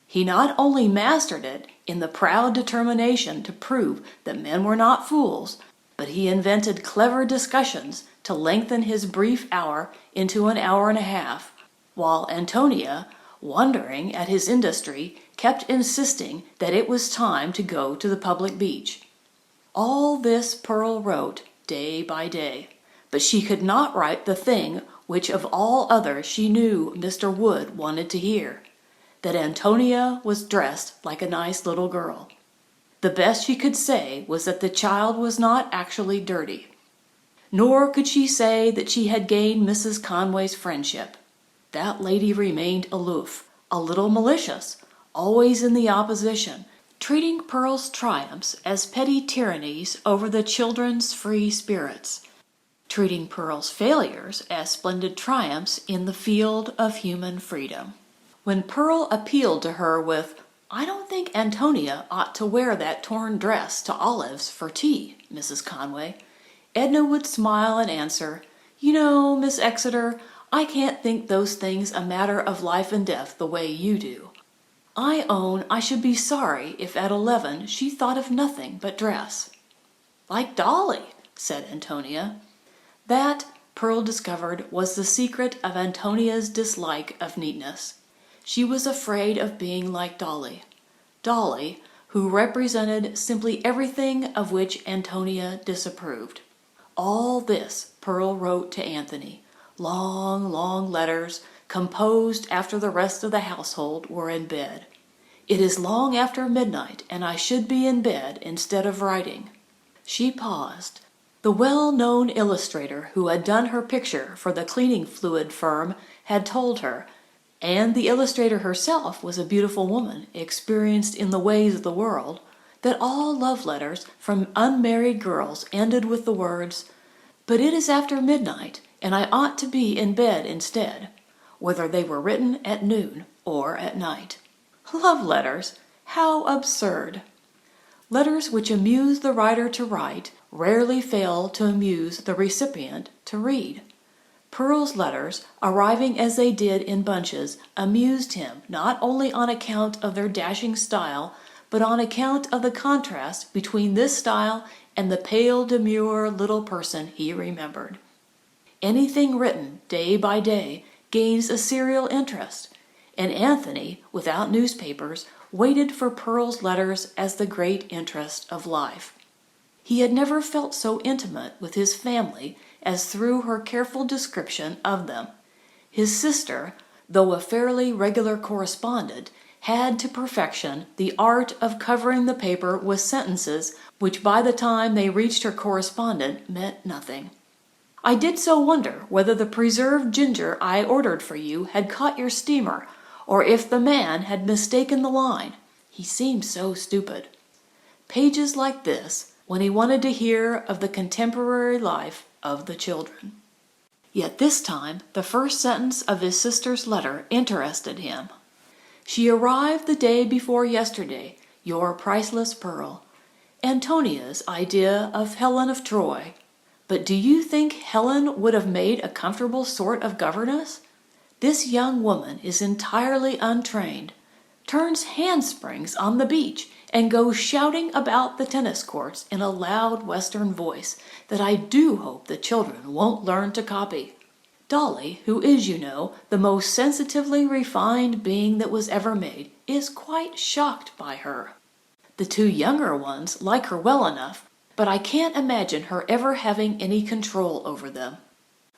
He not only mastered it in the proud determination to prove that men were not fools, but he invented clever discussions to lengthen his brief hour into an hour and a half, while Antonia, wondering at his industry, kept insisting that it was time to go to the public beach. All this Pearl wrote day by day, but she could not write the thing which of all others she knew Mr. Wood wanted to hear, that Antonia was dressed like a nice little girl. The best she could say was that the child was not actually dirty. Nor could she say that she had gained Mrs. Conway's friendship. That lady remained aloof, a little malicious, always in the opposition, treating Pearl's triumphs as petty tyrannies over the children's free spirits, treating Pearl's failures as splendid triumphs in the field of human freedom. When Pearl appealed to her with, "I don't think Antonia ought to wear that torn dress to Olive's for tea, Mrs. Conway," Edna would smile and answer, "You know, Miss Exeter, I can't think those things a matter of life and death the way you do. I own I should be sorry if at 11 she thought of nothing but dress." "Like Dolly," said Antonia. That, Pearl discovered, was the secret of Antonia's dislike of neatness. She was afraid of being like Dolly. Dolly, who represented simply everything of which Antonia disapproved. All this Pearl wrote to Anthony. Long, long letters, composed after the rest of the household were in bed. "It is long after midnight, and I should be in bed instead of writing." She paused. The well-known illustrator who had done her picture for the cleaning fluid firm had told her, and the illustrator herself was a beautiful woman, experienced in the ways of the world, that all love letters from unmarried girls ended with the words, "But it is after midnight, and I ought to be in bed instead," whether they were written at noon or at night. Love letters! How absurd! Letters which amuse the writer to write rarely fail to amuse the recipient to read. Pearl's letters, arriving as they did in bunches, amused him not only on account of their dashing style, but on account of the contrast between this style and the pale, demure little person he remembered. Anything written day by day gains a serial interest, and Anthony, without newspapers, waited for Pearl's letters as the great interest of life. He had never felt so intimate with his family as through her careful description of them. His sister, though a fairly regular correspondent, had to perfection the art of covering the paper with sentences which by the time they reached her correspondent meant nothing. "I did so wonder whether the preserved ginger I ordered for you had caught your steamer, or if the man had mistaken the line. He seemed so stupid." Pages like this, when he wanted to hear of the contemporary life of the children. Yet this time the first sentence of his sister's letter interested him. "She arrived the day before yesterday, your priceless Pearl. Antonia's idea of Helen of Troy. But do you think Helen would have made a comfortable sort of governess? This young woman is entirely untrained, turns handsprings on the beach, and goes shouting about the tennis courts in a loud Western voice that I do hope the children won't learn to copy. Dolly, who is, you know, the most sensitively refined being that was ever made, is quite shocked by her. The two younger ones like her well enough, but I can't imagine her ever having any control over them.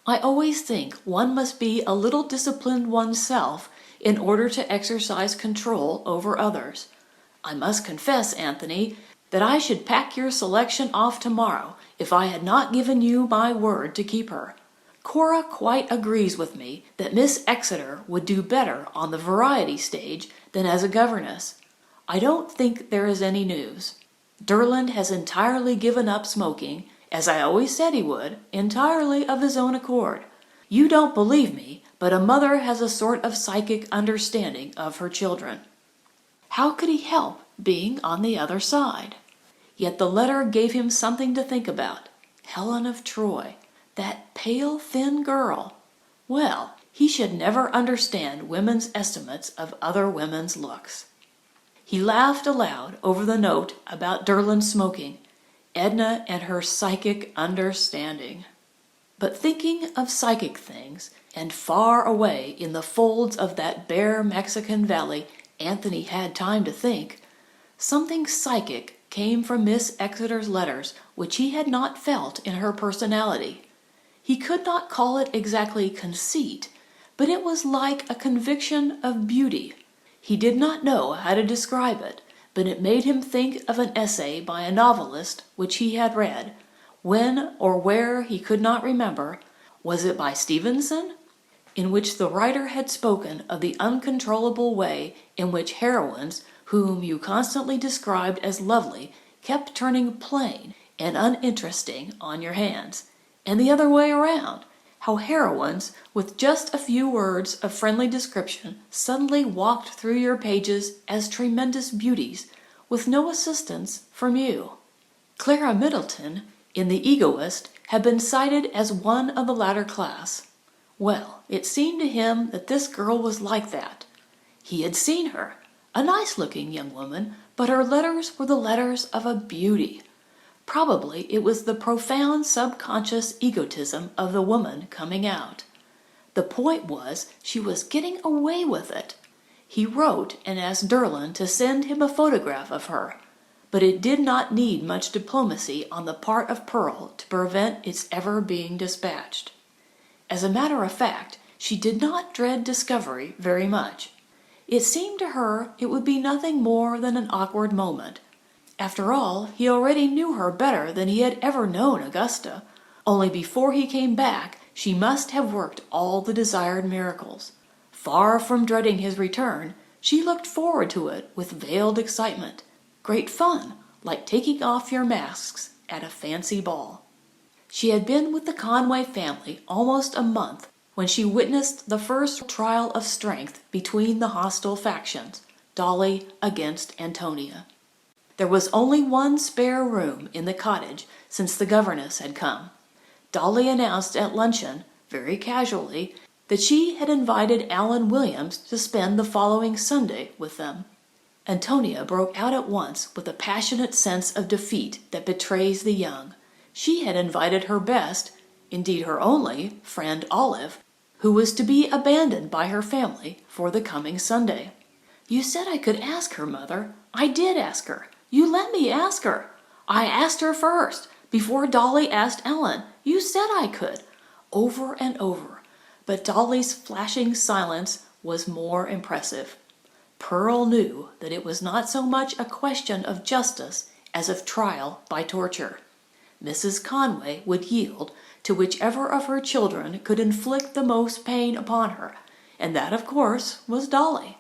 I always think one must be a little disciplined oneself in order to exercise control over others. I must confess, Anthony, that I should pack your selection off tomorrow if I had not given you my word to keep her. Cora quite agrees with me that Miss Exeter would do better on the variety stage than as a governess. I don't think there is any news. Derland has entirely given up smoking, as I always said he would, entirely of his own accord. You don't believe me, but a mother has a sort of psychic understanding of her children. How could he help being on the other side? Yet the letter gave him something to think about. Helen of Troy, that pale, thin girl. Well, he should never understand women's estimates of other women's looks. He laughed aloud over the note about Derland smoking, Edna and her psychic understanding. But thinking of psychic things, and far away in the folds of that bare Mexican valley, Anthony had time to think. Something psychic came from Miss Exeter's letters which he had not felt in her personality. He could not call it exactly conceit, but it was like a conviction of beauty. He did not know how to describe it, but it made him think of an essay by a novelist which he had read. When or where he could not remember. Was it by Stevenson? In which the writer had spoken of the uncontrollable way in which heroines, whom you constantly described as lovely, kept turning plain and uninteresting on your hands, and the other way around, how heroines, with just a few words of friendly description, suddenly walked through your pages as tremendous beauties, with no assistance from you. Clara Middleton, in The Egoist, had been cited as one of the latter class. Well, it seemed to him that this girl was like that. He had seen her, a nice-looking young woman, but her letters were the letters of a beauty. Probably it was the profound subconscious egotism of the woman coming out. The point was, she was getting away with it. He wrote and asked Derland to send him a photograph of her, but it did not need much diplomacy on the part of Pearl to prevent its ever being dispatched. As a matter of fact, she did not dread discovery very much. It seemed to her it would be nothing more than an awkward moment. After all, he already knew her better than he had ever known Augusta. Only before he came back, she must have worked all the desired miracles. Far from dreading his return, she looked forward to it with veiled excitement. Great fun, like taking off your masks at a fancy ball. She had been with the Conway family almost a month when she witnessed the first trial of strength between the hostile factions, Dolly against Antonia. There was only one spare room in the cottage since the governess had come. Dolly announced at luncheon, very casually, that she had invited Alan Williams to spend the following Sunday with them. Antonia broke out at once with a passionate sense of defeat that betrays the young. She had invited her best, indeed her only, friend Olive, who was to be abandoned by her family for the coming Sunday. "You said I could ask her, Mother. I did ask her. You let me ask her. I asked her first, before Dolly asked Ellen. You said I could." Over and over. But Dolly's flashing silence was more impressive. Pearl knew that it was not so much a question of justice as of trial by torture. Mrs. Conway would yield to whichever of her children could inflict the most pain upon her, and that, of course, was Dolly.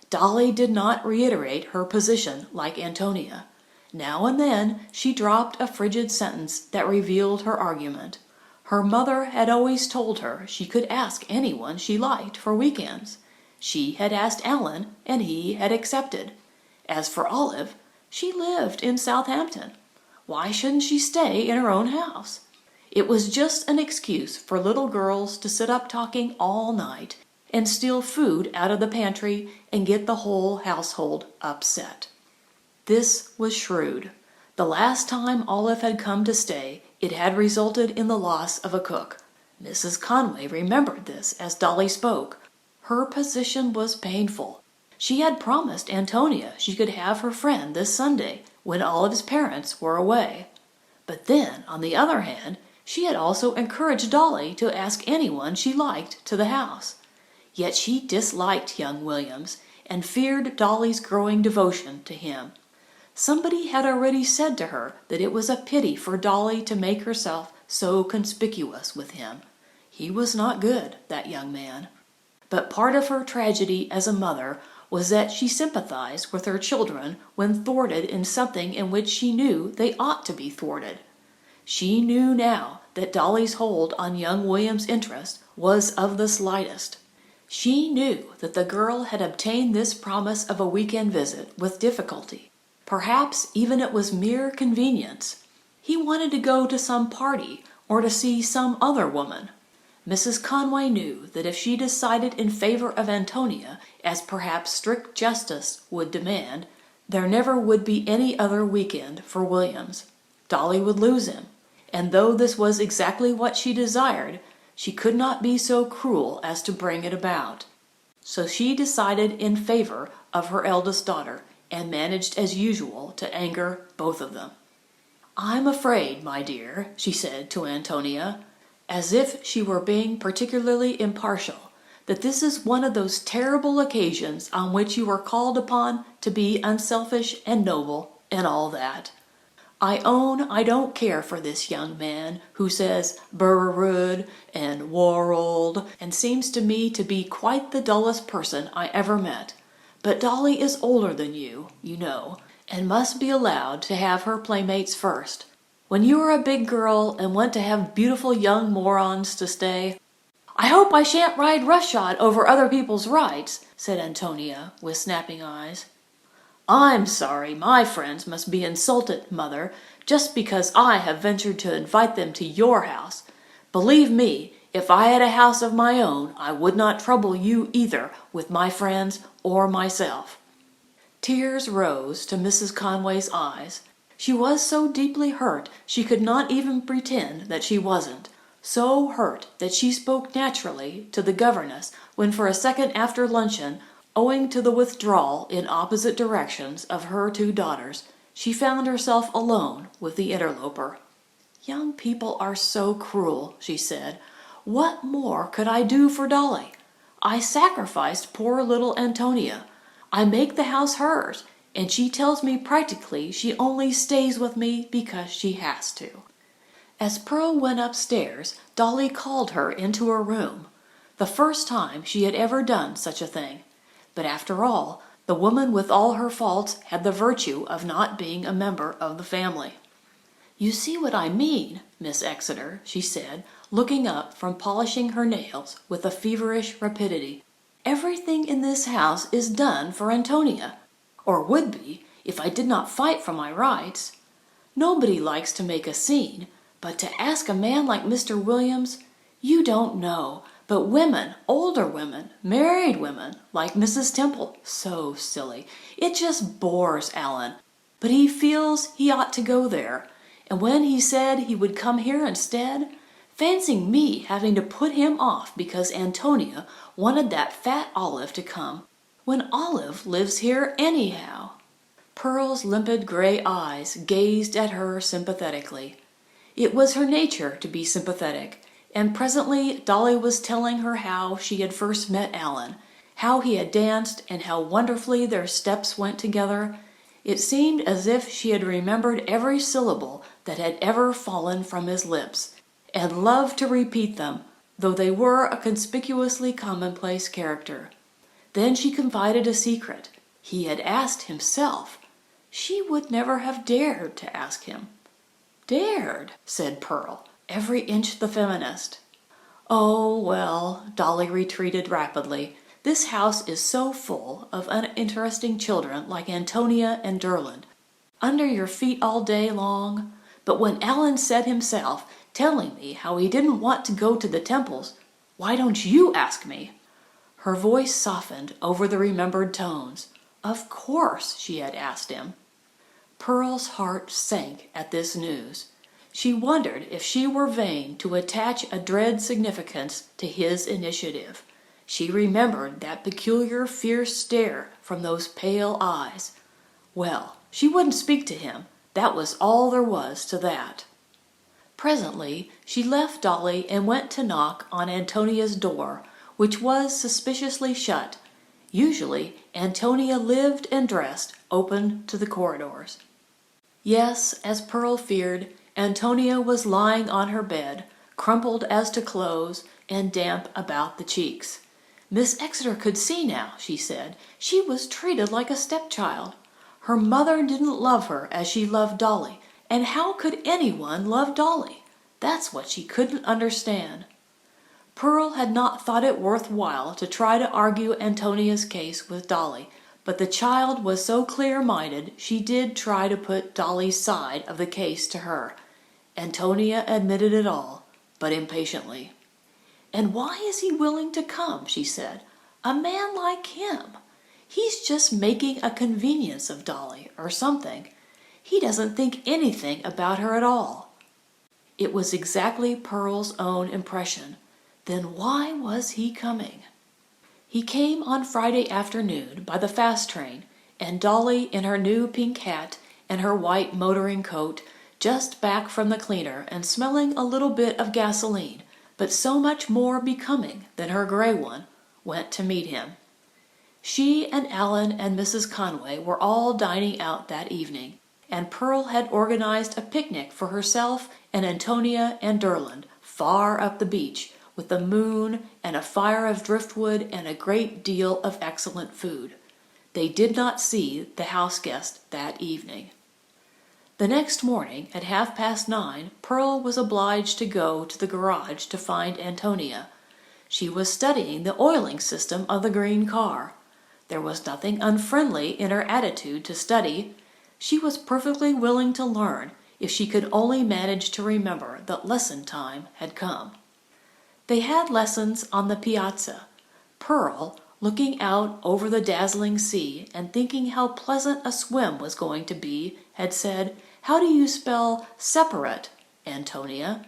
Dolly did not reiterate her position like Antonia. Now and then she dropped a frigid sentence that revealed her argument. Her mother had always told her she could ask anyone she liked for weekends. She had asked Alan, and he had accepted. As for Olive, she lived in Southampton. Why shouldn't she stay in her own house? It was just an excuse for little girls to sit up talking all night and steal food out of the pantry and get the whole household upset. This was shrewd. The last time Olive had come to stay, it had resulted in the loss of a cook. Mrs. Conway remembered this as Dolly spoke. Her position was painful. She had promised Antonia she could have her friend this Sunday when Olive's parents were away. But then, on the other hand, she had also encouraged Dolly to ask anyone she liked to the house. Yet she disliked young Williams and feared Dolly's growing devotion to him. Somebody had already said to her that it was a pity for Dolly to make herself so conspicuous with him. He was not good, that young man. But part of her tragedy as a mother was that she sympathized with her children when thwarted in something in which she knew they ought to be thwarted. She knew now that Dolly's hold on young William's interest was of the slightest. She knew that the girl had obtained this promise of a weekend visit with difficulty. Perhaps even it was mere convenience. He wanted to go to some party or to see some other woman. Mrs. Conway knew that if she decided in favor of Antonia, as perhaps strict justice would demand, there never would be any other weekend for Williams. Dolly would lose him, and though this was exactly what she desired, she could not be so cruel as to bring it about. So she decided in favor of her eldest daughter, and managed as usual to anger both of them. "I'm afraid, my dear," she said to Antonia, as if she were being particularly impartial, "that this is one of those terrible occasions on which you are called upon to be unselfish and noble and all that. I own I don't care for this young man who says Burrud and Worreld and seems to me to be quite the dullest person I ever met. But Dolly is older than you know, and must be allowed to have her playmates first. When you are a big girl and want to have beautiful young morons to stay—" "I hope I shan't ride roughshod over other people's rights," said Antonia, with snapping eyes. "I'm sorry my friends must be insulted, mother, just because I have ventured to invite them to your house. Believe me, if I had a house of my own, I would not trouble you either with my friends or myself." Tears rose to Mrs. Conway's eyes. She was so deeply hurt she could not even pretend that she wasn't. So hurt that she spoke naturally to the governess when for a second after luncheon, owing to the withdrawal in opposite directions of her two daughters, she found herself alone with the interloper. "Young people are so cruel," she said. "What more could I do for Dolly? I sacrificed poor little Antonia. I make the house hers, and she tells me practically she only stays with me because she has to." As Pearl went upstairs, Dolly called her into her room. The first time she had ever done such a thing. But after all, the woman with all her faults had the virtue of not being a member of the family. "You see what I mean, Miss Exeter," she said, looking up from polishing her nails with a feverish rapidity. "Everything in this house is done for Antonia, or would be if I did not fight for my rights. Nobody likes to make a scene, but to ask a man like Mr. Williams, you don't know, but women, older women, married women, like Mrs. Temple, so silly. It just bores Alan. But he feels he ought to go there, and when he said he would come here instead, fancy me having to put him off because Antonia wanted that fat Olive to come, when Olive lives here anyhow." Pearl's limpid gray eyes gazed at her sympathetically. It was her nature to be sympathetic, and presently Dolly was telling her how she had first met Alan, how he had danced and how wonderfully their steps went together. It seemed as if she had remembered every syllable that had ever fallen from his lips, and loved to repeat them, though they were a conspicuously commonplace character. Then she confided a secret. He had asked himself. She would never have dared to ask him. "Dared," said Pearl, every inch the feminist. "Oh, well," Dolly retreated rapidly. "This house is so full of uninteresting children like Antonia and Derland. Under your feet all day long. But when Alan said himself, telling me how he didn't want to go to the Temples, why don't you ask me?" Her voice softened over the remembered tones. Of course, she had asked him. Pearl's heart sank at this news. She wondered if she were vain to attach a dread significance to his initiative. She remembered that peculiar fierce stare from those pale eyes. Well, she wouldn't speak to him. That was all there was to that. Presently she left Dolly and went to knock on Antonia's door, which was suspiciously shut. Usually Antonia lived and dressed open to the corridors. Yes, as Pearl feared, Antonia was lying on her bed, crumpled as to clothes and damp about the cheeks. Miss Exeter could see now, she said. She was treated like a stepchild. Her mother didn't love her as she loved Dolly, and how could anyone love Dolly? That's what she couldn't understand. Pearl had not thought it worth while to try to argue Antonia's case with Dolly, but the child was so clear-minded she did try to put Dolly's side of the case to her. Antonia admitted it all, but impatiently. "And why is he willing to come?" she said. "A man like him. He's just making a convenience of Dolly, or something. He doesn't think anything about her at all." It was exactly Pearl's own impression. Then why was he coming? He came on Friday afternoon by the fast train, and Dolly in her new pink hat and her white motoring coat, just back from the cleaner and smelling a little bit of gasoline, but so much more becoming than her gray one, went to meet him. She and Alan and Mrs. Conway were all dining out that evening, and Pearl had organized a picnic for herself and Antonia and Derland far up the beach, with the moon and a fire of driftwood and a great deal of excellent food. They did not see the house guest that evening. The next morning, at 9:30, Pearl was obliged to go to the garage to find Antonia. She was studying the oiling system of the green car. There was nothing unfriendly in her attitude to study. She was perfectly willing to learn if she could only manage to remember that lesson time had come. They had lessons on the piazza. Pearl, looking out over the dazzling sea and thinking how pleasant a swim was going to be, had said, "How do you spell separate, Antonia?"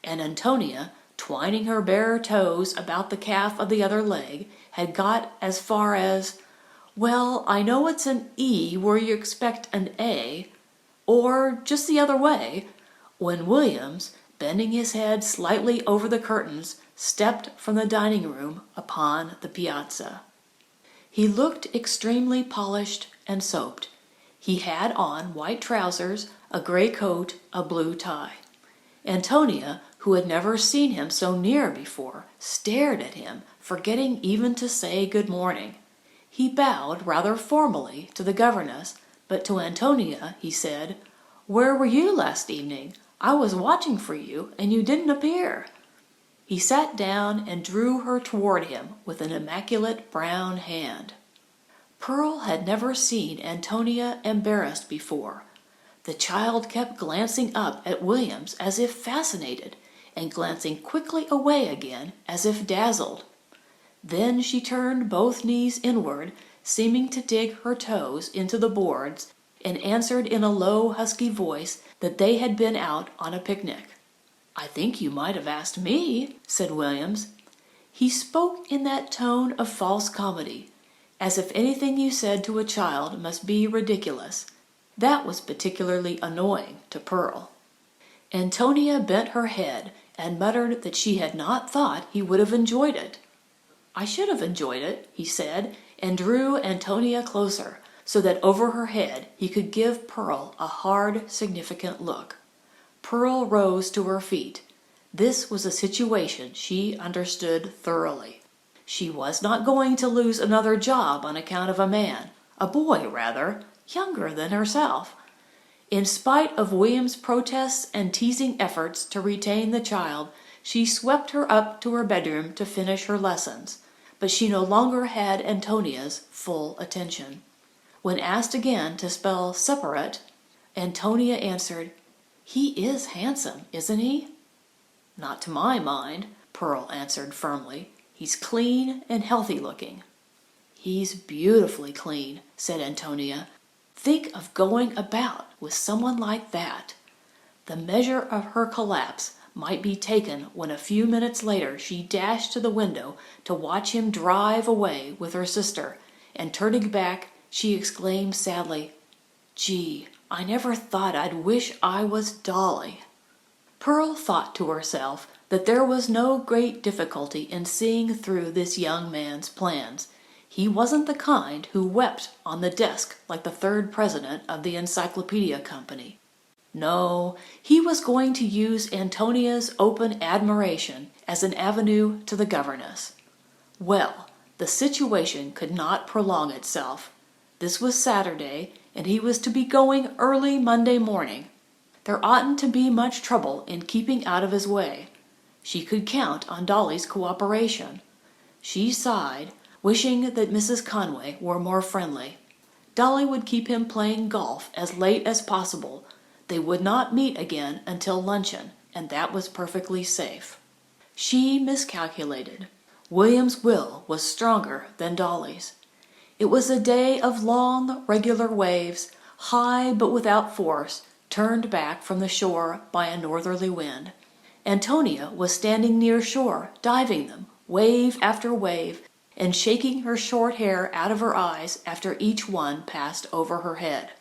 And Antonia, twining her bare toes about the calf of the other leg, had got as far as, "Well, I know it's an E where you expect an A, or just the other way," when Williams, bending his head slightly over the curtains, stepped from the dining room upon the piazza. He looked extremely polished and soaped. He had on white trousers, a gray coat, a blue tie. Antonia, who had never seen him so near before, stared at him, forgetting even to say good morning. He bowed rather formally to the governess, but to Antonia he said, "Where were you last evening? I was watching for you, and you didn't appear." He sat down and drew her toward him with an immaculate brown hand. Pearl had never seen Antonia embarrassed before. The child kept glancing up at Williams as if fascinated, and glancing quickly away again as if dazzled. Then she turned both knees inward, seeming to dig her toes into the boards, and answered in a low, husky voice that they had been out on a picnic. "I think you might have asked me," said Williams. He spoke in that tone of false comedy, as if anything you said to a child must be ridiculous. That was particularly annoying to Pearl. Antonia bent her head and muttered that she had not thought he would have enjoyed it. "I should have enjoyed it," he said, and drew Antonia closer, so that over her head he could give Pearl a hard, significant look. Pearl rose to her feet. This was a situation she understood thoroughly. She was not going to lose another job on account of a man, a boy rather, younger than herself. In spite of William's protests and teasing efforts to retain the child, she swept her up to her bedroom to finish her lessons, but she no longer had Antonia's full attention. When asked again to spell separate, Antonia answered, "He is handsome, isn't he?" "Not to my mind," Pearl answered firmly. He's clean and healthy looking." "He's beautifully clean," said Antonia. "Think of going about with someone like that." The measure of her collapse might be taken when a few minutes later she dashed to the window to watch him drive away with her sister, and turning back, she exclaimed sadly, "Gee, I never thought I'd wish I was Dolly." Pearl thought to herself that there was no great difficulty in seeing through this young man's plans. He wasn't the kind who wept on the desk like the third president of the Encyclopedia Company. No, he was going to use Antonia's open admiration as an avenue to the governess. Well, the situation could not prolong itself. This was Saturday, and he was to be going early Monday morning. There oughtn't to be much trouble in keeping out of his way. She could count on Dolly's cooperation. She sighed, wishing that Mrs. Conway were more friendly. Dolly would keep him playing golf as late as possible. They would not meet again until luncheon, and that was perfectly safe. She miscalculated. William's will was stronger than Dolly's. It was a day of long, regular waves, high but without force, turned back from the shore by a northerly wind. Antonia was standing near shore, diving them, wave after wave, and shaking her short hair out of her eyes after each one passed over her head.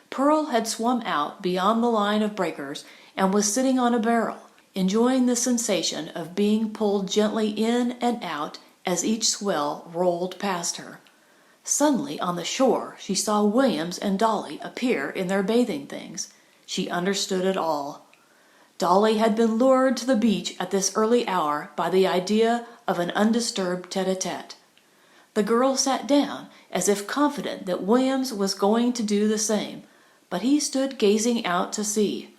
Pearl had swum out beyond the line of breakers and was sitting on a barrel, enjoying the sensation of being pulled gently in and out as each swell rolled past her. Suddenly on the shore she saw Williams and Dolly appear in their bathing things. She understood it all. Dolly had been lured to the beach at this early hour by the idea of an undisturbed tete-a-tete. The girl sat down as if confident that Williams was going to do the same, but he stood gazing out to sea.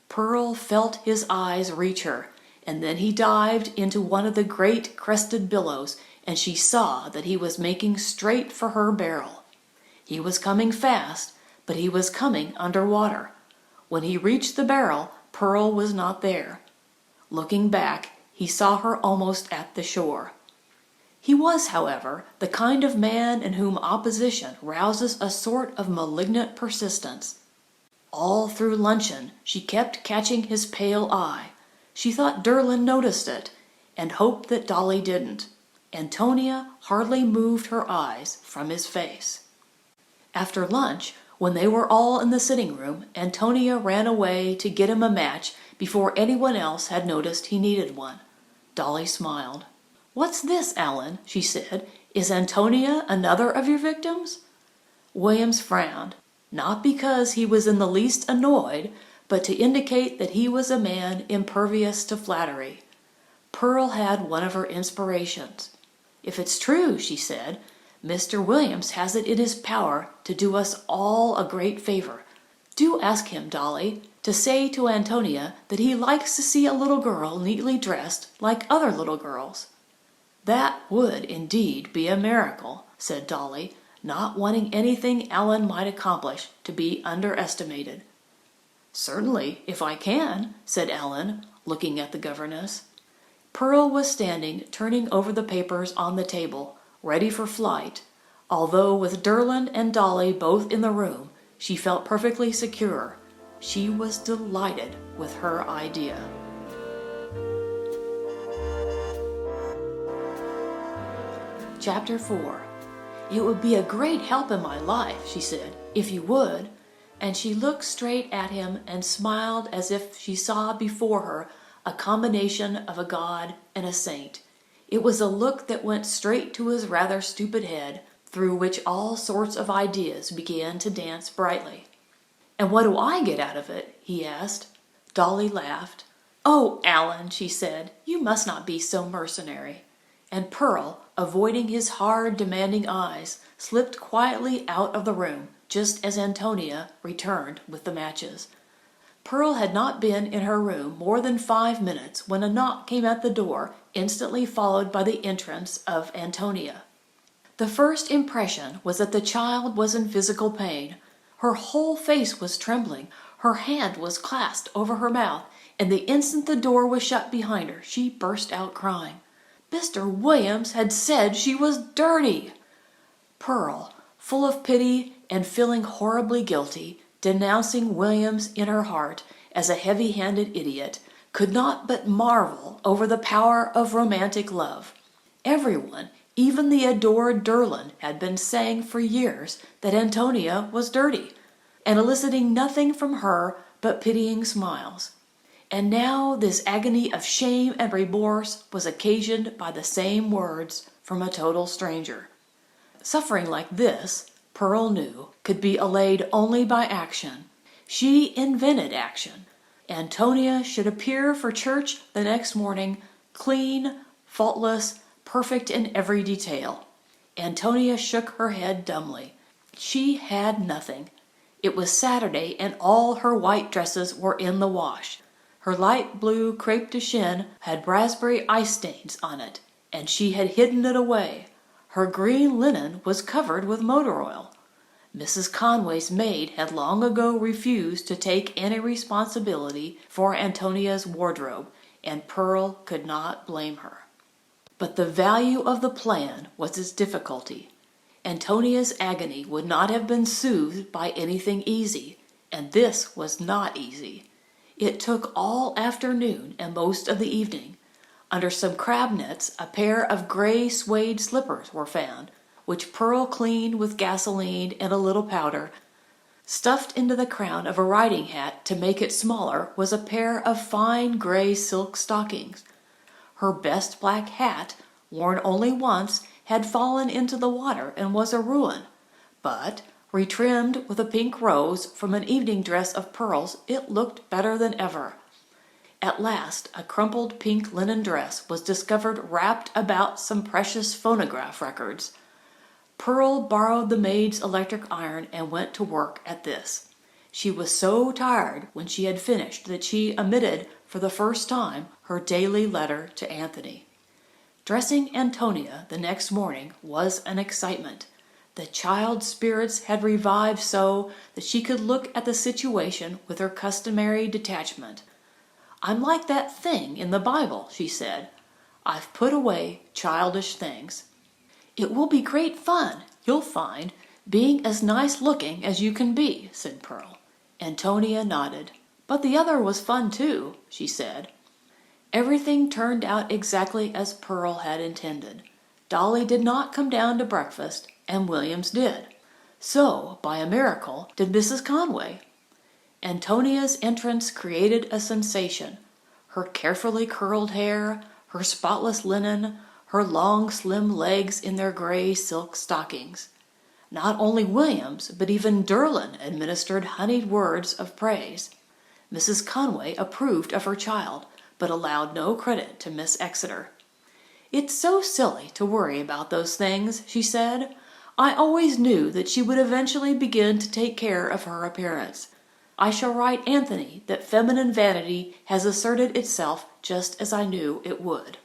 Pearl felt his eyes reach her, and then he dived into one of the great crested billows, and she saw that he was making straight for her barrel. He was coming fast, but he was coming under water. When he reached the barrel, Pearl was not there. Looking back, he saw her almost at the shore. He was, however, the kind of man in whom opposition rouses a sort of malignant persistence. All through luncheon she kept catching his pale eye. She thought Derlin noticed it, and hoped that Dolly didn't. Antonia hardly moved her eyes from his face. After lunch, when they were all in the sitting room, Antonia ran away to get him a match before anyone else had noticed he needed one. Dolly smiled. "What's this, Alan?" she said. "Is Antonia another of your victims?" Williams frowned, not because he was in the least annoyed, but to indicate that he was a man impervious to flattery. Pearl had one of her inspirations. "If it's true," she said, "Mr. Williams has it in his power to do us all a great favor. Do ask him, Dolly, to say to Antonia that he likes to see a little girl neatly dressed like other little girls." "That would indeed be a miracle," said Dolly, not wanting anything Alan might accomplish to be underestimated. "Certainly, if I can," said Alan, looking at the governess. Pearl was standing turning over the papers on the table, ready for flight. Although with Derlin and Dolly both in the room, she felt perfectly secure. She was delighted with her idea. Chapter 4. "It would be a great help in my life," she said, "if you would." And she looked straight at him and smiled as if she saw before her a combination of a god and a saint. It was a look that went straight to his rather stupid head, through which all sorts of ideas began to dance brightly. "And what do I get out of it?" he asked. Dolly laughed. "Oh, Alan," she said, "you must not be so mercenary." And Pearl, avoiding his hard, demanding eyes, slipped quietly out of the room just as Antonia returned with the matches. Pearl had not been in her room more than 5 minutes when a knock came at the door, instantly followed by the entrance of Antonia. The first impression was that the child was in physical pain. Her whole face was trembling, her hand was clasped over her mouth, and the instant the door was shut behind her, she burst out crying. Mr. Williams had said she was dirty. Pearl, full of pity and feeling horribly guilty, denouncing Williams in her heart as a heavy-handed idiot, could not but marvel over the power of romantic love. Everyone, even the adored Derlin, had been saying for years that Antonia was dirty, and eliciting nothing from her but pitying smiles. And now this agony of shame and remorse was occasioned by the same words from a total stranger. Suffering like this, Pearl knew, could be allayed only by action. She invented action. Antonia should appear for church the next morning, clean, faultless, perfect in every detail. Antonia shook her head dumbly. She had nothing. It was Saturday, and all her white dresses were in the wash. Her light blue crepe de chine had raspberry ice stains on it, and she had hidden it away. Her green linen was covered with motor oil. Mrs. Conway's maid had long ago refused to take any responsibility for Antonia's wardrobe, and Pearl could not blame her. But the value of the plan was its difficulty. Antonia's agony would not have been soothed by anything easy, and this was not easy. It took all afternoon and most of the evening. Under some crab nets, a pair of gray suede slippers were found, which Pearl cleaned with gasoline and a little powder. Stuffed into the crown of a riding hat to make it smaller was a pair of fine gray silk stockings. Her best black hat, worn only once, had fallen into the water and was a ruin, but, retrimmed with a pink rose from an evening dress of Pearl's, it looked better than ever. At last, a crumpled pink linen dress was discovered wrapped about some precious phonograph records. Pearl borrowed the maid's electric iron and went to work at this. She was so tired when she had finished that she omitted, for the first time, her daily letter to Anthony. Dressing Antonia the next morning was an excitement. The child's spirits had revived so that she could look at the situation with her customary detachment. "I'm like that thing in the Bible," she said. "I've put away childish things." "It will be great fun, you'll find, being as nice-looking as you can be," said Pearl. Antonia nodded. "But the other was fun, too," she said. Everything turned out exactly as Pearl had intended. Dolly did not come down to breakfast, and Williams did. So, by a miracle, did Mrs. Conway. Antonia's entrance created a sensation. Her carefully curled hair, her spotless linen, her long slim legs in their gray silk stockings. Not only Williams, but even Derlin administered honeyed words of praise. Mrs. Conway approved of her child, but allowed no credit to Miss Exeter. "It's so silly to worry about those things," she said. "I always knew that she would eventually begin to take care of her appearance. I shall write Anthony that feminine vanity has asserted itself just as I knew it would."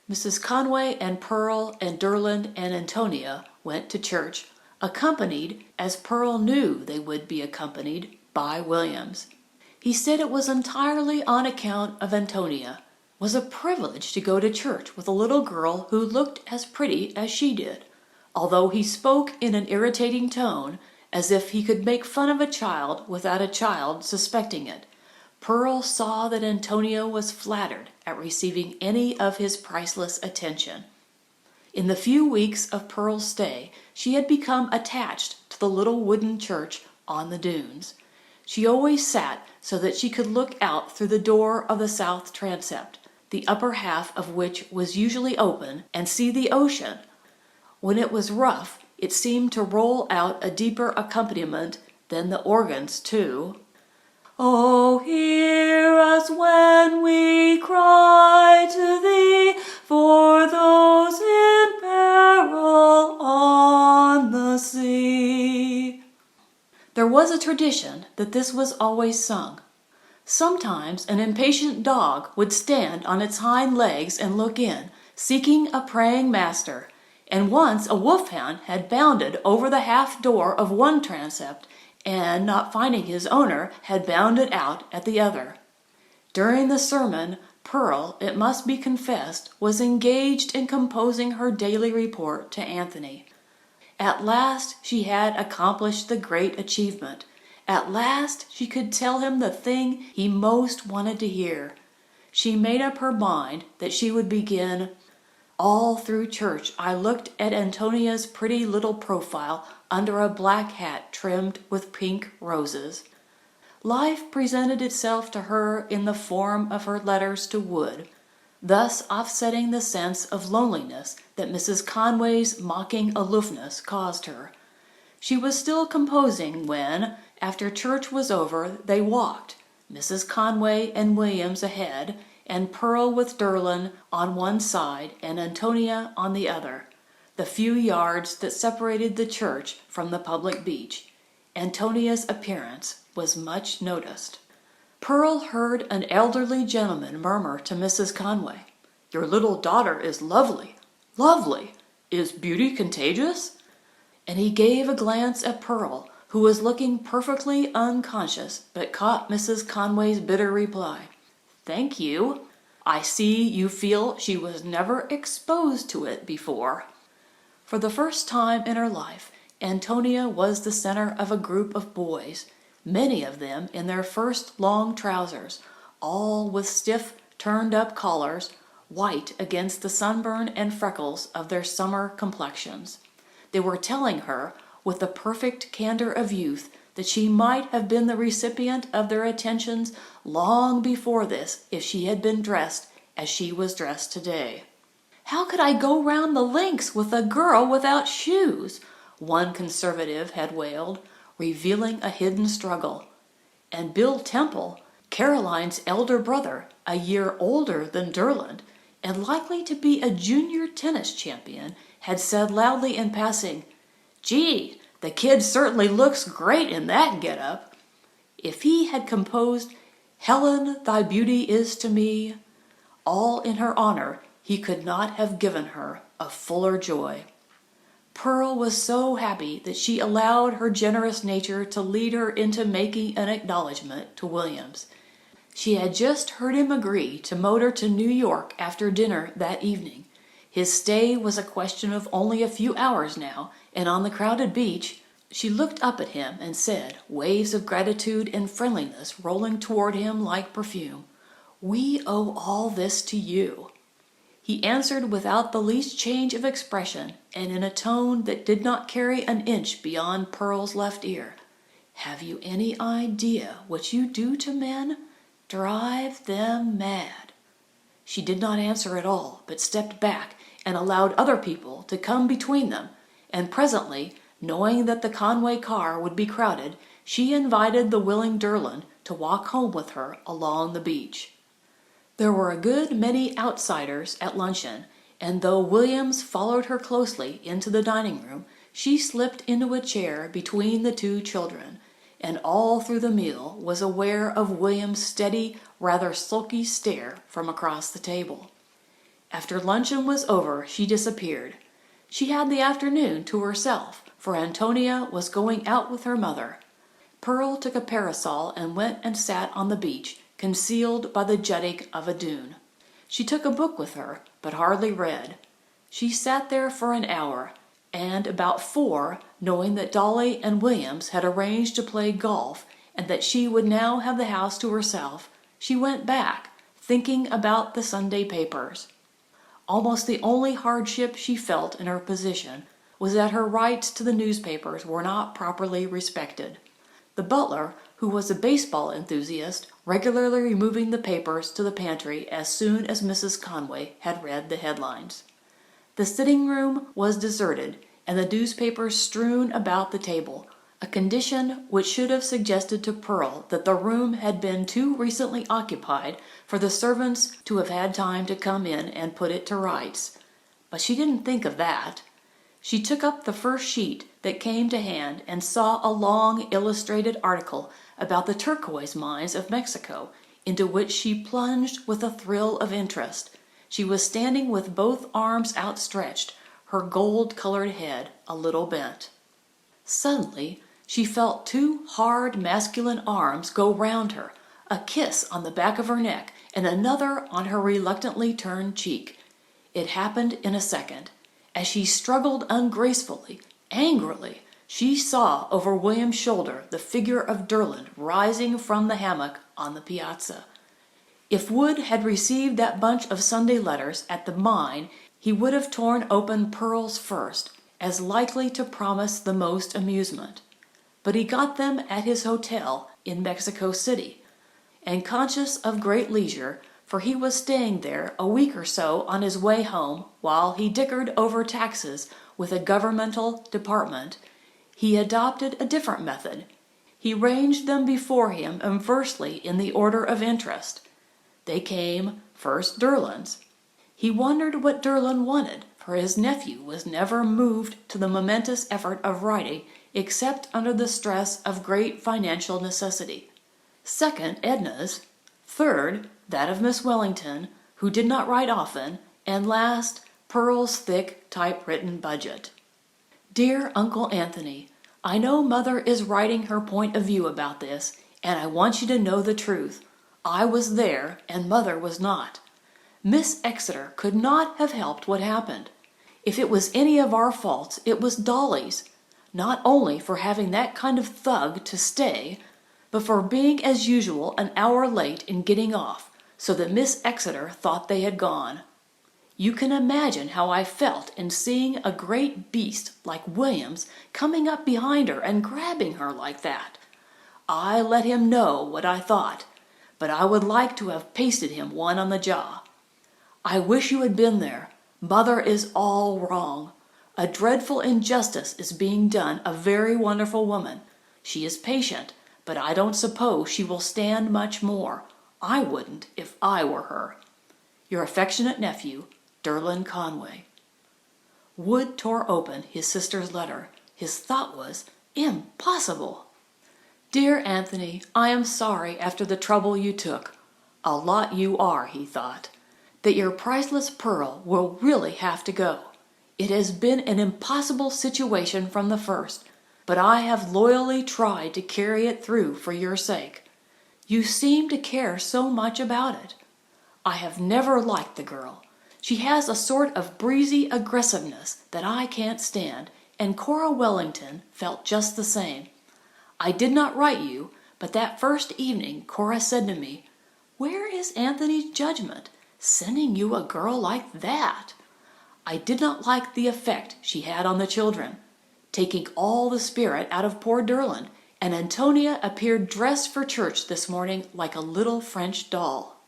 Mrs. Conway and Pearl and Derlin and Antonia went to church, accompanied, as Pearl knew they would be accompanied, by Williams. He said it was entirely on account of Antonia. It was a privilege to go to church with a little girl who looked as pretty as she did. Although he spoke in an irritating tone, as if he could make fun of a child without a child suspecting it, Pearl saw that Antonia was flattered at receiving any of his priceless attention. In the few weeks of Pearl's stay, she had become attached to the little wooden church on the dunes. She always sat so that she could look out through the door of the south transept, the upper half of which was usually open, and see the ocean. When it was rough, it seemed to roll out a deeper accompaniment than the organs, too. "Oh, hear us when we cry to thee for those in peril on the sea." There was a tradition that this was always sung. Sometimes an impatient dog would stand on its hind legs and look in, seeking a praying master, and once a wolfhound had bounded over the half door of one transept and, not finding his owner, had bounded out at the other. During the sermon, Pearl, it must be confessed, was engaged in composing her daily report to Anthony. At last she had accomplished the great achievement. At last she could tell him the thing he most wanted to hear. She made up her mind that she would begin, "All through church I looked at Antonia's pretty little profile under a black hat trimmed with pink roses. Life presented itself to her in the form of her letters to Wood, thus offsetting the sense of loneliness that Mrs. Conway's mocking aloofness caused her. She was still composing when, after church was over, they walked, Mrs. Conway and Williams ahead, and Pearl with Durlin on one side and Antonia on the other, the few yards that separated the church from the public beach. Antonia's appearance was much noticed. Pearl heard an elderly gentleman murmur to Mrs. Conway, "Your little daughter is lovely, lovely. Is beauty contagious?" And he gave a glance at Pearl, who was looking perfectly unconscious, but caught Mrs. Conway's bitter reply, "Thank you. I see you feel she was never exposed to it before." For the first time in her life, Antonia was the center of a group of boys, many of them in their first long trousers, all with stiff, turned-up collars, white against the sunburn and freckles of their summer complexions. They were telling her, with the perfect candor of youth, that she might have been the recipient of their attentions long before this if she had been dressed as she was dressed today. "How could I go round the links with a girl without shoes?" one conservative had wailed, revealing a hidden struggle. And Bill Temple, Caroline's elder brother, a year older than Durland, and likely to be a junior tennis champion, had said loudly in passing, "Gee, the kid certainly looks great in that get-up." If he had composed "Helen, thy beauty is to me," all in her honor, he could not have given her a fuller joy. Pearl was so happy that she allowed her generous nature to lead her into making an acknowledgment to Williams. She had just heard him agree to motor to New York after dinner that evening. His stay was a question of only a few hours now, and on the crowded beach, she looked up at him and said, waves of gratitude and friendliness rolling toward him like perfume, "We owe all this to you." He answered without the least change of expression and in a tone that did not carry an inch beyond Pearl's left ear. "Have you any idea what you do to men? Drive them mad." She did not answer at all, but stepped back and allowed other people to come between them, and presently, knowing that the Conway car would be crowded, she invited the willing Durlin to walk home with her along the beach. There were a good many outsiders at luncheon, and though Williams followed her closely into the dining room, she slipped into a chair between the two children, and all through the meal was aware of William's steady, rather sulky stare from across the table. After luncheon was over, she disappeared. She had the afternoon to herself, for Antonia was going out with her mother. Pearl took a parasol and went and sat on the beach, concealed by the jutting of a dune. She took a book with her, but hardly read. She sat there for an hour, and about 4, knowing that Dolly and Williams had arranged to play golf and that she would now have the house to herself, she went back, thinking about the Sunday papers. Almost the only hardship she felt in her position was that her rights to the newspapers were not properly respected. The butler, who was a baseball enthusiast, regularly removing the papers to the pantry as soon as Mrs. Conway had read the headlines. The sitting room was deserted, and the newspapers strewn about the table, a condition which should have suggested to Pearl that the room had been too recently occupied for the servants to have had time to come in and put it to rights. But she didn't think of that. She took up the first sheet that came to hand and saw a long illustrated article about the turquoise mines of Mexico, into which she plunged with a thrill of interest. She was standing with both arms outstretched, her gold-colored head a little bent. Suddenly, she felt 2 hard masculine arms go round her, a kiss on the back of her neck, and another on her reluctantly turned cheek. It happened in a second. As she struggled ungracefully, angrily, she saw over William's shoulder the figure of Derland rising from the hammock on the piazza. If Wood had received that bunch of Sunday letters at the mine, he would have torn open Pearl's first, as likely to promise the most amusement. But he got them at his hotel in Mexico City, and conscious of great leisure, for he was staying there a week or so on his way home while he dickered over taxes with a governmental department, he adopted a different method. He ranged them before him inversely in the order of interest. They came first Derland's. He wondered what Derland wanted, for his nephew was never moved to the momentous effort of writing except under the stress of great financial necessity. Second, Edna's. Third, that of Miss Wellington, who did not write often, and last, Pearl's thick typewritten budget. Dear Uncle Anthony, I know Mother is writing her point of view about this, and I want you to know the truth. I was there, and Mother was not. Miss Exeter could not have helped what happened. If it was any of our faults, it was Dolly's, not only for having that kind of thug to stay, but for being as usual an hour late in getting off, so that Miss Exeter thought they had gone. You can imagine how I felt in seeing a great beast like Williams coming up behind her and grabbing her like that. I let him know what I thought, but I would like to have pasted him one on the jaw. I wish you had been there. Mother is all wrong. A dreadful injustice is being done a very wonderful woman. She is patient, but I don't suppose she will stand much more. I wouldn't if I were her. Your affectionate nephew, Derland Conway. Wood tore open his sister's letter. His thought was, impossible. Dear Anthony, I am sorry after the trouble you took. A lot you are, he thought. That your priceless Pearl will really have to go. It has been an impossible situation from the first, but I have loyally tried to carry it through for your sake. You seem to care so much about it. I have never liked the girl. She has a sort of breezy aggressiveness that I can't stand, and Cora Wellington felt just the same. I did not write you, but that first evening Cora said to me, "Where is Anthony's judgment? Sending you a girl like that." I did not like the effect she had on the children, taking all the spirit out of poor Derland, and Antonia appeared dressed for church this morning like a little French doll.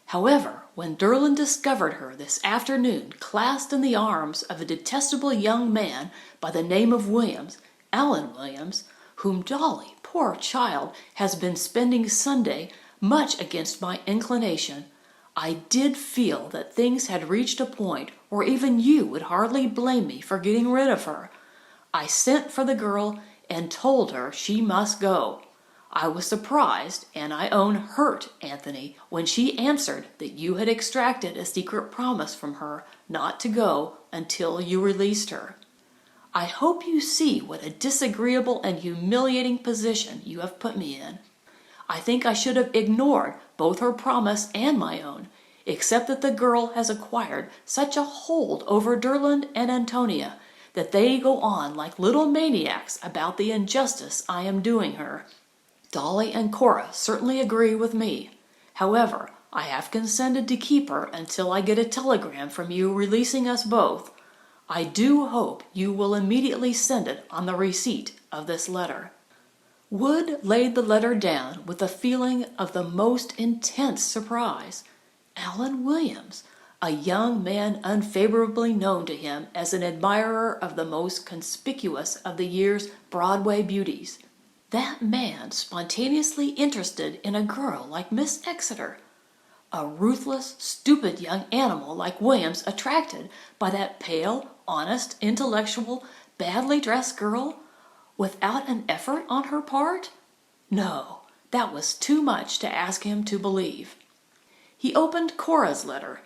However, when Derland discovered her this afternoon clasped in the arms of a detestable young man by the name of Williams, Alan Williams, whom Dolly, poor child, has been spending Sunday much against my inclination, I did feel that things had reached a point where even you would hardly blame me for getting rid of her. I sent for the girl and told her she must go. I was surprised, and I own hurt, Anthony, when she answered that you had extracted a secret promise from her not to go until you released her. I hope you see what a disagreeable and humiliating position you have put me in. I think I should have ignored both her promise and my own, except that the girl has acquired such a hold over Derland and Antonia that they go on like little maniacs about the injustice I am doing her. Dolly and Cora certainly agree with me. However, I have consented to keep her until I get a telegram from you releasing us both. I do hope you will immediately send it on the receipt of this letter. Wood laid the letter down with a feeling of the most intense surprise. Alan Williams, a young man unfavorably known to him as an admirer of the most conspicuous of the year's Broadway beauties. That man spontaneously interested in a girl like Miss Exeter. A ruthless, stupid young animal like Williams attracted by that pale, honest, intellectual, badly dressed girl, without an effort on her part? No, that was too much to ask him to believe. He opened Cora's letter.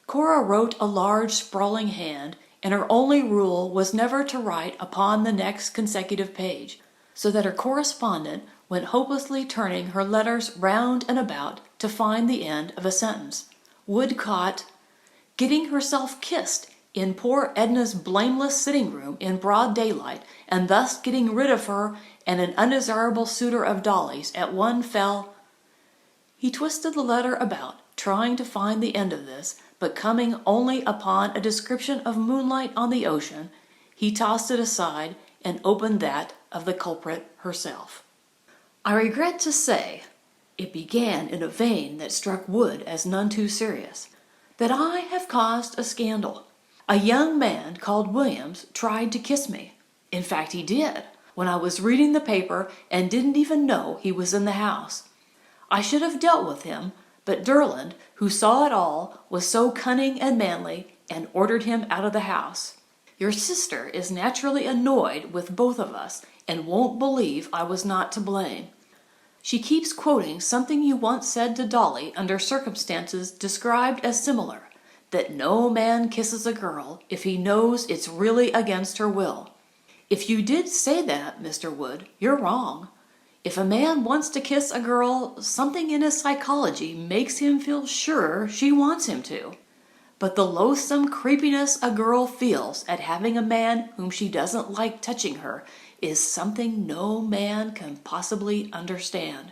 Cora wrote a large, sprawling hand, and her only rule was never to write upon the next consecutive page, so that her correspondent went hopelessly turning her letters round and about to find the end of a sentence. Woodcott, getting herself kissed in poor Edna's blameless sitting-room in broad daylight, and thus getting rid of her and an undesirable suitor of Dolly's at one fell. He twisted the letter about, trying to find the end of this, but coming only upon a description of moonlight on the ocean, he tossed it aside and opened that of the culprit herself. I regret to say, it began in a vein that struck Wood as none too serious, that I have caused a scandal. A young man called Williams tried to kiss me. In fact, he did, when I was reading the paper and didn't even know he was in the house. I should have dealt with him, but Durland, who saw it all, was so cunning and manly, and ordered him out of the house. Your sister is naturally annoyed with both of us, and won't believe I was not to blame. She keeps quoting something you once said to Dolly under circumstances described as similar, that no man kisses a girl if he knows it's really against her will. If you did say that, Mr. Wood, you're wrong. If a man wants to kiss a girl, something in his psychology makes him feel sure she wants him to. But the loathsome creepiness a girl feels at having a man whom she doesn't like touching her is something no man can possibly understand.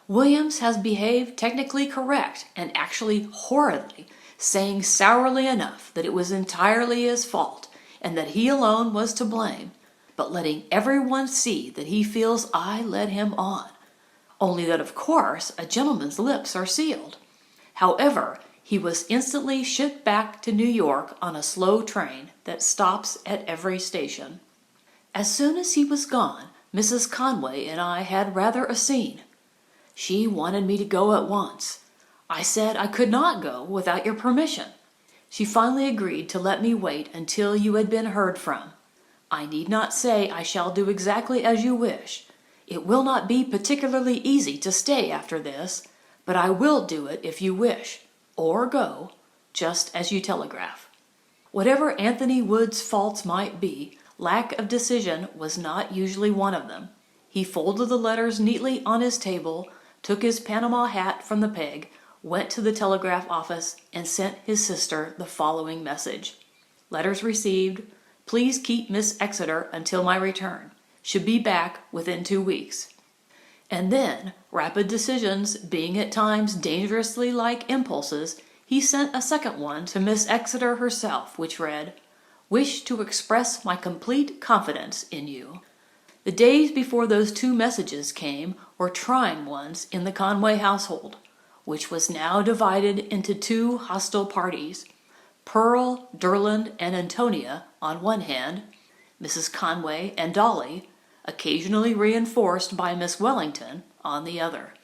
Williams has behaved technically correct and actually horridly, saying sourly enough that it was entirely his fault and that he alone was to blame, but letting everyone see that he feels I led him on. Only that, of course, a gentleman's lips are sealed. However, he was instantly shipped back to New York on a slow train that stops at every station. As soon as he was gone, Mrs. Conway and I had rather a scene. She wanted me to go at once. I said I could not go without your permission. She finally agreed to let me wait until you had been heard from. I need not say I shall do exactly as you wish. It will not be particularly easy to stay after this, but I will do it if you wish, or go, just as you telegraph. Whatever Anthony Wood's faults might be, lack of decision was not usually one of them. He folded the letters neatly on his table, took his Panama hat from the peg, went to the telegraph office, and sent his sister the following message. Letters received. Please keep Miss Exeter until my return. Should be back within 2 weeks. And then, rapid decisions being at times dangerously like impulses, he sent a second one to Miss Exeter herself, which read, Wish to express my complete confidence in you. The days before those 2 messages came were trying ones in the Conway household, which was now divided into 2 hostile parties. Pearl, Durland, and Antonia on one hand, Mrs. Conway and Dolly, occasionally reinforced by Miss Wellington, on the other.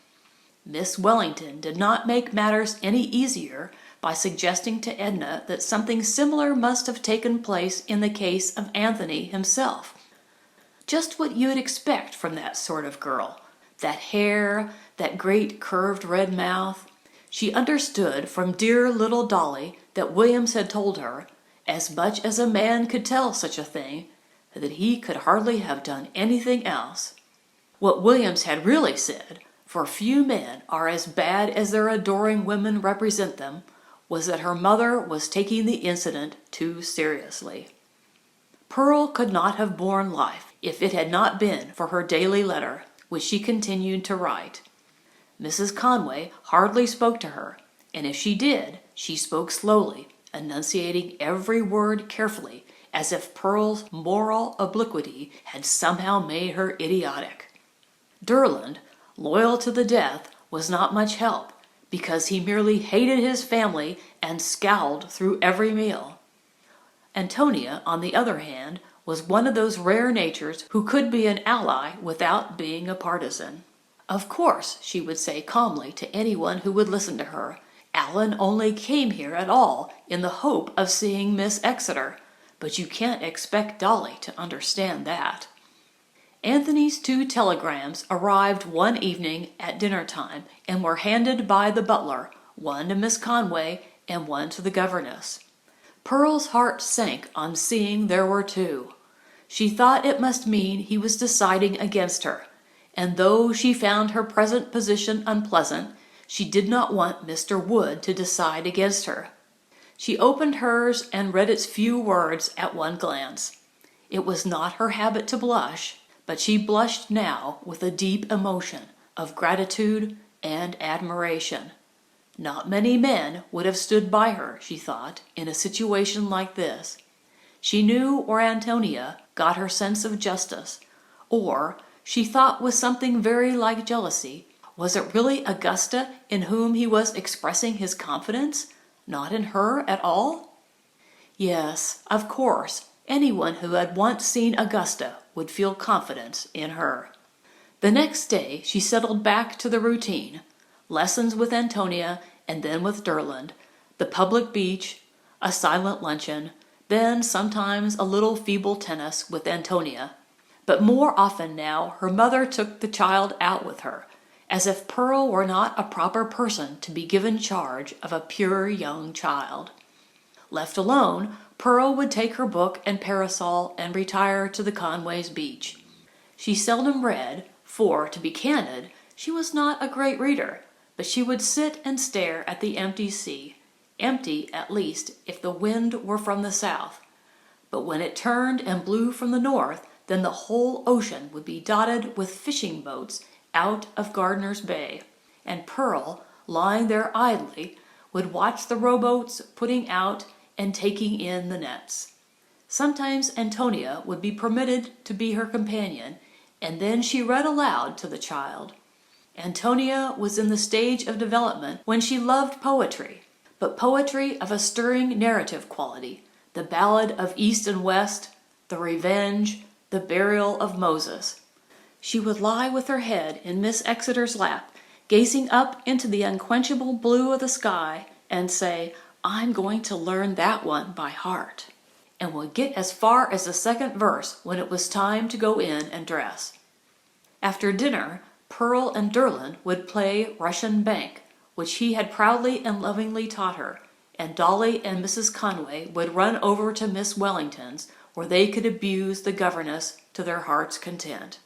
Miss Wellington did not make matters any easier by suggesting to Edna that something similar must have taken place in the case of Anthony himself. Just what you'd expect from that sort of girl. That hair, that great curved red mouth. She understood from dear little Dolly that Williams had told her, as much as a man could tell such a thing, that he could hardly have done anything else. What Williams had really said, for few men are as bad as their adoring women represent them, was that her mother was taking the incident too seriously. Pearl could not have borne life if it had not been for her daily letter, which she continued to write. Mrs. Conway hardly spoke to her, and if she did, she spoke slowly, enunciating every word carefully, as if Pearl's moral obliquity had somehow made her idiotic. Durland, loyal to the death, was not much help, because he merely hated his family and scowled through every meal. Antonia, on the other hand, was one of those rare natures who could be an ally without being a partisan. Of course, she would say calmly to anyone who would listen to her, Alan only came here at all in the hope of seeing Miss Exeter, but you can't expect Dolly to understand that. Anthony's 2 telegrams arrived one evening at dinner time and were handed by the butler, one to Miss Conway and one to the governess. Pearl's heart sank on seeing there were 2. She thought it must mean he was deciding against her, and though she found her present position unpleasant, she did not want Mr. Wood to decide against her. She opened hers and read its few words at one glance. It was not her habit to blush, but she blushed now with a deep emotion of gratitude and admiration. Not many men would have stood by her, she thought, in a situation like this. She knew where Antonia got her sense of justice, or, she thought with something very like jealousy, was it really Augusta in whom he was expressing his confidence, not in her at all? Yes, of course, anyone who had once seen Augusta would feel confidence in her. The next day she settled back to the routine. Lessons with Antonia, and then with Derland, the public beach, a silent luncheon, then sometimes a little feeble tennis with Antonia. But more often now her mother took the child out with her, as if Pearl were not a proper person to be given charge of a pure young child. Left alone, Pearl would take her book and parasol and retire to the Conways' beach. She seldom read, for, to be candid, she was not a great reader, but she would sit and stare at the empty sea, empty at least if the wind were from the south. But when it turned and blew from the north, then the whole ocean would be dotted with fishing boats out of Gardiner's Bay, and Pearl, lying there idly, would watch the rowboats putting out and taking in the nets. Sometimes Antonia would be permitted to be her companion, and then she read aloud to the child. Antonia was in the stage of development when she loved poetry, but poetry of a stirring narrative quality, the ballad of East and West, the revenge, the burial of Moses. She would lie with her head in Miss Exeter's lap, gazing up into the unquenchable blue of the sky, and say, "I'm going to learn that one by heart," and would get as far as the second verse when it was time to go in and dress. After dinner, Pearl and Derland would play Russian bank, which he had proudly and lovingly taught her, and Dolly and Mrs. Conway would run over to Miss Wellington's, where they could abuse the governess to their heart's content.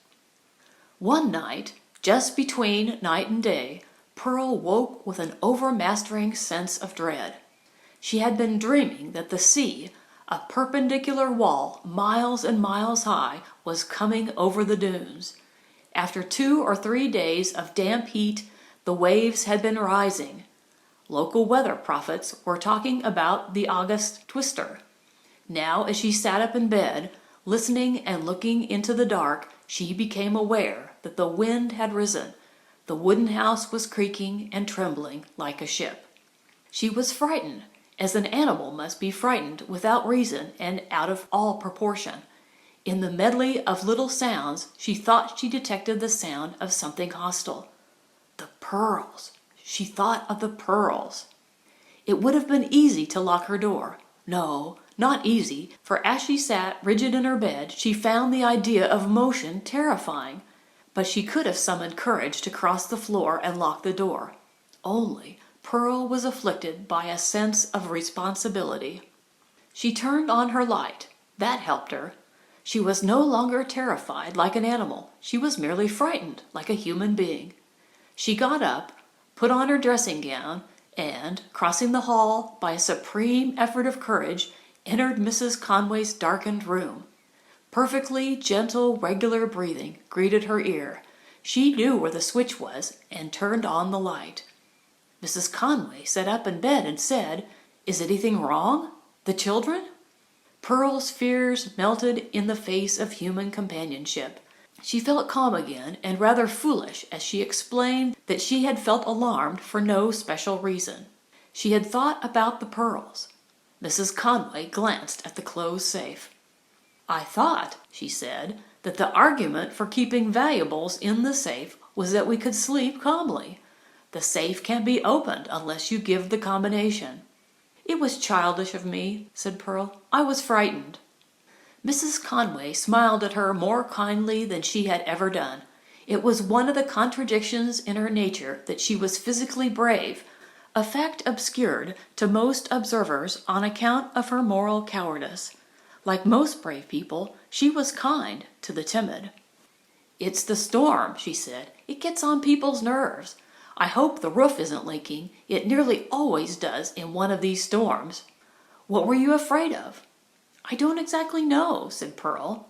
One night, just between night and day, Pearl woke with an overmastering sense of dread. She had been dreaming that the sea, a perpendicular wall miles and miles high, was coming over the dunes. After 2 or 3 days of damp heat, the waves had been rising. Local weather prophets were talking about the August twister. Now, as she sat up in bed, listening and looking into the dark, she became aware that the wind had risen. The wooden house was creaking and trembling like a ship. She was frightened, as an animal must be frightened without reason and out of all proportion. In the medley of little sounds, she thought she detected the sound of something hostile. The pearls! She thought of the pearls. It would have been easy to lock her door. No, not easy, for as she sat rigid in her bed, she found the idea of motion terrifying. But she could have summoned courage to cross the floor and lock the door. Only, Pearl was afflicted by a sense of responsibility. She turned on her light. That helped her. She was no longer terrified like an animal. She was merely frightened like a human being. She got up, put on her dressing gown, and, crossing the hall by a supreme effort of courage, entered Mrs. Conway's darkened room. Perfectly gentle, regular breathing greeted her ear. She knew where the switch was and turned on the light. Mrs. Conway sat up in bed and said, "Is anything wrong? The children?" Pearl's fears melted in the face of human companionship. She felt calm again and rather foolish as she explained that she had felt alarmed for no special reason. She had thought about the pearls. Mrs. Conway glanced at the closed safe. "I thought," she said, "that the argument for keeping valuables in the safe was that we could sleep calmly. The safe can't be opened unless you give the combination." "It was childish of me," said Pearl. "I was frightened." Mrs. Conway smiled at her more kindly than she had ever done. It was one of the contradictions in her nature that she was physically brave, a fact obscured to most observers on account of her moral cowardice. Like most brave people, she was kind to the timid. "It's the storm," she said. "It gets on people's nerves. I hope the roof isn't leaking. It nearly always does in one of these storms." "What were you afraid of?" "I don't exactly know," said Pearl.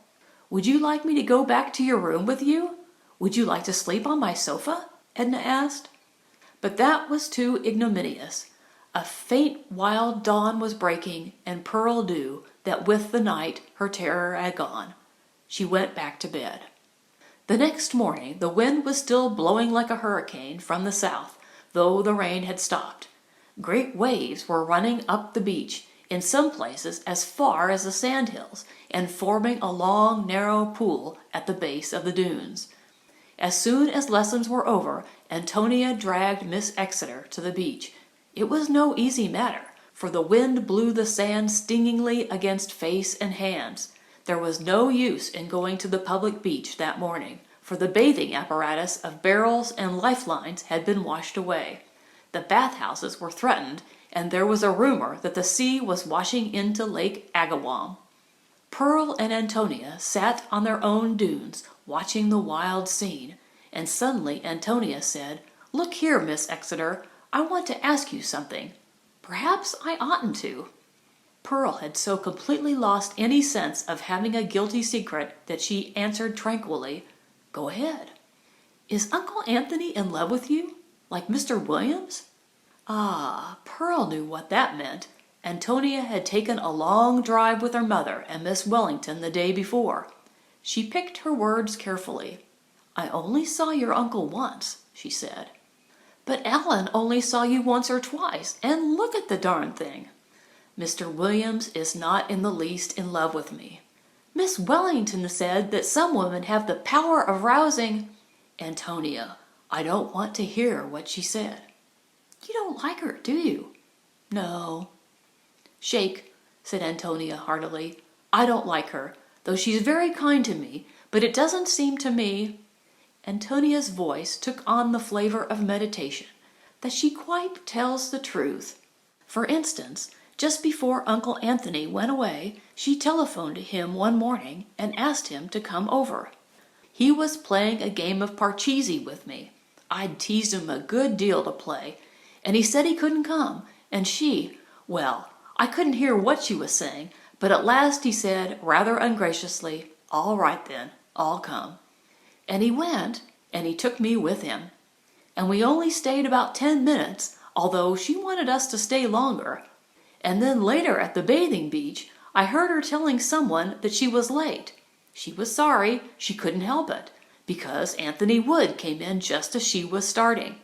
"Would you like me to go back to your room with you? Would you like to sleep on my sofa?" Edna asked. But that was too ignominious. A faint wild dawn was breaking, and Pearl knew that with the night her terror had gone. She went back to bed. The next morning the wind was still blowing like a hurricane from the south, though the rain had stopped. Great waves were running up the beach, in some places as far as the sandhills, and forming a long, narrow pool at the base of the dunes. As soon as lessons were over, Antonia dragged Miss Exeter to the beach. It was no easy matter, for the wind blew the sand stingingly against face and hands. There was no use in going to the public beach that morning, for the bathing apparatus of barrels and lifelines had been washed away. The bathhouses were threatened, and there was a rumor that the sea was washing into Lake Agawam. Pearl and Antonia sat on their own dunes, watching the wild scene, and suddenly Antonia said, "Look here, Miss Exeter, I want to ask you something. Perhaps I oughtn't to." Pearl had so completely lost any sense of having a guilty secret that she answered tranquilly, "Go ahead." "Is Uncle Anthony in love with you? Like Mr. Williams?" Ah, Pearl knew what that meant. Antonia had taken a long drive with her mother and Miss Wellington the day before. She picked her words carefully. "I only saw your uncle once," she said. "But Ellen only saw you once or twice, and look at the darn thing." "Mr. Williams is not in the least in love with me." "Miss Wellington said that some women have the power of rousing—" "Antonia, I don't want to hear what she said." "You don't like her, do you?" "No." "Shake," said Antonia heartily. "I don't like her, though she's very kind to me, but it doesn't seem to me—" Antonia's voice took on the flavor of meditation, "that she quite tells the truth. For instance, just before Uncle Anthony went away, she telephoned to him one morning and asked him to come over. He was playing a game of parcheesi with me. I'd teased him a good deal to play, and he said he couldn't come, and well, I couldn't hear what she was saying, but at last he said, rather ungraciously, 'All right then, I'll come.' And he went, and he took me with him. And we only stayed about 10 minutes, although she wanted us to stay longer. And then later at the bathing beach, I heard her telling someone that she was late. She was sorry, she couldn't help it, because Anthony Wood came in just as she was starting.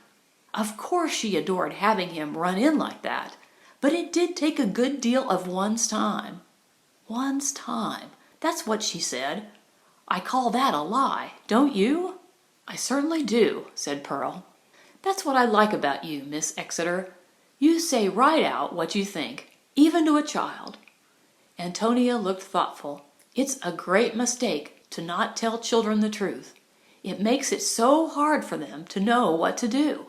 Of course she adored having him run in like that, but it did take a good deal of one's time." "One's time," that's what she said. "I call that a lie, don't you?" "I certainly do," said Pearl. "That's what I like about you, Miss Exeter. You say right out what you think, even to a child." Antonia looked thoughtful. "It's a great mistake to not tell children the truth. It makes it so hard for them to know what to do.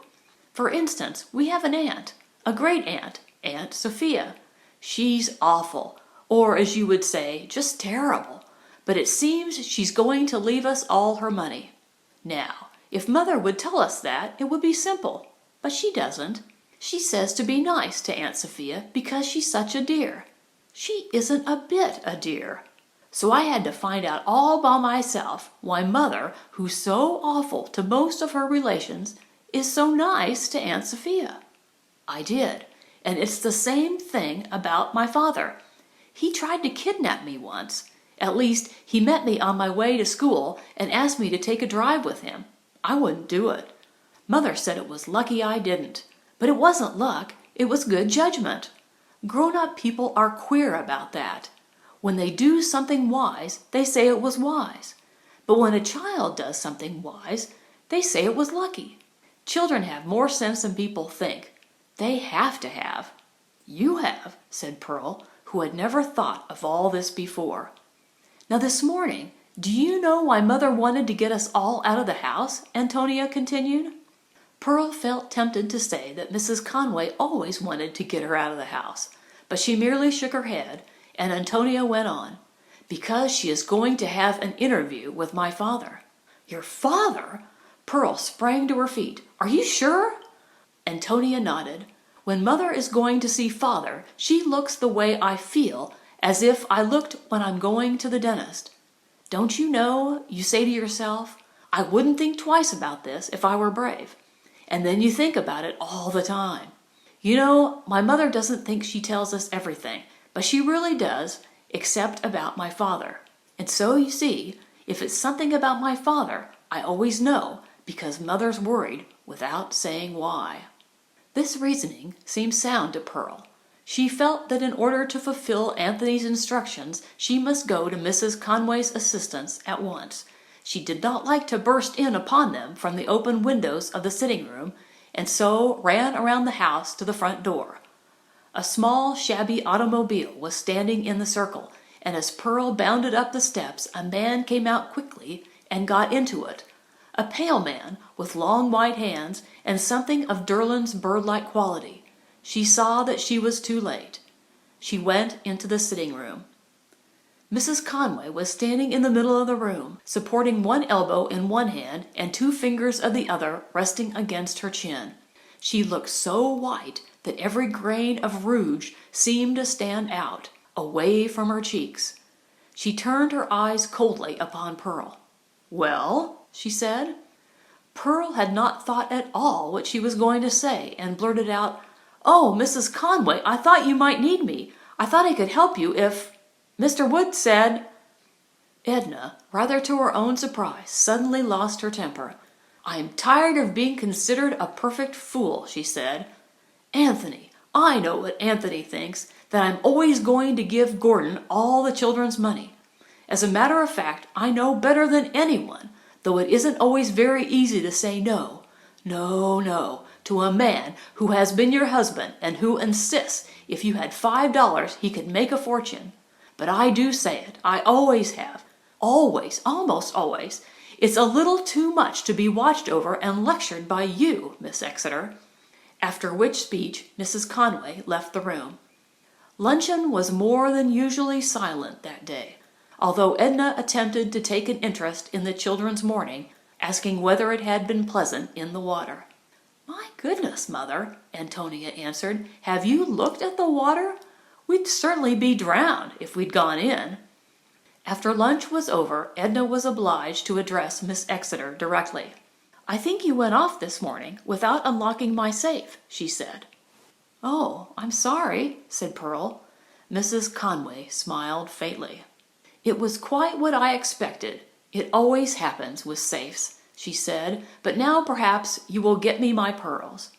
For instance, we have an aunt, a great aunt, Aunt Sophia. She's awful, or as you would say, just terrible. But it seems she's going to leave us all her money. Now, if Mother would tell us that, it would be simple. But she doesn't. She says to be nice to Aunt Sophia because she's such a dear. She isn't a bit a dear. So I had to find out all by myself why Mother, who's so awful to most of her relations, is so nice to Aunt Sophia. I did, and it's the same thing about my father. He tried to kidnap me once. At least, he met me on my way to school and asked me to take a drive with him. I wouldn't do it. Mother said it was lucky I didn't. But it wasn't luck, it was good judgment. Grown-up people are queer about that. When they do something wise, they say it was wise. But when a child does something wise, they say it was lucky. Children have more sense than people think. They have to have." "You have," said Pearl, who had never thought of all this before. "Now this morning, do you know why Mother wanted to get us all out of the house?" Antonia continued. Pearl felt tempted to say that Mrs. Conway always wanted to get her out of the house, but she merely shook her head, and Antonia went on, "Because she is going to have an interview with my father." Your father? Pearl sprang to her feet. Are you sure? Antonia nodded. When Mother is going to see Father, she looks the way I feel, as if I looked when I'm going to the dentist. Don't you know, you say to yourself, I wouldn't think twice about this if I were brave. And then you think about it all the time. You know, my mother doesn't think she tells us everything, but she really does, except about my father. And so, you see, if it's something about my father, I always know, because Mother's worried without saying why. This reasoning seemed sound to Pearl. She felt that in order to fulfill Anthony's instructions, she must go to Mrs. Conway's assistance at once. She did not like to burst in upon them from the open windows of the sitting room, and so ran around the house to the front door. A small, shabby automobile was standing in the circle, and as Pearl bounded up the steps, a man came out quickly and got into it. A pale man with long white hands and something of Derlin's bird-like quality. She saw that she was too late. She went into the sitting room. Mrs. Conway was standing in the middle of the room, supporting one elbow in one hand and 2 fingers of the other resting against her chin. She looked so white that every grain of rouge seemed to stand out, away from her cheeks. She turned her eyes coldly upon Pearl. Well, she said. Pearl had not thought at all what she was going to say, and blurted out, Oh, Mrs. Conway, I thought you might need me. I thought I could help you if... Mr. Wood said... Edna, rather to her own surprise, suddenly lost her temper. I am tired of being considered a perfect fool, she said. Anthony, I know what Anthony thinks, that I'm always going to give Gordon all the children's money. As a matter of fact, I know better than anyone, though it isn't always very easy to say no. No, to a man who has been your husband and who insists if you had $5 he could make a fortune. But I do say it. I always have. Always, almost always. It's a little too much to be watched over and lectured by you, Miss Exeter. After which speech Mrs. Conway left the room. Luncheon was more than usually silent that day, although Edna attempted to take an interest in the children's morning, asking whether it had been pleasant in the water. My goodness, Mother, Antonia answered. Have you looked at the water? We'd certainly be drowned if we'd gone in. After lunch was over, Edna was obliged to address Miss Exeter directly. I think you went off this morning without unlocking my safe, she said. Oh, I'm sorry, said Pearl. Mrs. Conway smiled faintly. It was quite what I expected. It always happens with safes, she said, but now perhaps you will get me my pearls.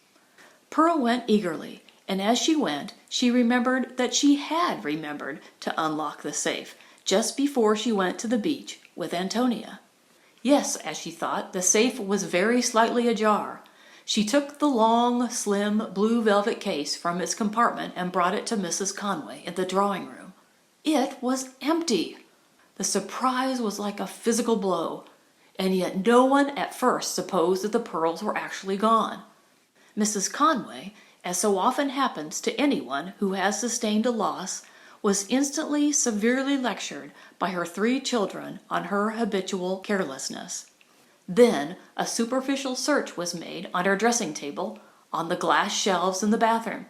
Pearl went eagerly, and as she went, she remembered that she had remembered to unlock the safe just before she went to the beach with Antonia. Yes, as she thought, the safe was very slightly ajar. She took the long, slim, blue velvet case from its compartment and brought it to Mrs. Conway in the drawing room. It was empty. The surprise was like a physical blow, and yet no one at first supposed that the pearls were actually gone. Mrs. Conway, as so often happens to anyone who has sustained a loss, was instantly severely lectured by her 3 children on her habitual carelessness. Then a superficial search was made on her dressing table, on the glass shelves in the bathroom.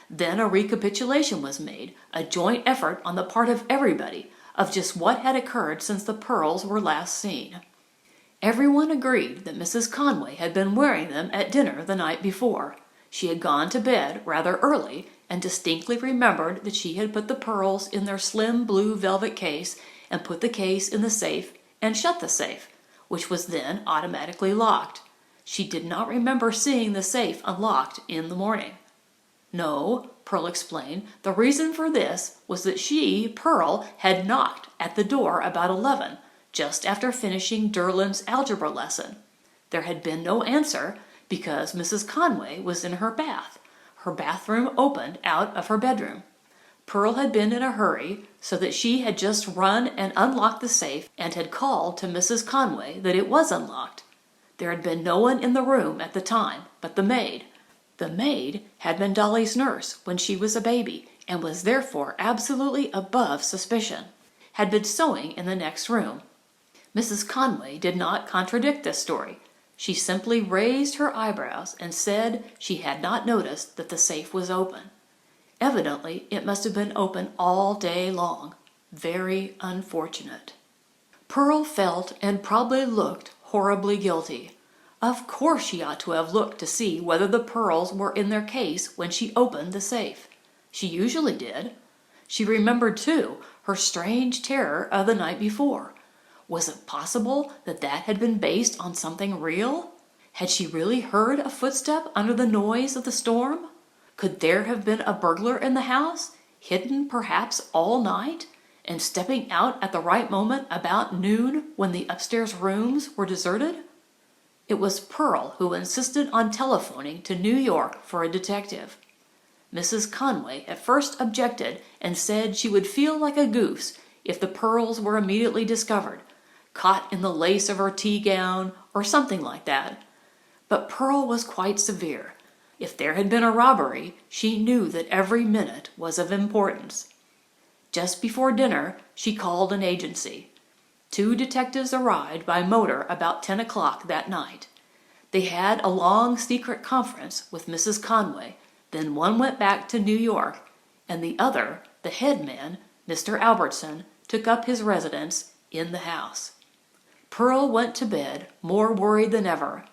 Then a recapitulation was made, a joint effort on the part of everybody, of just what had occurred since the pearls were last seen. Everyone agreed that Mrs. Conway had been wearing them at dinner the night before. She had gone to bed rather early and distinctly remembered that she had put the pearls in their slim blue velvet case and put the case in the safe and shut the safe, which was then automatically locked. She did not remember seeing the safe unlocked in the morning. No, Pearl explained, the reason for this was that she, Pearl, had knocked at the door about 11, just after finishing Derlin's algebra lesson. There had been no answer because Mrs. Conway was in her bath. Her bathroom opened out of her bedroom. Pearl had been in a hurry, so that she had just run and unlocked the safe and had called to Mrs. Conway that it was unlocked. There had been no one in the room at the time but the maid. The maid had been Dolly's nurse when she was a baby and was therefore absolutely above suspicion, had been sewing in the next room. Mrs. Conway did not contradict this story. She simply raised her eyebrows and said she had not noticed that the safe was open. Evidently, it must have been open all day long. Very unfortunate. Pearl felt and probably looked horribly guilty. Of course she ought to have looked to see whether the pearls were in their case when she opened the safe. She usually did. She remembered, too, her strange terror of the night before. Was it possible that that had been based on something real? Had she really heard a footstep under the noise of the storm? Could there have been a burglar in the house, hidden perhaps all night, and stepping out at the right moment about noon when the upstairs rooms were deserted? It was Pearl who insisted on telephoning to New York for a detective. Mrs. Conway at first objected and said she would feel like a goose if the pearls were immediately discovered, caught in the lace of her tea gown or something like that. But Pearl was quite severe. If there had been a robbery, she knew that every minute was of importance. Just before dinner, she called an agency. 2 detectives arrived by motor about 10 o'clock that night. They had a long secret conference with Mrs. Conway, then one went back to New York, and the other, the head man, Mr. Albertson, took up his residence in the house. Pearl went to bed more worried than ever.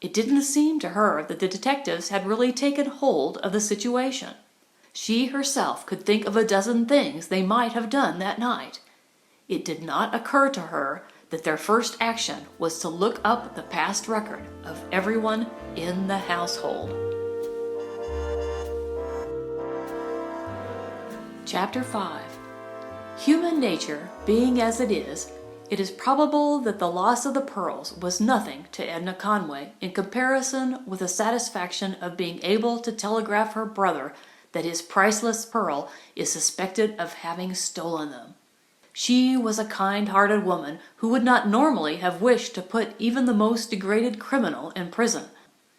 It didn't seem to her that the detectives had really taken hold of the situation. She herself could think of a dozen things they might have done that night. It did not occur to her that their first action was to look up the past record of everyone in the household. Chapter 5. Human nature being as it is probable that the loss of the pearls was nothing to Edna Conway in comparison with the satisfaction of being able to telegraph her brother that his priceless pearl is suspected of having stolen them. She was a kind-hearted woman who would not normally have wished to put even the most degraded criminal in prison.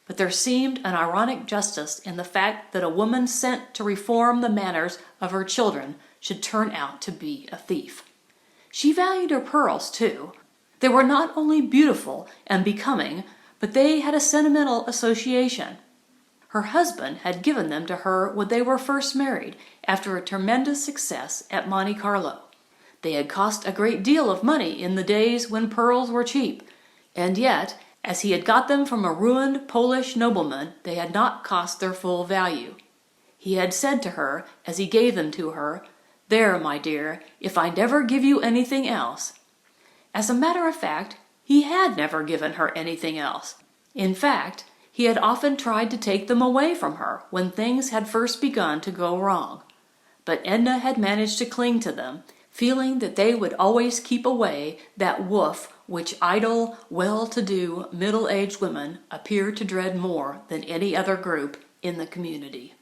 But there seemed an ironic justice in the fact that a woman sent to reform the manners of her children should turn out to be a thief. She valued her pearls, too. They were not only beautiful and becoming, but they had a sentimental association. Her husband had given them to her when they were first married, after a tremendous success at Monte Carlo. They had cost a great deal of money in the days when pearls were cheap, and yet, as he had got them from a ruined Polish nobleman, they had not cost their full value. He had said to her, as he gave them to her, "There, my dear, if I never give you anything else." As a matter of fact, he had never given her anything else. In fact, he had often tried to take them away from her when things had first begun to go wrong. But Edna had managed to cling to them, feeling that they would always keep away that woof which idle, well-to-do, middle-aged women appear to dread more than any other group in the community.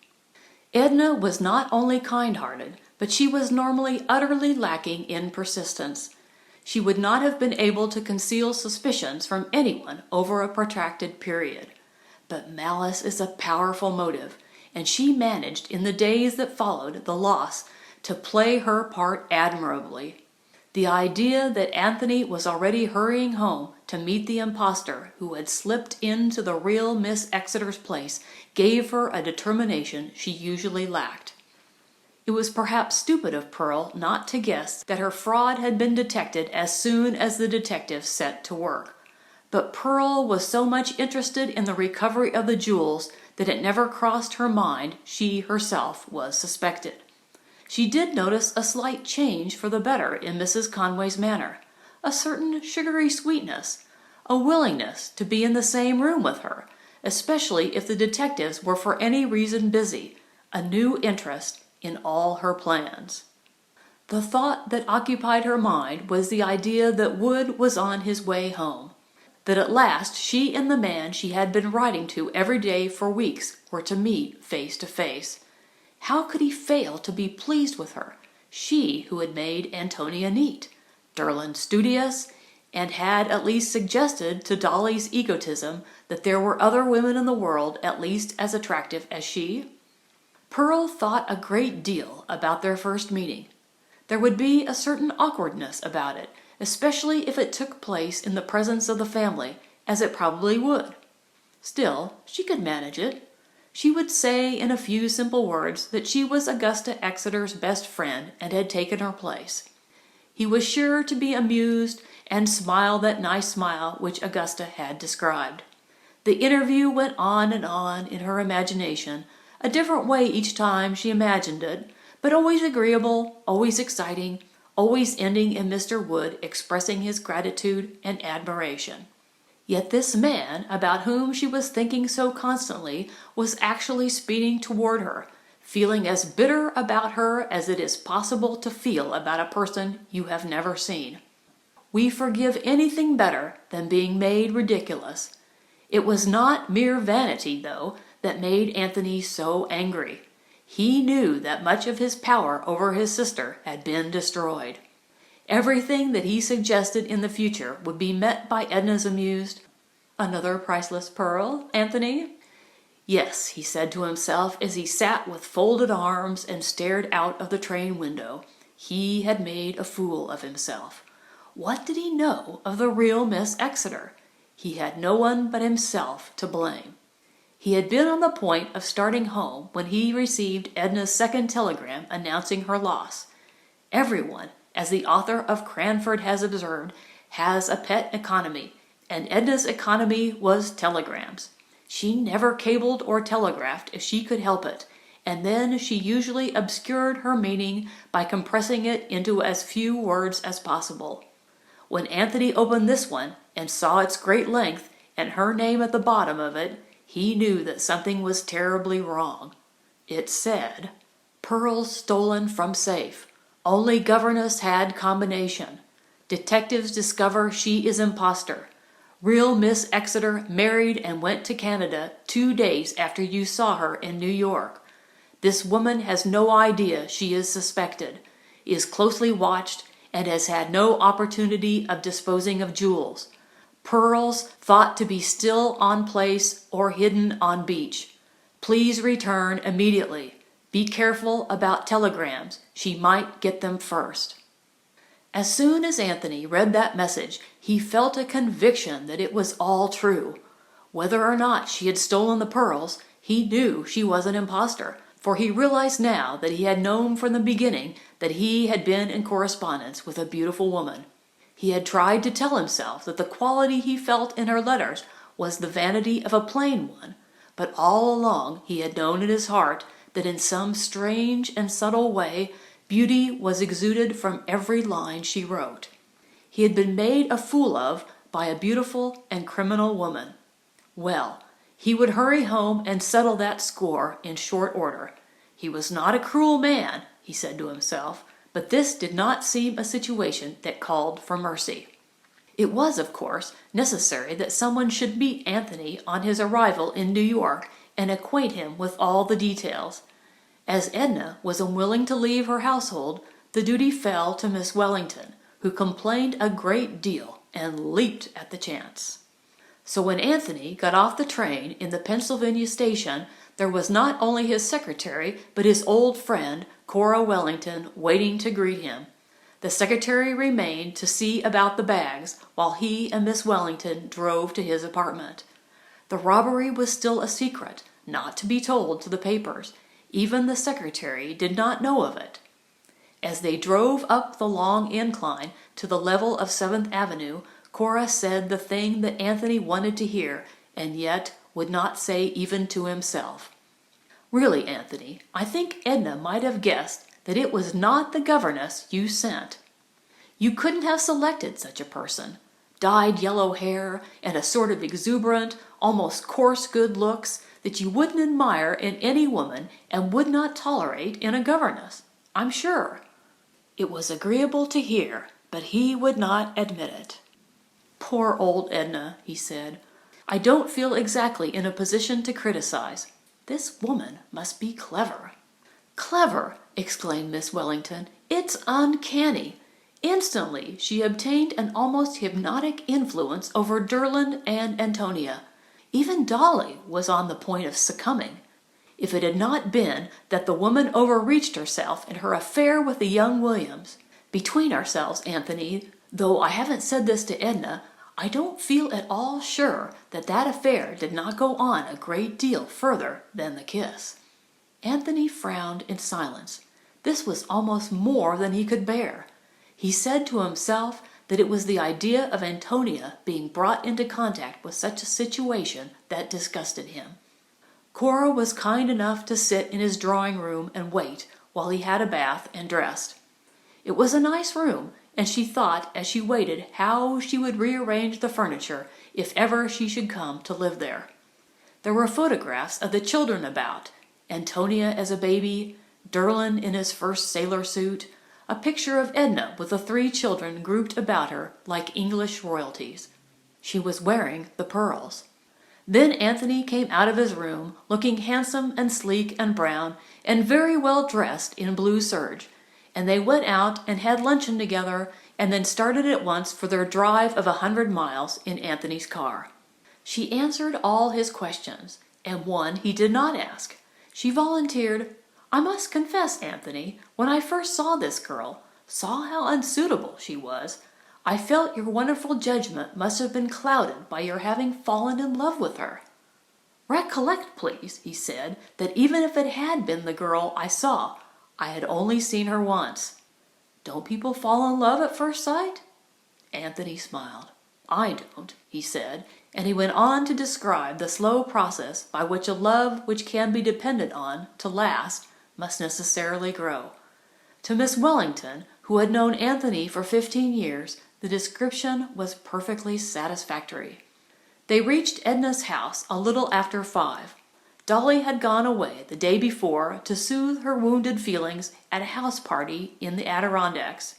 Edna was not only kind-hearted, but she was normally utterly lacking in persistence. She would not have been able to conceal suspicions from anyone over a protracted period. But malice is a powerful motive, and she managed in the days that followed the loss to play her part admirably. The idea that Anthony was already hurrying home to meet the impostor who had slipped into the real Miss Exeter's place gave her a determination she usually lacked. It was perhaps stupid of Pearl not to guess that her fraud had been detected as soon as the detectives set to work. But Pearl was so much interested in the recovery of the jewels that it never crossed her mind she herself was suspected. She did notice a slight change for the better in Mrs. Conway's manner, a certain sugary sweetness, a willingness to be in the same room with her, especially if the detectives were for any reason busy, a new interest in all her plans. The thought that occupied her mind was the idea that Wood was on his way home, that at last she and the man she had been writing to every day for weeks were to meet face to face. How could he fail to be pleased with her, she who had made Antonia neat, Derlin studious, and had at least suggested to Dolly's egotism that there were other women in the world at least as attractive as she? Pearl thought a great deal about their first meeting. There would be a certain awkwardness about it, especially if it took place in the presence of the family, as it probably would. Still, she could manage it. She would say in a few simple words that she was Augusta Exeter's best friend and had taken her place. He was sure to be amused and smile that nice smile which Augusta had described. The interview went on in her imagination, a different way each time she imagined it, but always agreeable, always exciting, always ending in Mr. Wood expressing his gratitude and admiration. Yet this man, about whom she was thinking so constantly, was actually speeding toward her, feeling as bitter about her as it is possible to feel about a person you have never seen. We forgive anything better than being made ridiculous. It was not mere vanity, though, that made Anthony so angry. He knew that much of his power over his sister had been destroyed. Everything that he suggested in the future would be met by Edna's amused, "Another priceless pearl, Anthony?" "Yes," he said to himself as he sat with folded arms and stared out of the train window. He had made a fool of himself. What did he know of the real Miss Exeter? He had no one but himself to blame. He had been on the point of starting home when he received Edna's second telegram announcing her loss. Everyone, as the author of Cranford has observed, has a pet economy, and Edna's economy was telegrams. She never cabled or telegraphed if she could help it, and then she usually obscured her meaning by compressing it into as few words as possible. When Anthony opened this one and saw its great length and her name at the bottom of it, he knew that something was terribly wrong. It said, "Pearls stolen from safe. Only governess had combination. Detectives discover she is imposter. Real Miss Exeter married and went to Canada 2 days after you saw her in New York. This woman has no idea she is suspected, is closely watched, and has had no opportunity of disposing of jewels. Pearls thought to be still on place or hidden on beach. Please return immediately. Be careful about telegrams. She might get them first." As soon as Anthony read that message, he felt a conviction that it was all true. Whether or not she had stolen the pearls, he knew she was an impostor, for he realized now that he had known from the beginning that he had been in correspondence with a beautiful woman. He had tried to tell himself that the quality he felt in her letters was the vanity of a plain one, but all along he had known in his heart that in some strange and subtle way beauty was exuded from every line she wrote. He had been made a fool of by a beautiful and criminal woman. Well, he would hurry home and settle that score in short order. He was not a cruel man, he said to himself, but this did not seem a situation that called for mercy. It was, of course, necessary that someone should meet Anthony on his arrival in New York and acquaint him with all the details. As Edna was unwilling to leave her household, the duty fell to Miss Wellington, who complained a great deal and leaped at the chance. So when Anthony got off the train in the Pennsylvania station, there was not only his secretary, but his old friend, Cora Wellington, waiting to greet him. The secretary remained to see about the bags, while he and Miss Wellington drove to his apartment. The robbery was still a secret, not to be told to the papers. Even the secretary did not know of it. As they drove up the long incline to the level of 7th Avenue, Cora said the thing that Anthony wanted to hear, and yet would not say even to himself. "Really, Anthony, I think Edna might have guessed that it was not the governess you sent. You couldn't have selected such a person. Dyed yellow hair and a sort of exuberant, almost coarse good looks that you wouldn't admire in any woman and would not tolerate in a governess, I'm sure." It was agreeable to hear, but he would not admit it. "Poor old Edna," he said. "I don't feel exactly in a position to criticize. This woman must be clever." "Clever!" exclaimed Miss Wellington. "It's uncanny." Instantly she obtained an almost hypnotic influence over Derland and Antonia. Even Dolly was on the point of succumbing. If it had not been that the woman overreached herself in her affair with the young Williams. Between ourselves, Anthony, Though I haven't said this to Edna, I don't feel at all sure that that affair did not go on a great deal further than the kiss." Anthony frowned in silence. This was almost more than he could bear. He said to himself that it was the idea of Antonia being brought into contact with such a situation that disgusted him. Cora was kind enough to sit in his drawing room and wait while he had a bath and dressed. It was a nice room, and she thought as she waited how she would rearrange the furniture if ever she should come to live there. There were photographs of the children about, Antonia as a baby, Derlin in his first sailor suit, a picture of Edna with the 3 children grouped about her like English royalties. She was wearing the pearls. Then Anthony came out of his room, looking handsome and sleek and brown, and very well dressed in blue serge, and they went out and had luncheon together, and then started at once for their drive of 100 miles in Anthony's car. She answered all his questions, and one he did not ask. She volunteered, "I must confess, Anthony, when I first saw this girl, saw how unsuitable she was, I felt your wonderful judgment must have been clouded by your having fallen in love with her." "Recollect, please," he said, "that even if it had been the girl I saw, I had only seen her once. Don't people fall in love at first sight?" Anthony smiled. "I don't," he said, and he went on to describe the slow process by which a love which can be depended on to last must necessarily grow. To Miss Wellington, who had known Anthony for 15 years, the description was perfectly satisfactory. They reached Edna's house a little after 5. Dolly had gone away the day before to soothe her wounded feelings at a house party in the Adirondacks.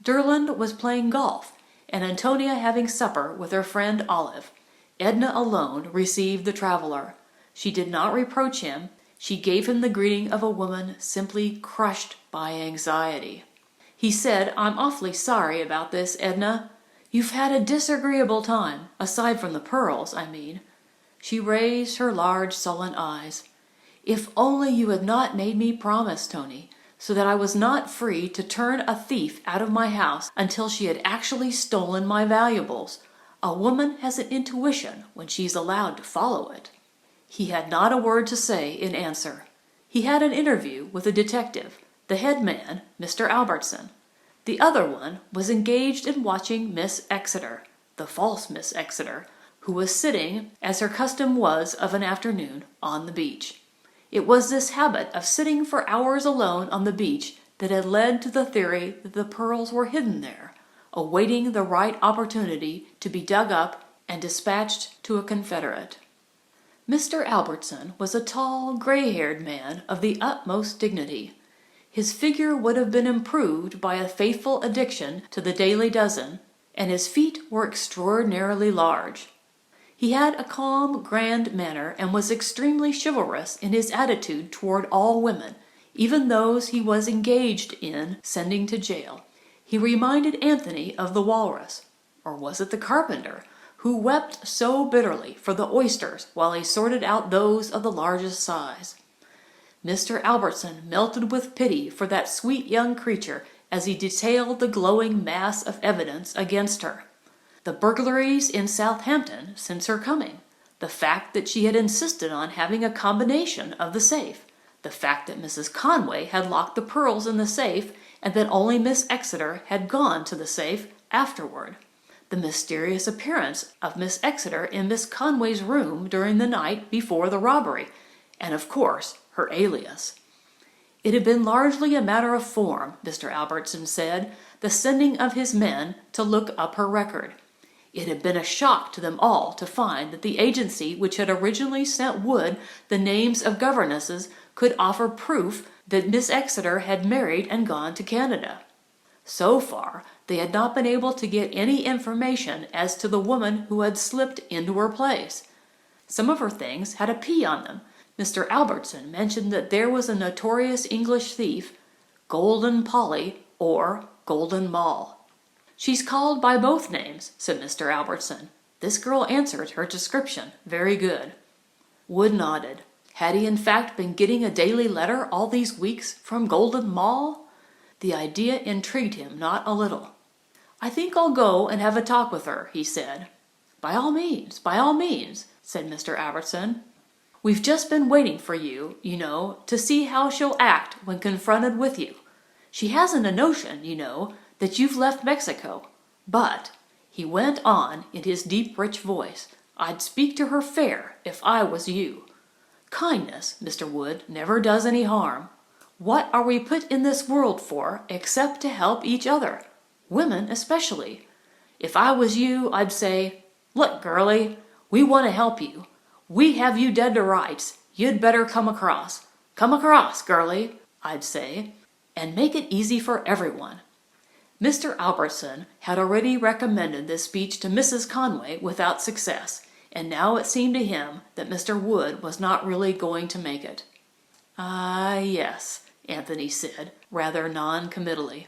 Derland was playing golf, and Antonia having supper with her friend Olive. Edna alone received the traveler. She did not reproach him. She gave him the greeting of a woman simply crushed by anxiety. He said, "I'm awfully sorry about this, Edna. You've had a disagreeable time, aside from the pearls, I mean." She raised her large sullen eyes. "If only you had not made me promise, Tony, so that I was not free to turn a thief out of my house until she had actually stolen my valuables. A woman has an intuition when she's allowed to follow it." He had not a word to say in answer. He had an interview with a detective, the head man, Mr. Albertson. The other one was engaged in watching Miss Exeter, the false Miss Exeter, who was sitting, as her custom was of an afternoon, on the beach. It was this habit of sitting for hours alone on the beach that had led to the theory that the pearls were hidden there, awaiting the right opportunity to be dug up and dispatched to a confederate. Mr. Albertson was a tall, gray-haired man of the utmost dignity. His figure would have been improved by a faithful addiction to the Daily Dozen, and his feet were extraordinarily large. He had a calm, grand manner, and was extremely chivalrous in his attitude toward all women, even those he was engaged in sending to jail. He reminded Anthony of the walrus, or was it the carpenter, who wept so bitterly for the oysters while he sorted out those of the largest size. Mr. Albertson melted with pity for that sweet young creature as he detailed the glowing mass of evidence against her. The burglaries in Southampton since her coming, the fact that she had insisted on having a combination of the safe, the fact that Mrs. Conway had locked the pearls in the safe and that only Miss Exeter had gone to the safe afterward, the mysterious appearance of Miss Exeter in Miss Conway's room during the night before the robbery, and of course her alias. It had been largely a matter of form, Mr. Albertson said, the sending of his men to look up her record. It had been a shock to them all to find that the agency which had originally sent Wood the names of governesses could offer proof that Miss Exeter had married and gone to Canada. So far, they had not been able to get any information as to the woman who had slipped into her place. Some of her things had a P on them. Mr. Albertson mentioned that there was a notorious English thief, Golden Polly or Golden Moll. "She's called by both names," said Mr. Albertson. "This girl answered her description very good." Wood nodded. Had he in fact been getting a daily letter all these weeks from Golden Moll? The idea intrigued him not a little. "I think I'll go and have a talk with her," he said. By all means," said Mr. Albertson. "We've just been waiting for you, to see how she'll act when confronted with you. She hasn't a notion, that you've left Mexico. But," he went on in his deep, rich voice, "I'd speak to her fair if I was you. Kindness, Mr. Wood, never does any harm. What are we put in this world for except to help each other? Women especially. If I was you, I'd say, 'Look, girlie, we want to help you. We have you dead to rights. You'd better come across. Come across, girlie,' I'd say, and make it easy for everyone." Mr. Albertson had already recommended this speech to Mrs. Conway without success, and now it seemed to him that Mr. Wood was not really going to make it. "Ah, yes," Anthony said, rather non-committally.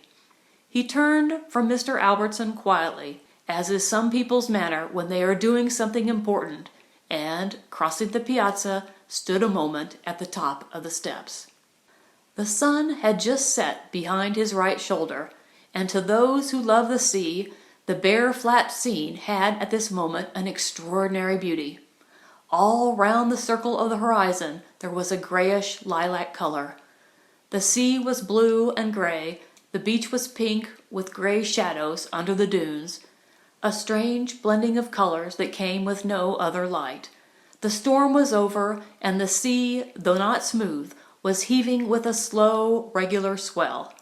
He turned from Mr. Albertson quietly, as is some people's manner when they are doing something important, and, crossing the piazza, stood a moment at the top of the steps. The sun had just set behind his right shoulder, and to those who love the sea, the bare flat scene had at this moment an extraordinary beauty. All round the circle of the horizon there was a grayish lilac color. The sea was blue and gray, the beach was pink with gray shadows under the dunes, a strange blending of colors that came with no other light. The storm was over, and the sea, though not smooth, was heaving with a slow, regular swell.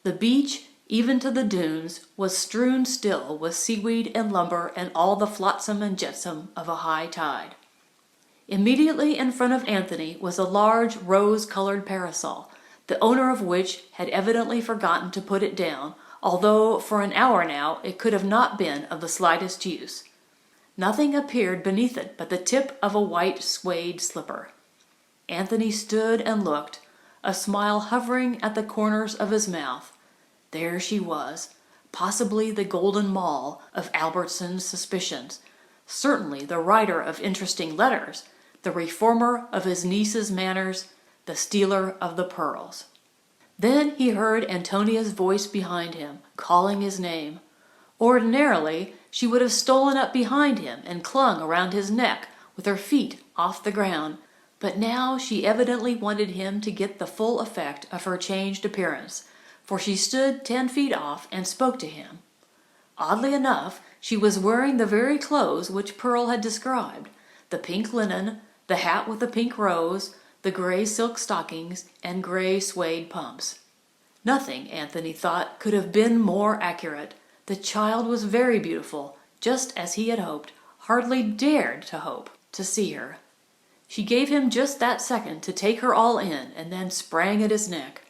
The beach, even to the dunes, was strewn still with seaweed and lumber and all the flotsam and jetsam of a high tide. Immediately in front of Anthony was a large rose-colored parasol, the owner of which had evidently forgotten to put it down, although for an hour now it could have not been of the slightest use. Nothing appeared beneath it but the tip of a white suede slipper. Anthony stood and looked, a smile hovering at the corners of his mouth. There she was, possibly the golden Moll of Albertson's suspicions, certainly the writer of interesting letters, the reformer of his niece's manners, the stealer of the pearls. Then he heard Antonia's voice behind him, calling his name. Ordinarily, she would have stolen up behind him and clung around his neck with her feet off the ground, but now she evidently wanted him to get the full effect of her changed appearance, for she stood 10 feet off and spoke to him. Oddly enough, she was wearing the very clothes which Pearl had described, the pink linen, the hat with the pink rose, the gray silk stockings, and gray suede pumps. Nothing, Anthony thought, could have been more accurate. The child was very beautiful, just as he had hoped, hardly dared to hope, to see her. She gave him just that second to take her all in, and then sprang at his neck.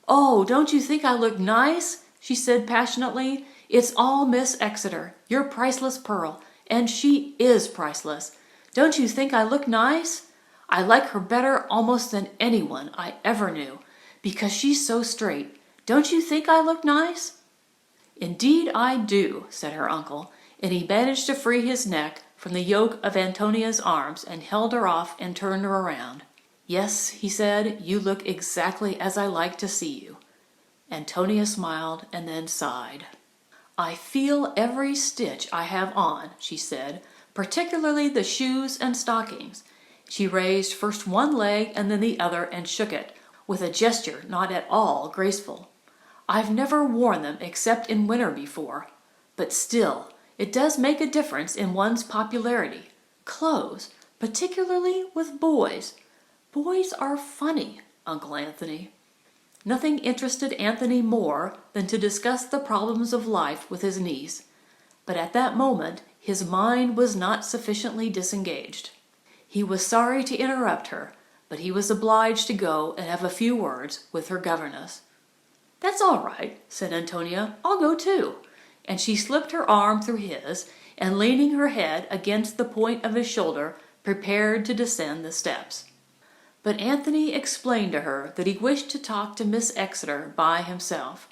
"Oh, don't you think I look nice?" she said passionately. "It's all Miss Exeter, your priceless Pearl, and she is priceless. Don't you think I look nice? I like her better almost than anyone I ever knew, because she's so straight. Don't you think I look nice?" "Indeed I do," said her uncle, and he managed to free his neck from the yoke of Antonia's arms and held her off and turned her around. "Yes," he said, "you look exactly as I like to see you." Antonia smiled and then sighed. "I feel every stitch I have on," she said, "particularly the shoes and stockings." She raised first one leg and then the other and shook it, with a gesture not at all graceful. "I've never worn them except in winter before. But still, it does make a difference in one's popularity. Clothes, particularly with boys. Boys are funny, Uncle Anthony." Nothing interested Anthony more than to discuss the problems of life with his niece, but at that moment his mind was not sufficiently disengaged. He was sorry to interrupt her, but he was obliged to go and have a few words with her governess. "That's all right," said Antonia. "I'll go too." And she slipped her arm through his, and leaning her head against the point of his shoulder, prepared to descend the steps. But Anthony explained to her that he wished to talk to Miss Exeter by himself.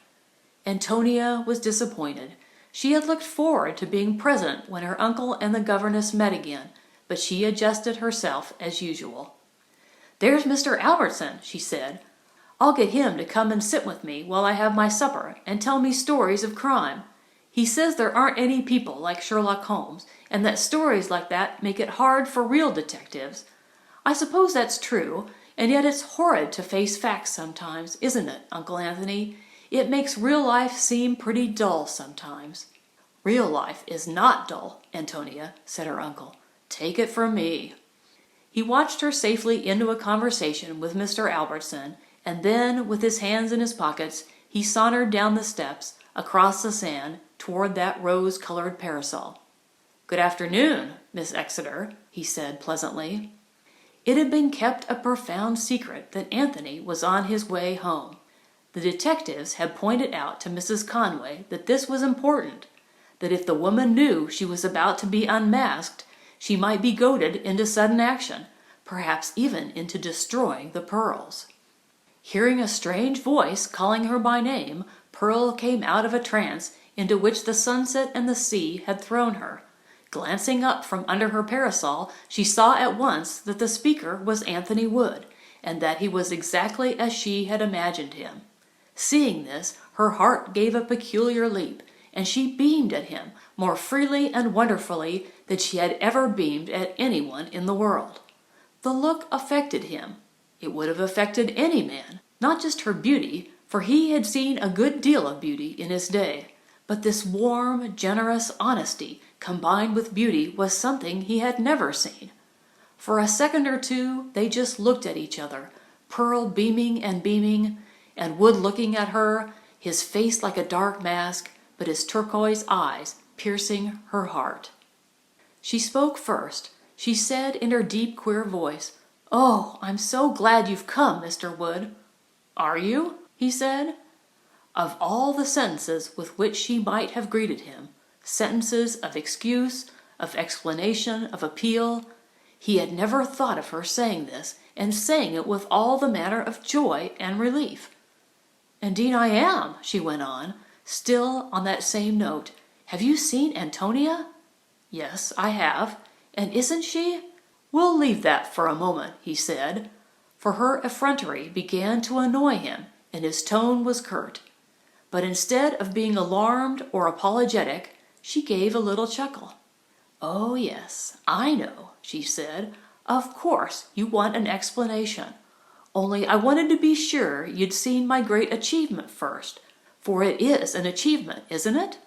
Antonia was disappointed. She had looked forward to being present when her uncle and the governess met again, but she adjusted herself as usual. "There's Mr. Albertson," she said. "I'll get him to come and sit with me while I have my supper and tell me stories of crime. He says there aren't any people like Sherlock Holmes, and that stories like that make it hard for real detectives. I suppose that's true, and yet it's horrid to face facts sometimes, isn't it, Uncle Anthony? It makes real life seem pretty dull sometimes." "Real life is not dull, Antonia," said her uncle. "Take it from me." He watched her safely into a conversation with Mr. Albertson, and then, with his hands in his pockets, he sauntered down the steps, across the sand, toward that rose-colored parasol. "Good afternoon, Miss Exeter," he said pleasantly. It had been kept a profound secret that Anthony was on his way home. The detectives had pointed out to Mrs. Conway that this was important, that if the woman knew she was about to be unmasked, she might be goaded into sudden action, perhaps even into destroying the pearls. Hearing a strange voice calling her by name, Pearl came out of a trance into which the sunset and the sea had thrown her. Glancing up from under her parasol, she saw at once that the speaker was Anthony Wood, and that he was exactly as she had imagined him. Seeing this, her heart gave a peculiar leap, and she beamed at him more freely and wonderfully than she had ever beamed at anyone in the world. The look affected him. It would have affected any man, not just her beauty, for he had seen a good deal of beauty in his day, but this warm, generous honesty combined with beauty was something he had never seen. For a second or two they just looked at each other, Pearl beaming, and Wood looking at her, his face like a dark mask, but his turquoise eyes piercing her heart. She spoke first. She said in her deep, queer voice, "Oh, I'm so glad you've come, Mr. Wood." "Are you?" he said. Of all the sentences with which she might have greeted him, sentences of excuse, of explanation, of appeal, he had never thought of her saying this, and saying it with all the manner of joy and relief. "Indeed I am," she went on, still on that same note. "Have you seen Antonia?" "Yes, I have. And isn't she—" "We'll leave that for a moment," he said, for her effrontery began to annoy him, and his tone was curt. But instead of being alarmed or apologetic, she gave a little chuckle. "Oh, yes, I know," she said. "Of course you want an explanation. Only I wanted to be sure you'd seen my great achievement first, for it is an achievement, isn't it?"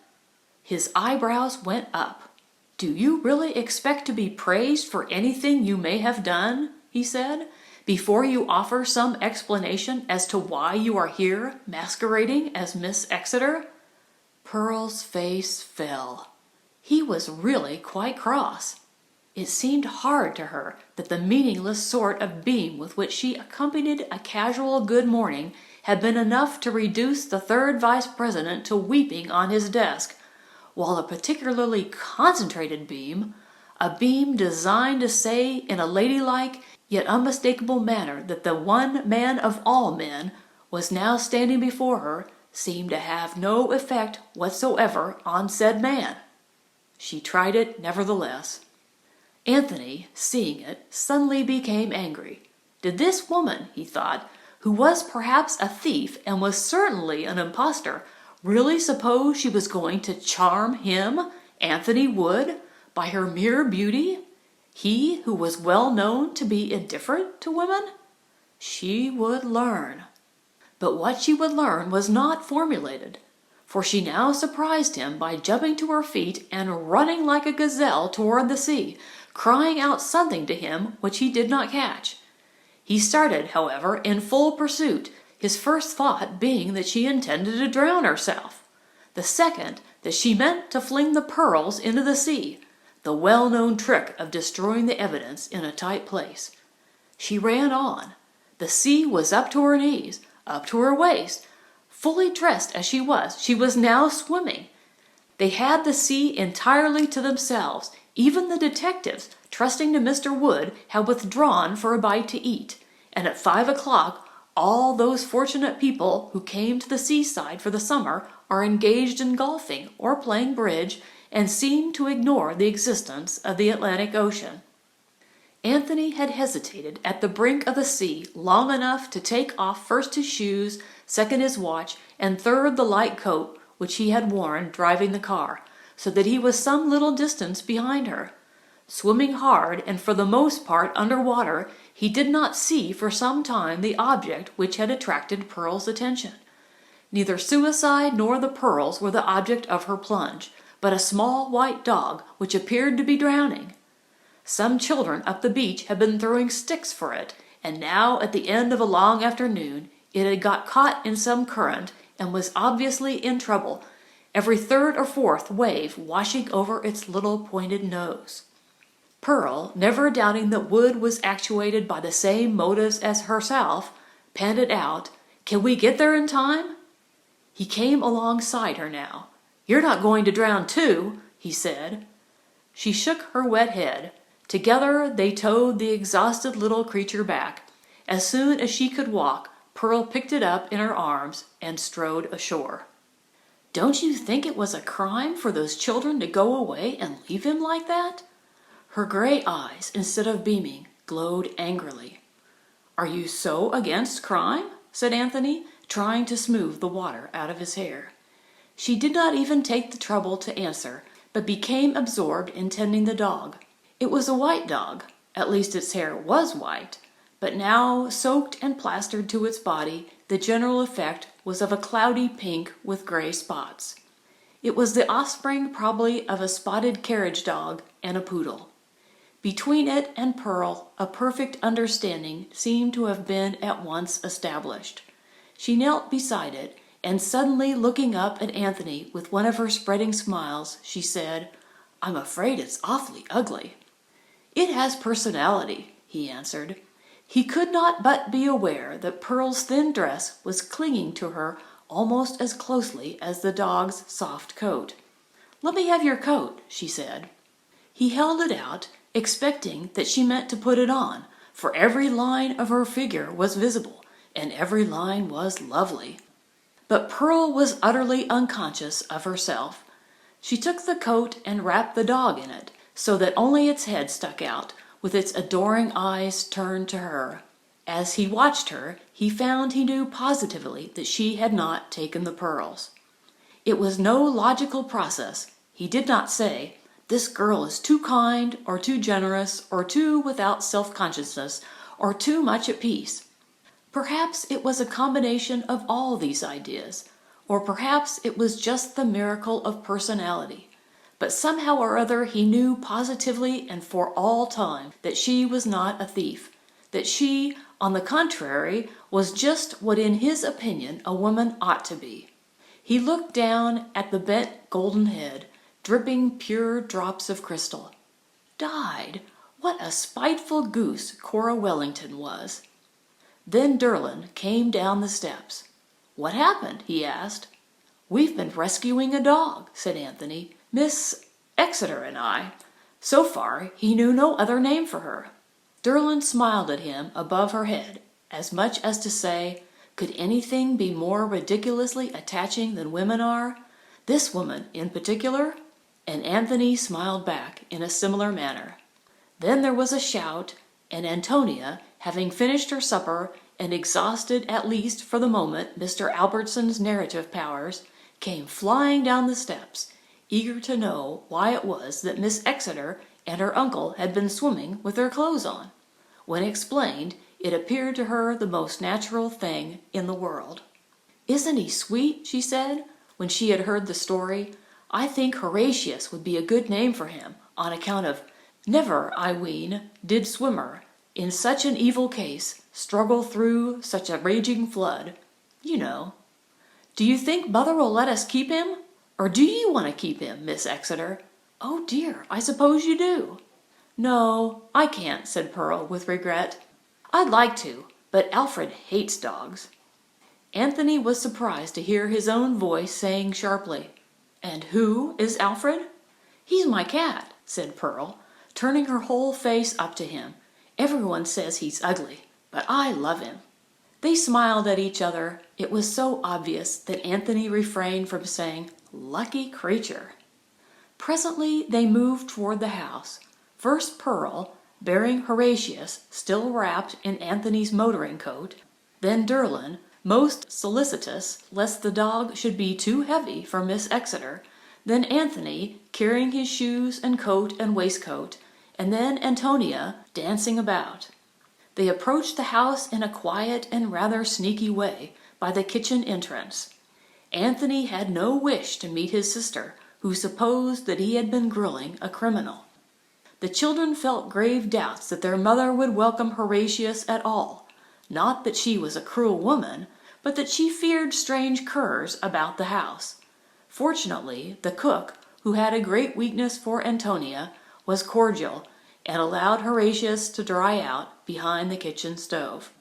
His eyebrows went up. "Do you really expect to be praised for anything you may have done," he said, "before you offer some explanation as to why you are here masquerading as Miss Exeter?" Pearl's face fell. He was really quite cross. It seemed hard to her that the meaningless sort of beam with which she accompanied a casual good morning had been enough to reduce the third vice-president to weeping on his desk, while a particularly concentrated beam, a beam designed to say in a ladylike yet unmistakable manner that the one man of all men was now standing before her, seemed to have no effect whatsoever on said man. She tried it nevertheless. Anthony, seeing it, suddenly became angry. Did this woman, he thought, who was perhaps a thief and was certainly an impostor, really suppose she was going to charm him, Anthony Wood, by her mere beauty? He who was well known to be indifferent to women? She would learn. But what she would learn was not formulated, for she now surprised him by jumping to her feet and running like a gazelle toward the sea, crying out something to him which he did not catch. He started, however, in full pursuit, his first thought being that she intended to drown herself, the second that she meant to fling the pearls into the sea, the well-known trick of destroying the evidence in a tight place. She ran on. The sea was up to her knees, up to her waist. Fully dressed as she was now swimming. They had the sea entirely to themselves. Even the detectives, trusting to Mr. Wood, had withdrawn for a bite to eat, and at 5 o'clock all those fortunate people who came to the seaside for the summer are engaged in golfing or playing bridge, and seem to ignore the existence of the Atlantic Ocean. Anthony had hesitated at the brink of the sea long enough to take off first his shoes, second his watch, and third the light coat, which he had worn driving the car, so that he was some little distance behind her. Swimming hard and for the most part under water, he did not see for some time the object which had attracted Pearl's attention. Neither suicide nor the pearls were the object of her plunge, but a small white dog which appeared to be drowning. Some children up the beach had been throwing sticks for it, and now at the end of a long afternoon it had got caught in some current and was obviously in trouble, every third or fourth wave washing over its little pointed nose. Pearl, never doubting that Wood was actuated by the same motives as herself, panted out, "Can we get there in time?" He came alongside her now. "You're not going to drown too," he said. She shook her wet head. Together they towed the exhausted little creature back. As soon as she could walk, Pearl picked it up in her arms and strode ashore. "Don't you think it was a crime for those children to go away and leave him like that?" Her gray eyes, instead of beaming, glowed angrily. "Are you so against crime?" said Anthony, trying to smooth the water out of his hair. She did not even take the trouble to answer, but became absorbed in tending the dog. It was a white dog, at least its hair was white, but now, soaked and plastered to its body, the general effect was of a cloudy pink with gray spots. It was the offspring probably of a spotted carriage dog and a poodle. Between it and Pearl, a perfect understanding seemed to have been at once established. She knelt beside it, and suddenly looking up at Anthony with one of her spreading smiles, she said, "I'm afraid it's awfully ugly." "It has personality," he answered. He could not but be aware that Pearl's thin dress was clinging to her almost as closely as the dog's soft coat. "Let me have your coat," she said. He held it out, expecting that she meant to put it on, for every line of her figure was visible, and every line was lovely. But Pearl was utterly unconscious of herself. She took the coat and wrapped the dog in it, so that only its head stuck out, with its adoring eyes turned to her. As he watched her, he found he knew positively that she had not taken the pearls. It was no logical process. He did not say, "This girl is too kind, or too generous, or too without self-consciousness, or too much at peace." Perhaps it was a combination of all these ideas, or perhaps it was just the miracle of personality. But somehow or other he knew positively and for all time that she was not a thief, that she, on the contrary, was just what in his opinion a woman ought to be. He looked down at the bent golden head, dripping pure drops of crystal. Died! What a spiteful goose Cora Wellington was! Then Derlin came down the steps. "What happened?" he asked. "We've been rescuing a dog," said Anthony. "Miss Exeter and I." So far, he knew no other name for her. Derlin smiled at him above her head, as much as to say, could anything be more ridiculously attaching than women are? This woman in particular? And Anthony smiled back in a similar manner. Then there was a shout, and Antonia, having finished her supper and exhausted at least for the moment Mr. Albertson's narrative powers, came flying down the steps, eager to know why it was that Miss Exeter and her uncle had been swimming with their clothes on. When explained, it appeared to her the most natural thing in the world. "Isn't he sweet?" she said, when she had heard the story. "I think Horatius would be a good name for him, on account of never, I ween, did swimmer, in such an evil case, struggle through such a raging flood. You know. Do you think Mother will let us keep him? Or do you want to keep him, Miss Exeter?" "Oh dear, I suppose you do." "No, I can't," said Pearl with regret. "I'd like to, but Alfred hates dogs." Anthony was surprised to hear his own voice saying sharply, "And who is Alfred?" "He's my cat," said Pearl, turning her whole face up to him. "Everyone says he's ugly, but I love him." They smiled at each other. It was so obvious that Anthony refrained from saying, "Lucky creature." Presently they moved toward the house. First Pearl, bearing Horatius, still wrapped in Anthony's motoring coat, then Derlin, most solicitous lest the dog should be too heavy for Miss Exeter, then Anthony carrying his shoes and coat and waistcoat, and then Antonia dancing about. They approached the house in a quiet and rather sneaky way by the kitchen entrance. Anthony had no wish to meet his sister, who supposed that he had been grilling a criminal. The children felt grave doubts that their mother would welcome Horatius at all. Not that she was a cruel woman, but that she feared strange curs about the house. Fortunately, the cook, who had a great weakness for Antonia, was cordial, and allowed Horatius to dry out behind the kitchen stove.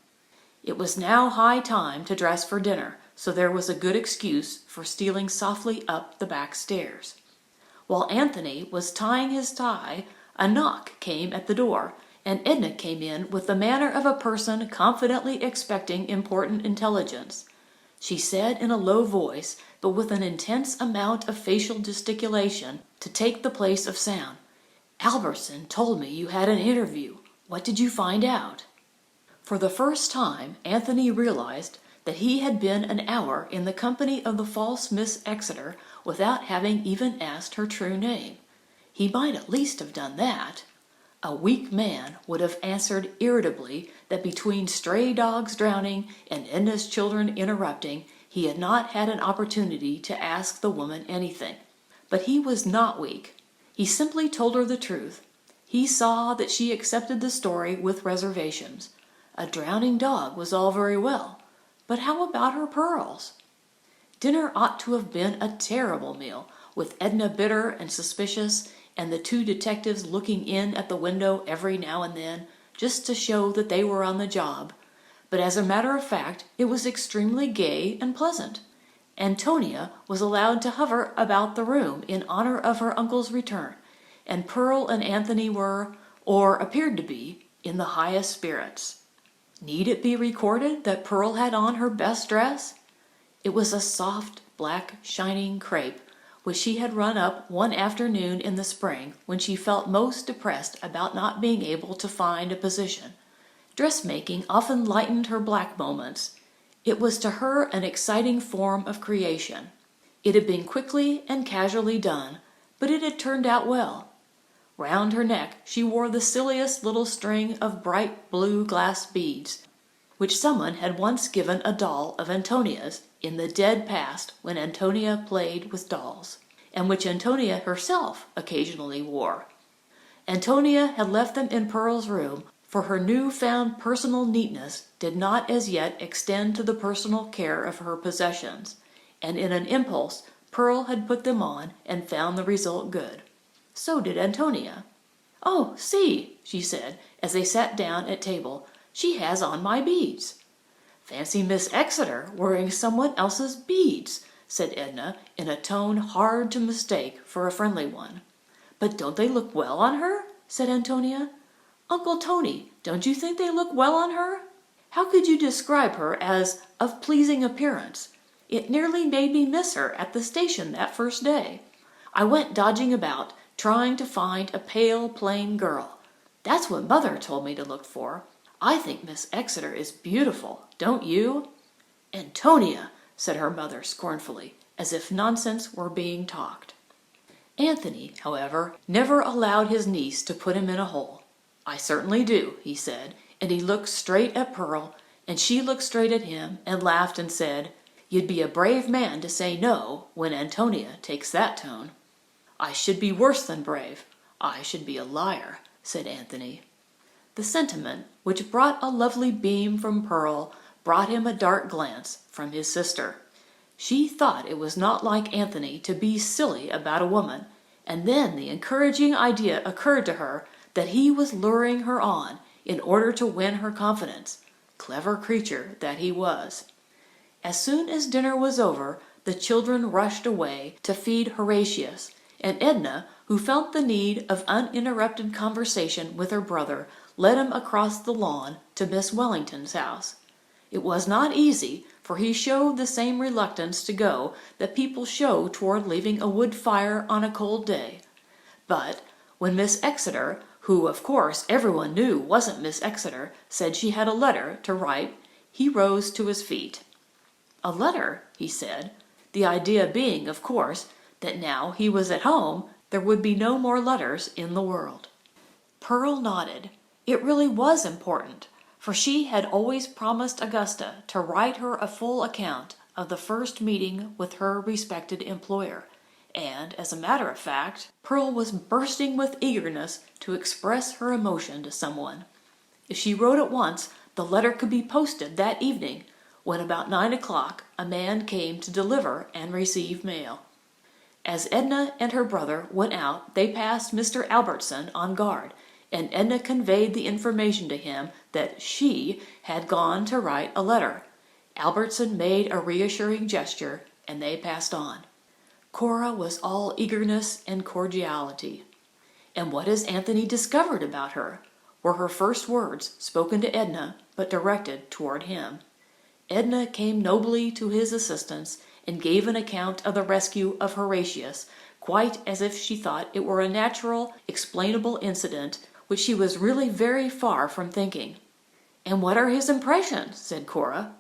It was now high time to dress for dinner, so there was a good excuse for stealing softly up the back stairs. While Anthony was tying his tie, a knock came at the door, and Edna came in with the manner of a person confidently expecting important intelligence. She said in a low voice, but with an intense amount of facial gesticulation to take the place of sound, "Albertson told me you had an interview. What did you find out?" For the first time, Anthony realized that he had been an hour in the company of the false Miss Exeter without having even asked her true name. He might at least have done that. A weak man would have answered irritably that between stray dogs drowning and Edna's children interrupting, he had not had an opportunity to ask the woman anything. But he was not weak. He simply told her the truth. He saw that she accepted the story with reservations. A drowning dog was all very well, but how about her pearls? Dinner ought to have been a terrible meal, with Edna bitter and suspicious, and the two detectives looking in at the window every now and then, just to show that they were on the job. But as a matter of fact, it was extremely gay and pleasant. Antonia was allowed to hover about the room in honor of her uncle's return, and Pearl and Anthony were, or appeared to be, in the highest spirits. Need it be recorded that Pearl had on her best dress? It was a soft, black, shining crepe, which she had run up one afternoon in the spring when she felt most depressed about not being able to find a position. Dressmaking often lightened her black moments. It was to her an exciting form of creation. It had been quickly and casually done, but it had turned out well. Round her neck she wore the silliest little string of bright blue glass beads, which someone had once given a doll of Antonia's in the dead past when Antonia played with dolls, and which Antonia herself occasionally wore. Antonia had left them in Pearl's room, for her new-found personal neatness did not as yet extend to the personal care of her possessions, and in an impulse Pearl had put them on and found the result good. So did Antonia. "Oh, see," she said, as they sat down at table, "she has on my beads." "Fancy Miss Exeter wearing someone else's beads," said Edna, in a tone hard to mistake for a friendly one. "But don't they look well on her?" said Antonia. "Uncle Tony, don't you think they look well on her? How could you describe her as of pleasing appearance? It nearly made me miss her at the station that first day. I went dodging about, trying to find a pale, plain girl. That's what Mother told me to look for. I think Miss Exeter is beautiful, don't you?" "Antonia!" said her mother scornfully, as if nonsense were being talked. Anthony, however, never allowed his niece to put him in a hole. "I certainly do," he said, and he looked straight at Pearl, and she looked straight at him and laughed and said, "You'd be a brave man to say no when Antonia takes that tone." "I should be worse than brave. I should be a liar," said Anthony. The sentiment, which brought a lovely beam from Pearl, brought him a dark glance from his sister. She thought it was not like Anthony to be silly about a woman, and then the encouraging idea occurred to her that he was luring her on in order to win her confidence. Clever creature that he was. As soon as dinner was over, the children rushed away to feed Horatius, and Edna, who felt the need of uninterrupted conversation with her brother, led him across the lawn to Miss Wellington's house. It was not easy, for he showed the same reluctance to go that people show toward leaving a wood fire on a cold day. But when Miss Exeter, who of course everyone knew wasn't Miss Exeter, said she had a letter to write, he rose to his feet. A letter, he said, the idea being, of course, that now he was at home, there would be no more letters in the world. Pearl nodded. It really was important, for she had always promised Augusta to write her a full account of the first meeting with her respected employer, and, as a matter of fact, Pearl was bursting with eagerness to express her emotion to someone. If she wrote at once, the letter could be posted that evening, when about 9 o'clock a man came to deliver and receive mail. As Edna and her brother went out, they passed Mr. Albertson on guard, and Edna conveyed the information to him that she had gone to write a letter. Albertson made a reassuring gesture, and they passed on. Cora was all eagerness and cordiality. "And what has Anthony discovered about her?" were her first words, spoken to Edna, but directed toward him. Edna came nobly to his assistance and gave an account of the rescue of Horatius, quite as if she thought it were a natural, explainable incident which she was really very far from thinking. "And what are his impressions?" said Cora.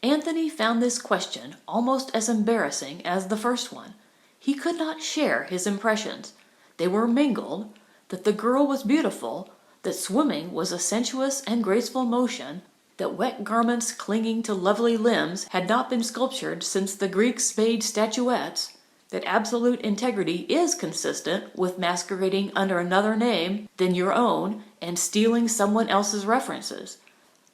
Anthony found this question almost as embarrassing as the first one. He could not share his impressions. They were mingled, that the girl was beautiful, that swimming was a sensuous and graceful motion, that wet garments clinging to lovely limbs had not been sculptured since the Greeks made statuettes, that absolute integrity is consistent with masquerading under another name than your own and stealing someone else's references.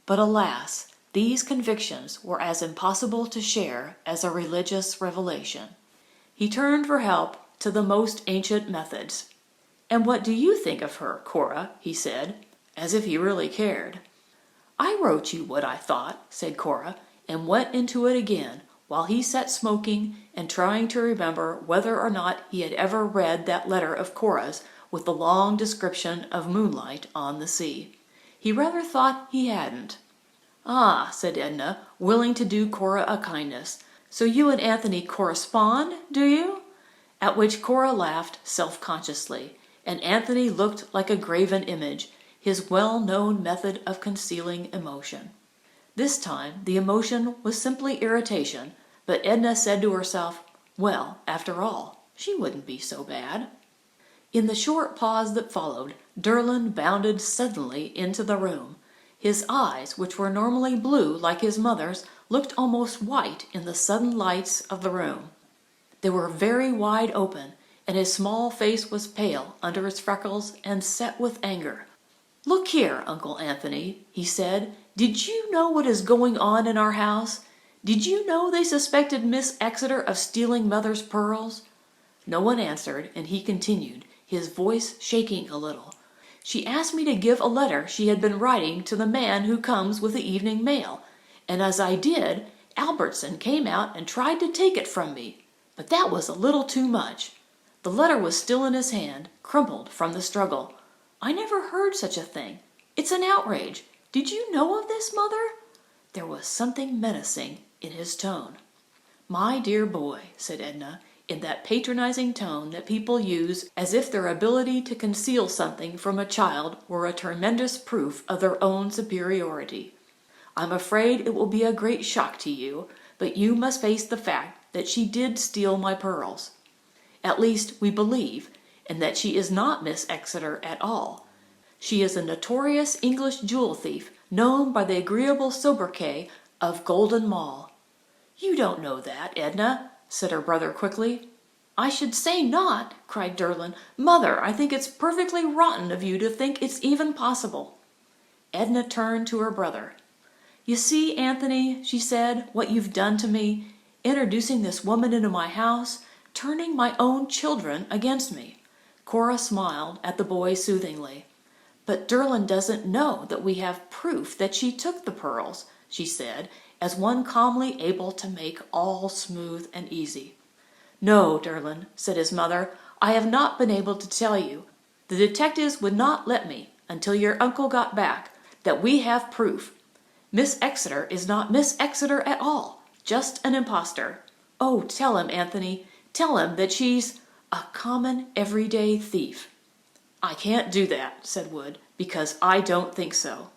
But alas, these convictions were as impossible to share as a religious revelation. He turned for help to the most ancient methods. "And what do you think of her, Cora?" he said, as if he really cared. "I wrote you what I thought," said Cora, and went into it again, while he sat smoking and trying to remember whether or not he had ever read that letter of Cora's with the long description of moonlight on the sea. He rather thought he hadn't. "Ah," said Edna, willing to do Cora a kindness, "so you and Anthony correspond, do you?" At which Cora laughed self-consciously, and Anthony looked like a graven image, his well-known method of concealing emotion. This time the emotion was simply irritation, but Edna said to herself, well, after all, she wouldn't be so bad. In the short pause that followed, Derlin bounded suddenly into the room. His eyes, which were normally blue like his mother's, looked almost white in the sudden lights of the room. They were very wide open, and his small face was pale under his freckles and set with anger. "Look here, Uncle Anthony," he said, "did you know what is going on in our house? Did you know they suspected Miss Exeter of stealing Mother's pearls?" No one answered, and he continued, his voice shaking a little. "She asked me to give a letter she had been writing to the man who comes with the evening mail, and as I did, Albertson came out and tried to take it from me, but that was a little too much. The letter was still in his hand, crumpled from the struggle. I never heard such a thing. It's an outrage. Did you know of this, Mother?" There was something menacing in his tone. "My dear boy," said Edna, in that patronizing tone that people use as if their ability to conceal something from a child were a tremendous proof of their own superiority. "I'm afraid it will be a great shock to you, but you must face the fact that she did steal my pearls. At least, we believe, and that she is not Miss Exeter at all. She is a notorious English jewel thief, known by the agreeable sobriquet of Golden Mall." "You don't know that, Edna," said her brother quickly. "I should say not," cried Derlin. "Mother, I think it's perfectly rotten of you to think it's even possible." Edna turned to her brother. "You see, Anthony," she said, "what you've done to me, introducing this woman into my house, turning my own children against me." Cora smiled at the boy soothingly. "But Derlin doesn't know that we have proof that she took the pearls," she said, as one calmly able to make all smooth and easy. "No, Derlin," said his mother, "I have not been able to tell you. The detectives would not let me, until your uncle got back, that we have proof. Miss Exeter is not Miss Exeter at all, just an impostor. Oh, tell him, Anthony, tell him that she's a common, everyday thief." "I can't do that," said Wood, "because I don't think so."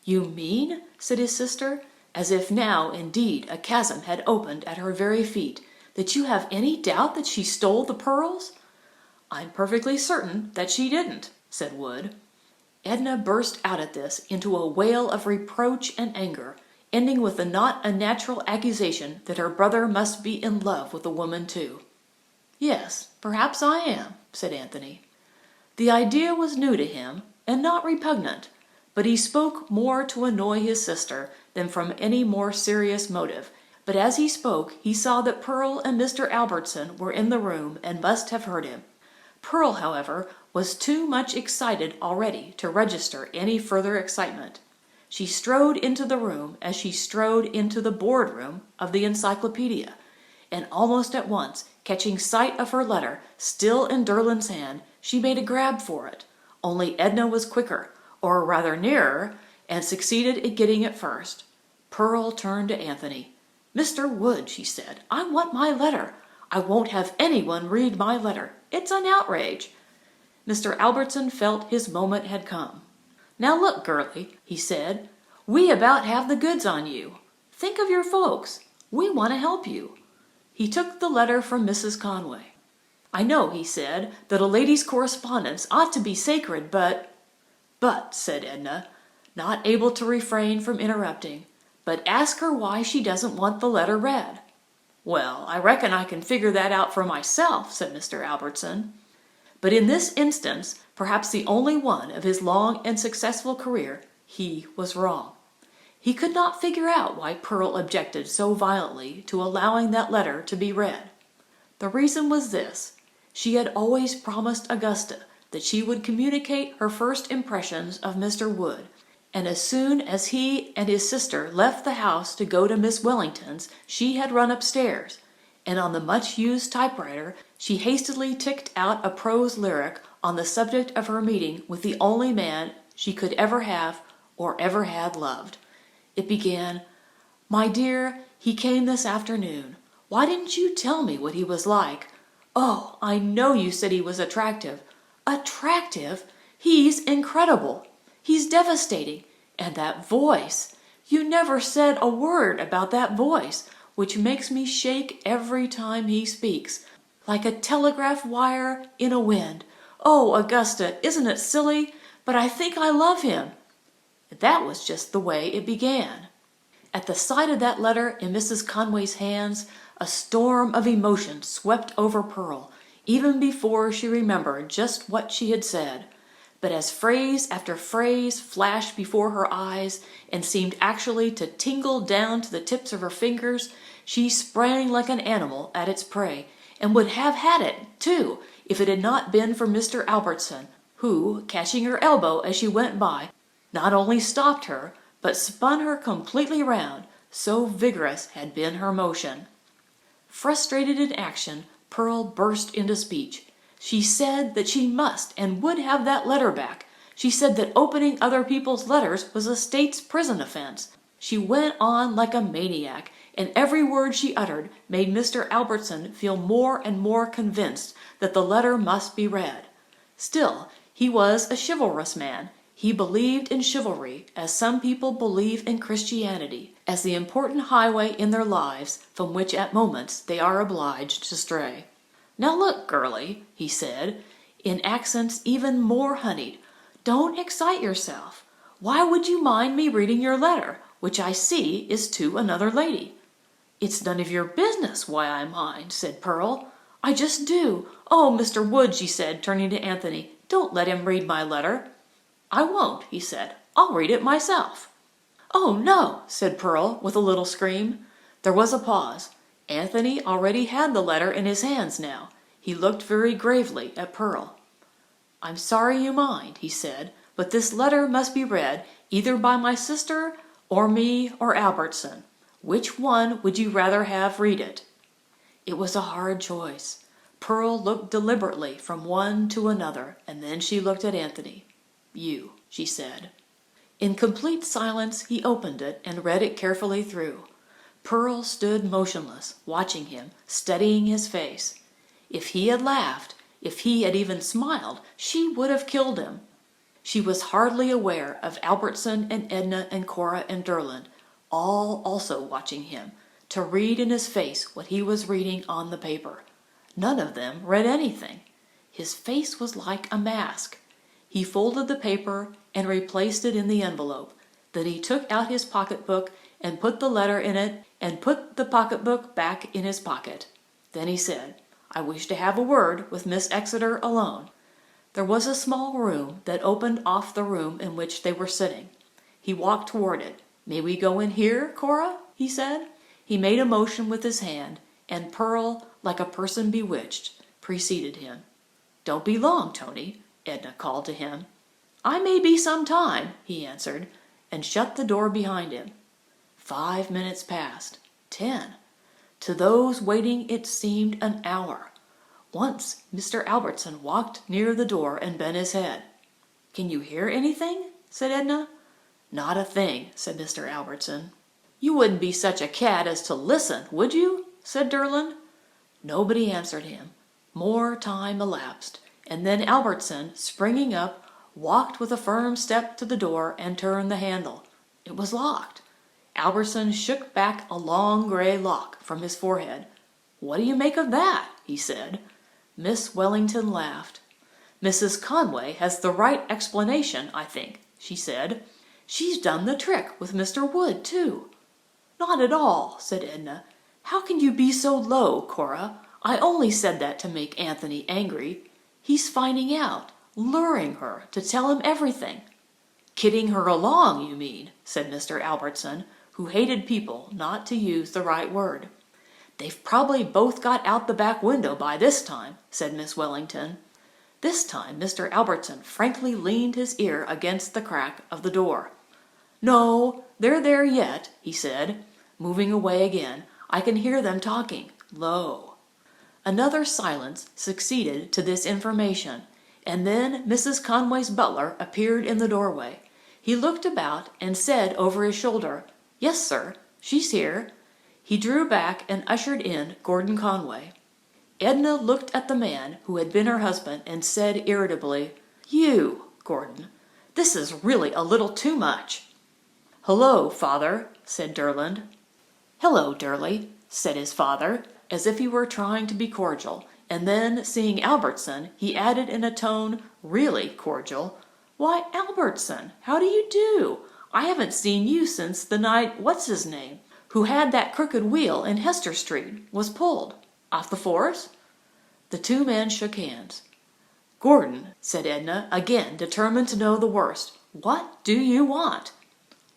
"You mean," said his sister, as if now indeed a chasm had opened at her very feet, "that you have any doubt that she stole the pearls?" "I'm perfectly certain that she didn't," said Wood. Edna burst out at this into a wail of reproach and anger, ending with the not unnatural accusation that her brother must be in love with the woman too. "Yes, perhaps I am," said Anthony. The idea was new to him, and not repugnant, but he spoke more to annoy his sister than from any more serious motive. But as he spoke, he saw that Pearl and Mr. Albertson were in the room and must have heard him. Pearl, however, was too much excited already to register any further excitement. She strode into the room as she strode into the board-room of the encyclopedia, and almost at once, catching sight of her letter still in Durland's hand, she made a grab for it. Only Edna was quicker, or rather nearer, and succeeded in getting it first. Pearl turned to Anthony. "Mr. Wood," she said, "I want my letter. I won't have anyone read my letter. It's an outrage." Mr. Albertson felt his moment had come. "Now look, girlie," he said, "we about have the goods on you. Think of your folks. We want to help you." He took the letter from Mrs. Conway. "I know," he said, "that a lady's correspondence ought to be sacred, but—" "But," said Edna, not able to refrain from interrupting, "but ask her why she doesn't want the letter read." "Well, I reckon I can figure that out for myself," said Mr. Albertson. But in this instance, perhaps the only one of his long and successful career, he was wrong. He could not figure out why Pearl objected so violently to allowing that letter to be read. The reason was this: she had always promised Augusta that she would communicate her first impressions of Mr. Wood, and as soon as he and his sister left the house to go to Miss Wellington's, she had run upstairs, and on the much-used typewriter she hastily ticked out a prose lyric on the subject of her meeting with the only man she could ever have or ever had loved. It began, "My dear, he came this afternoon. Why didn't you tell me what he was like? Oh, I know you said he was attractive. Attractive? He's incredible. He's devastating. And that voice! You never said a word about that voice, which makes me shake every time he speaks, like a telegraph wire in a wind. Oh, Augusta, isn't it silly? But I think I love him." That was just the way it began. At the sight of that letter in Mrs. Conway's hands, a storm of emotion swept over Pearl, even before she remembered just what she had said. But as phrase after phrase flashed before her eyes and seemed actually to tingle down to the tips of her fingers, she sprang like an animal at its prey, and would have had it, too, if it had not been for Mr. Albertson, who, catching her elbow as she went by, not only stopped her, but spun her completely round, so vigorous had been her motion. Frustrated in action, Pearl burst into speech. She said that she must and would have that letter back. She said that opening other people's letters was a state's prison offense. She went on like a maniac, and every word she uttered made Mr. Albertson feel more and more convinced that the letter must be read. Still, he was a chivalrous man. He believed in chivalry as some people believe in Christianity, as the important highway in their lives from which at moments they are obliged to stray. "Now look, girlie," he said, in accents even more honeyed, "don't excite yourself. Why would you mind me reading your letter, which I see is to another lady?" "It's none of your business why I mind," said Pearl. "I just do. Oh, Mr. Wood," she said, turning to Anthony, "don't let him read my letter." "I won't," he said. "I'll read it myself." "Oh, no," said Pearl, with a little scream. There was a pause. Anthony already had the letter in his hands now. He looked very gravely at Pearl. "I'm sorry you mind," he said, "but this letter must be read either by my sister or me or Albertson. Which one would you rather have read it?" It was a hard choice. Pearl looked deliberately from one to another, and then she looked at Anthony. "You," she said. In complete silence he opened it and read it carefully through. Pearl stood motionless, watching him, studying his face. If he had laughed, if he had even smiled, she would have killed him. She was hardly aware of Albertson and Edna and Cora and Durland. all also watching him, to read in his face what he was reading on the paper. None of them read anything. His face was like a mask. He folded the paper and replaced it in the envelope. Then he took out his pocketbook and put the letter in it and put the pocketbook back in his pocket. Then he said, "I wish to have a word with Miss Exeter alone." There was a small room that opened off the room in which they were sitting. He walked toward it. "May we go in here, Cora?" he said. He made a motion with his hand, and Pearl, like a person bewitched, preceded him. "Don't be long, Tony," Edna called to him. "I may be some time," he answered, and shut the door behind him. 5 minutes passed. 10. To those waiting it seemed an hour. Once Mr. Albertson walked near the door and bent his head. "Can you hear anything?" said Edna. "Not a thing," said Mr. Albertson. "You wouldn't be such a cad as to listen, would you?" said Derlin. Nobody answered him. More time elapsed, and then Albertson, springing up, walked with a firm step to the door and turned the handle. It was locked. Albertson shook back a long gray lock from his forehead. "What do you make of that?" he said. Miss Wellington laughed. "Mrs. Conway has the right explanation, I think," she said. "She's done the trick with Mr. Wood, too." "Not at all," said Edna. "How can you be so low, Cora? I only said that to make Anthony angry. He's finding out, luring her to tell him everything." "Kidding her along, you mean," said Mr. Albertson, who hated people not to use the right word. "They've probably both got out the back window by this time," said Miss Wellington. This time Mr. Albertson frankly leaned his ear against the crack of the door. "No, they're there yet," he said, moving away again. "I can hear them talking, low." Another silence succeeded to this information, and then Mrs. Conway's butler appeared in the doorway. He looked about and said over his shoulder, "Yes, sir, she's here." He drew back and ushered in Gordon Conway. Edna looked at the man who had been her husband and said irritably, "You, Gordon, this is really a little too much." "Hello, father," said Derland. "Hello, Durley," said his father, as if he were trying to be cordial, and then, seeing Albertson, he added in a tone really cordial, "Why, Albertson, how do you do? I haven't seen you since the night what's-his-name, who had that crooked wheel in Hester Street, was pulled. Off the force?" The two men shook hands. "Gordon," said Edna, again determined to know the worst, "what do you want?"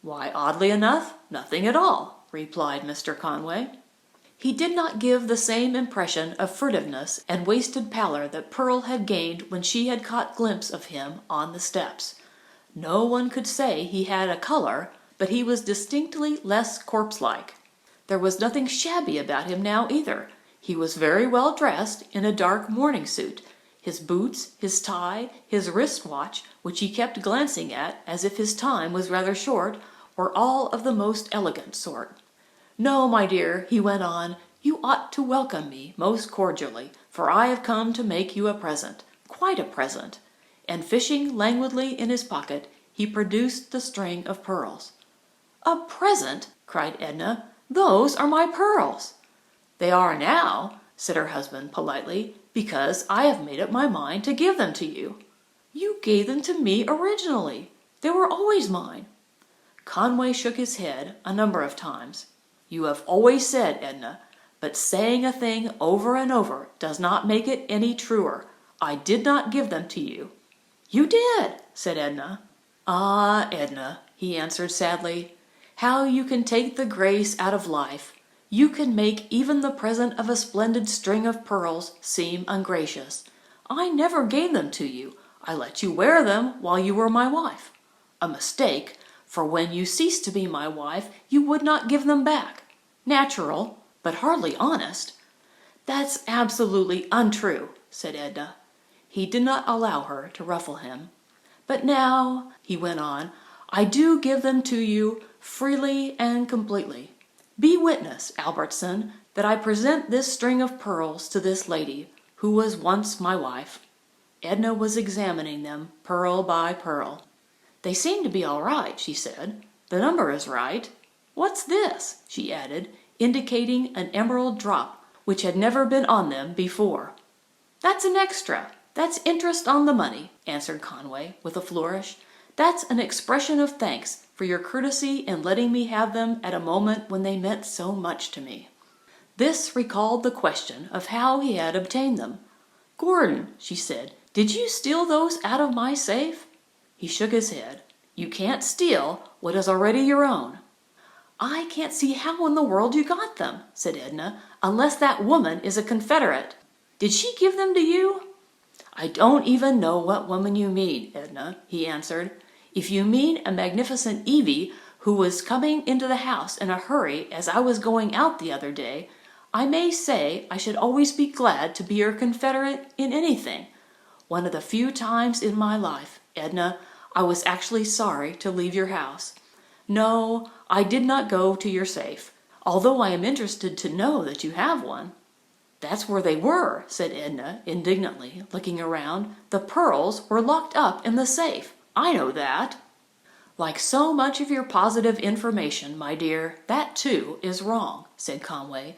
"Why, oddly enough, nothing at all," replied Mr. Conway. He did not give the same impression of furtiveness and wasted pallor that Pearl had gained when she had caught glimpse of him on the steps. No one could say he had a color, but he was distinctly less corpse-like. There was nothing shabby about him now either. He was very well dressed in a dark morning suit. His boots, his tie, his wrist-watch, which he kept glancing at as if his time was rather short, were all of the most elegant sort. "No, my dear," he went on, "you ought to welcome me most cordially, for I have come to make you a present, quite a present." And fishing languidly in his pocket, he produced the string of pearls. "A present?" cried Edna. "Those are my pearls." "They are now," said her husband politely, "because I have made up my mind to give them to you." "You gave them to me originally. They were always mine." Conway shook his head a number of times. "You have always said, Edna, but saying a thing over and over does not make it any truer. I did not give them to you." "You did," said Edna. "Ah, Edna," he answered sadly, "how you can take the grace out of life. You can make even the present of a splendid string of pearls seem ungracious. I never gave them to you. I let you wear them while you were my wife. A mistake, for when you ceased to be my wife, you would not give them back. Natural, but hardly honest." "That's absolutely untrue," said Edna. He did not allow her to ruffle him. "But now," he went on, "I do give them to you freely and completely. Be witness, Albertson, that I present this string of pearls to this lady, who was once my wife." Edna was examining them, pearl by pearl. "They seem to be all right," she said. "The number is right." What's this?" she added, indicating an emerald drop which had never been on them before. "That's an extra. That's interest on the money," answered Conway, with a flourish. "That's an expression of thanks for your courtesy in letting me have them at a moment when they meant so much to me." This recalled the question of how he had obtained them. "Gordon," she said, "did you steal those out of my safe?" He shook his head. "You can't steal what is already your own." "I can't see how in the world you got them," said Edna, "unless that woman is a Confederate. Did she give them to you?" "I don't even know what woman you mean, Edna," he answered. "If you mean a magnificent Evie who was coming into the house in a hurry as I was going out the other day, I may say I should always be glad to be your Confederate in anything. One of the few times in my life, Edna, I was actually sorry to leave your house. No, I did not go to your safe, although I am interested to know that you have one." "That's where they were," said Edna indignantly, looking around. "The pearls were locked up in the safe. I know that." "Like so much of your positive information, my dear, that too is wrong," said Conway.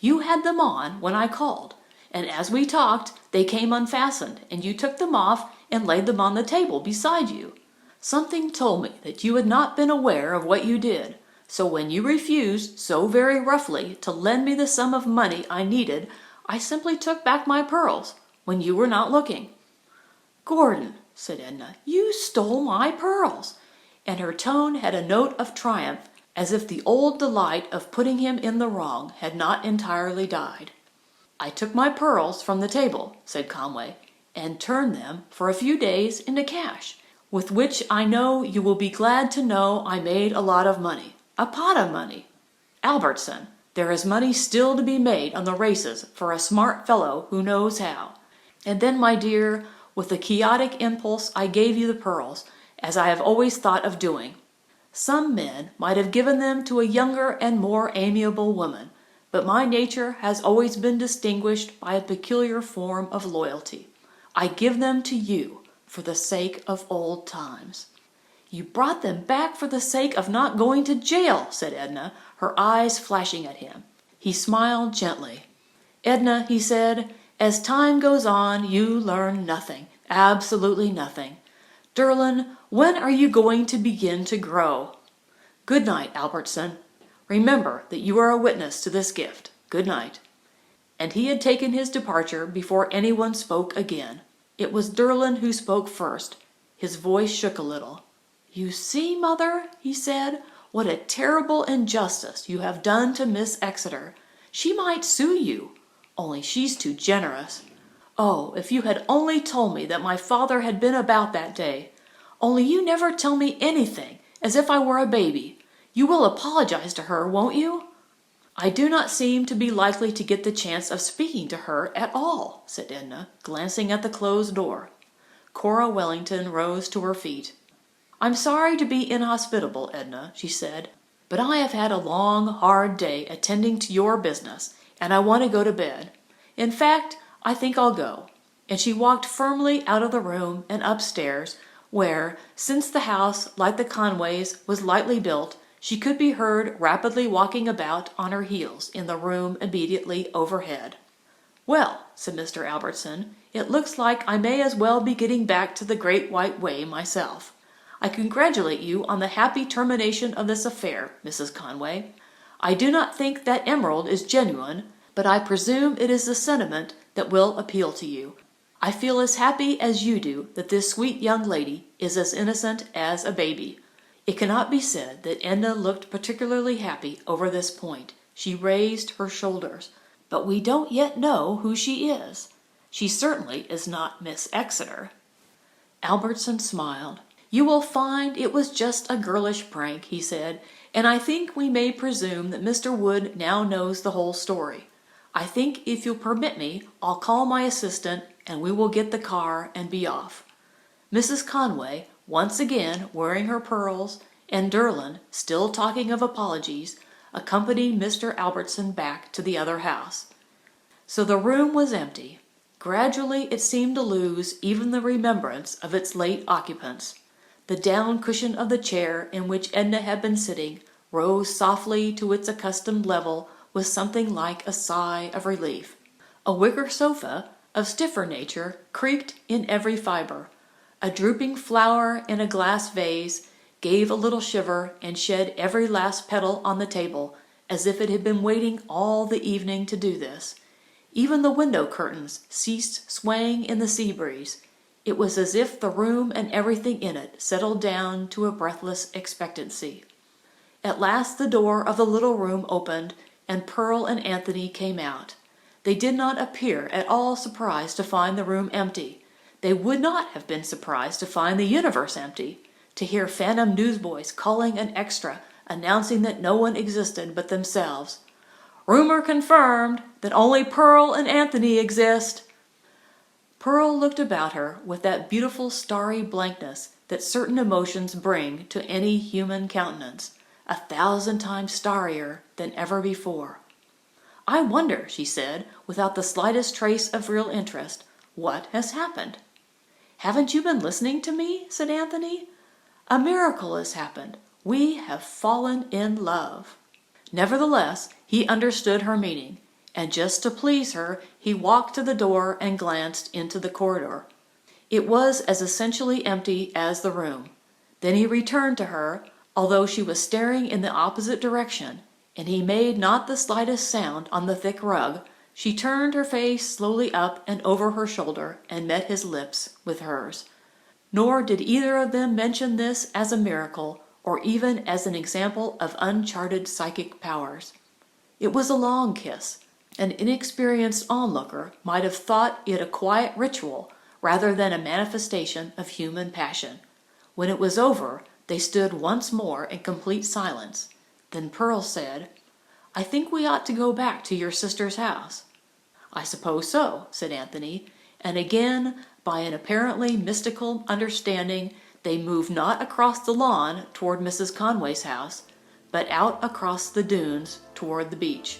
"You had them on when I called, and as we talked they came unfastened, and you took them off and laid them on the table beside you. Something told me that you had not been aware of what you did, so when you refused so very roughly to lend me the sum of money I needed, I simply took back my pearls when you were not looking." "Gordon," said Edna, "you stole my pearls," and her tone had a note of triumph, as if the old delight of putting him in the wrong had not entirely died. "I took my pearls from the table," said Conway, "and turned them for a few days into cash, with which I know you will be glad to know I made a lot of money. A pot of money. Albertson, there is money still to be made on the races for a smart fellow who knows how. And then, my dear, with a quixotic impulse I gave you the pearls, as I have always thought of doing. Some men might have given them to a younger and more amiable woman, but my nature has always been distinguished by a peculiar form of loyalty. I give them to you for the sake of old times." "You brought them back for the sake of not going to jail," said Edna, her eyes flashing at him. He smiled gently. "Edna," he said, "as time goes on you learn nothing, absolutely nothing. Derlin, when are you going to begin to grow? Good night, Albertson. Remember that you are a witness to this gift. Good night." And he had taken his departure before anyone spoke again. It was Derlin who spoke first. His voice shook a little. "You see, Mother," he said, "what a terrible injustice you have done to Miss Exeter. She might sue you, only she's too generous. Oh, if you had only told me that my father had been about that day. Only you never tell me anything, as if I were a baby. You will apologize to her, won't you?" "I do not seem to be likely to get the chance of speaking to her at all," said Edna, glancing at the closed door. Cora Wellington rose to her feet. "I'm sorry to be inhospitable, Edna," she said, "but I have had a long, hard day attending to your business, and I want to go to bed. In fact, I think I'll go." And she walked firmly out of the room and upstairs, where, since the house, like the Conways, was lightly built, she could be heard rapidly walking about on her heels in the room immediately overhead. "Well," said Mr. Albertson, "it looks like I may as well be getting back to the Great White Way myself. I congratulate you on the happy termination of this affair, Mrs. Conway. I do not think that emerald is genuine, but I presume it is the sentiment that will appeal to you. I feel as happy as you do that this sweet young lady is as innocent as a baby." It cannot be said that Edna looked particularly happy over this point. She raised her shoulders. "But we don't yet know who she is. She certainly is not Miss Exeter." Albertson smiled. "You will find it was just a girlish prank," he said, "and I think we may presume that Mr. Wood now knows the whole story. I think if you'll permit me, I'll call my assistant and we will get the car and be off." Mrs. Conway, once again wearing her pearls, and Derlin, still talking of apologies, accompanied Mr. Albertson back to the other house. So the room was empty. Gradually it seemed to lose even the remembrance of its late occupants. The down cushion of the chair in which Edna had been sitting rose softly to its accustomed level with something like a sigh of relief. A wicker sofa, of stiffer nature, creaked in every fiber. A drooping flower in a glass vase gave a little shiver and shed every last petal on the table, as if it had been waiting all the evening to do this. Even the window curtains ceased swaying in the sea breeze. It was as if the room and everything in it settled down to a breathless expectancy. At last the door of the little room opened, and Pearl and Anthony came out. They did not appear at all surprised to find the room empty. They would not have been surprised to find the universe empty, to hear phantom newsboys calling an extra, announcing that no one existed but themselves. "Rumor confirmed that only Pearl and Anthony exist." Pearl looked about her with that beautiful starry blankness that certain emotions bring to any human countenance, 1,000 times starrier than ever before. "I wonder," she said, without the slightest trace of real interest, "what has happened?" "Haven't you been listening to me?" said Anthony. "A miracle has happened. We have fallen in love." Nevertheless, he understood her meaning, and just to please her, he walked to the door and glanced into the corridor. It was as essentially empty as the room. Then he returned to her, although she was staring in the opposite direction, and he made not the slightest sound on the thick rug. She turned her face slowly up and over her shoulder and met his lips with hers. Nor did either of them mention this as a miracle, or even as an example of uncharted psychic powers. It was a long kiss. An inexperienced onlooker might have thought it a quiet ritual rather than a manifestation of human passion. When it was over, they stood once more in complete silence. Then Pearl said, "I think we ought to go back to your sister's house." "I suppose so," said Anthony, and again, by an apparently mystical understanding, they moved not across the lawn toward Mrs. Conway's house, but out across the dunes toward the beach.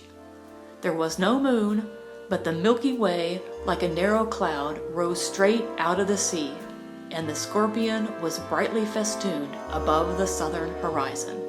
There was no moon, but the Milky Way, like a narrow cloud, rose straight out of the sea, and the Scorpion was brightly festooned above the southern horizon.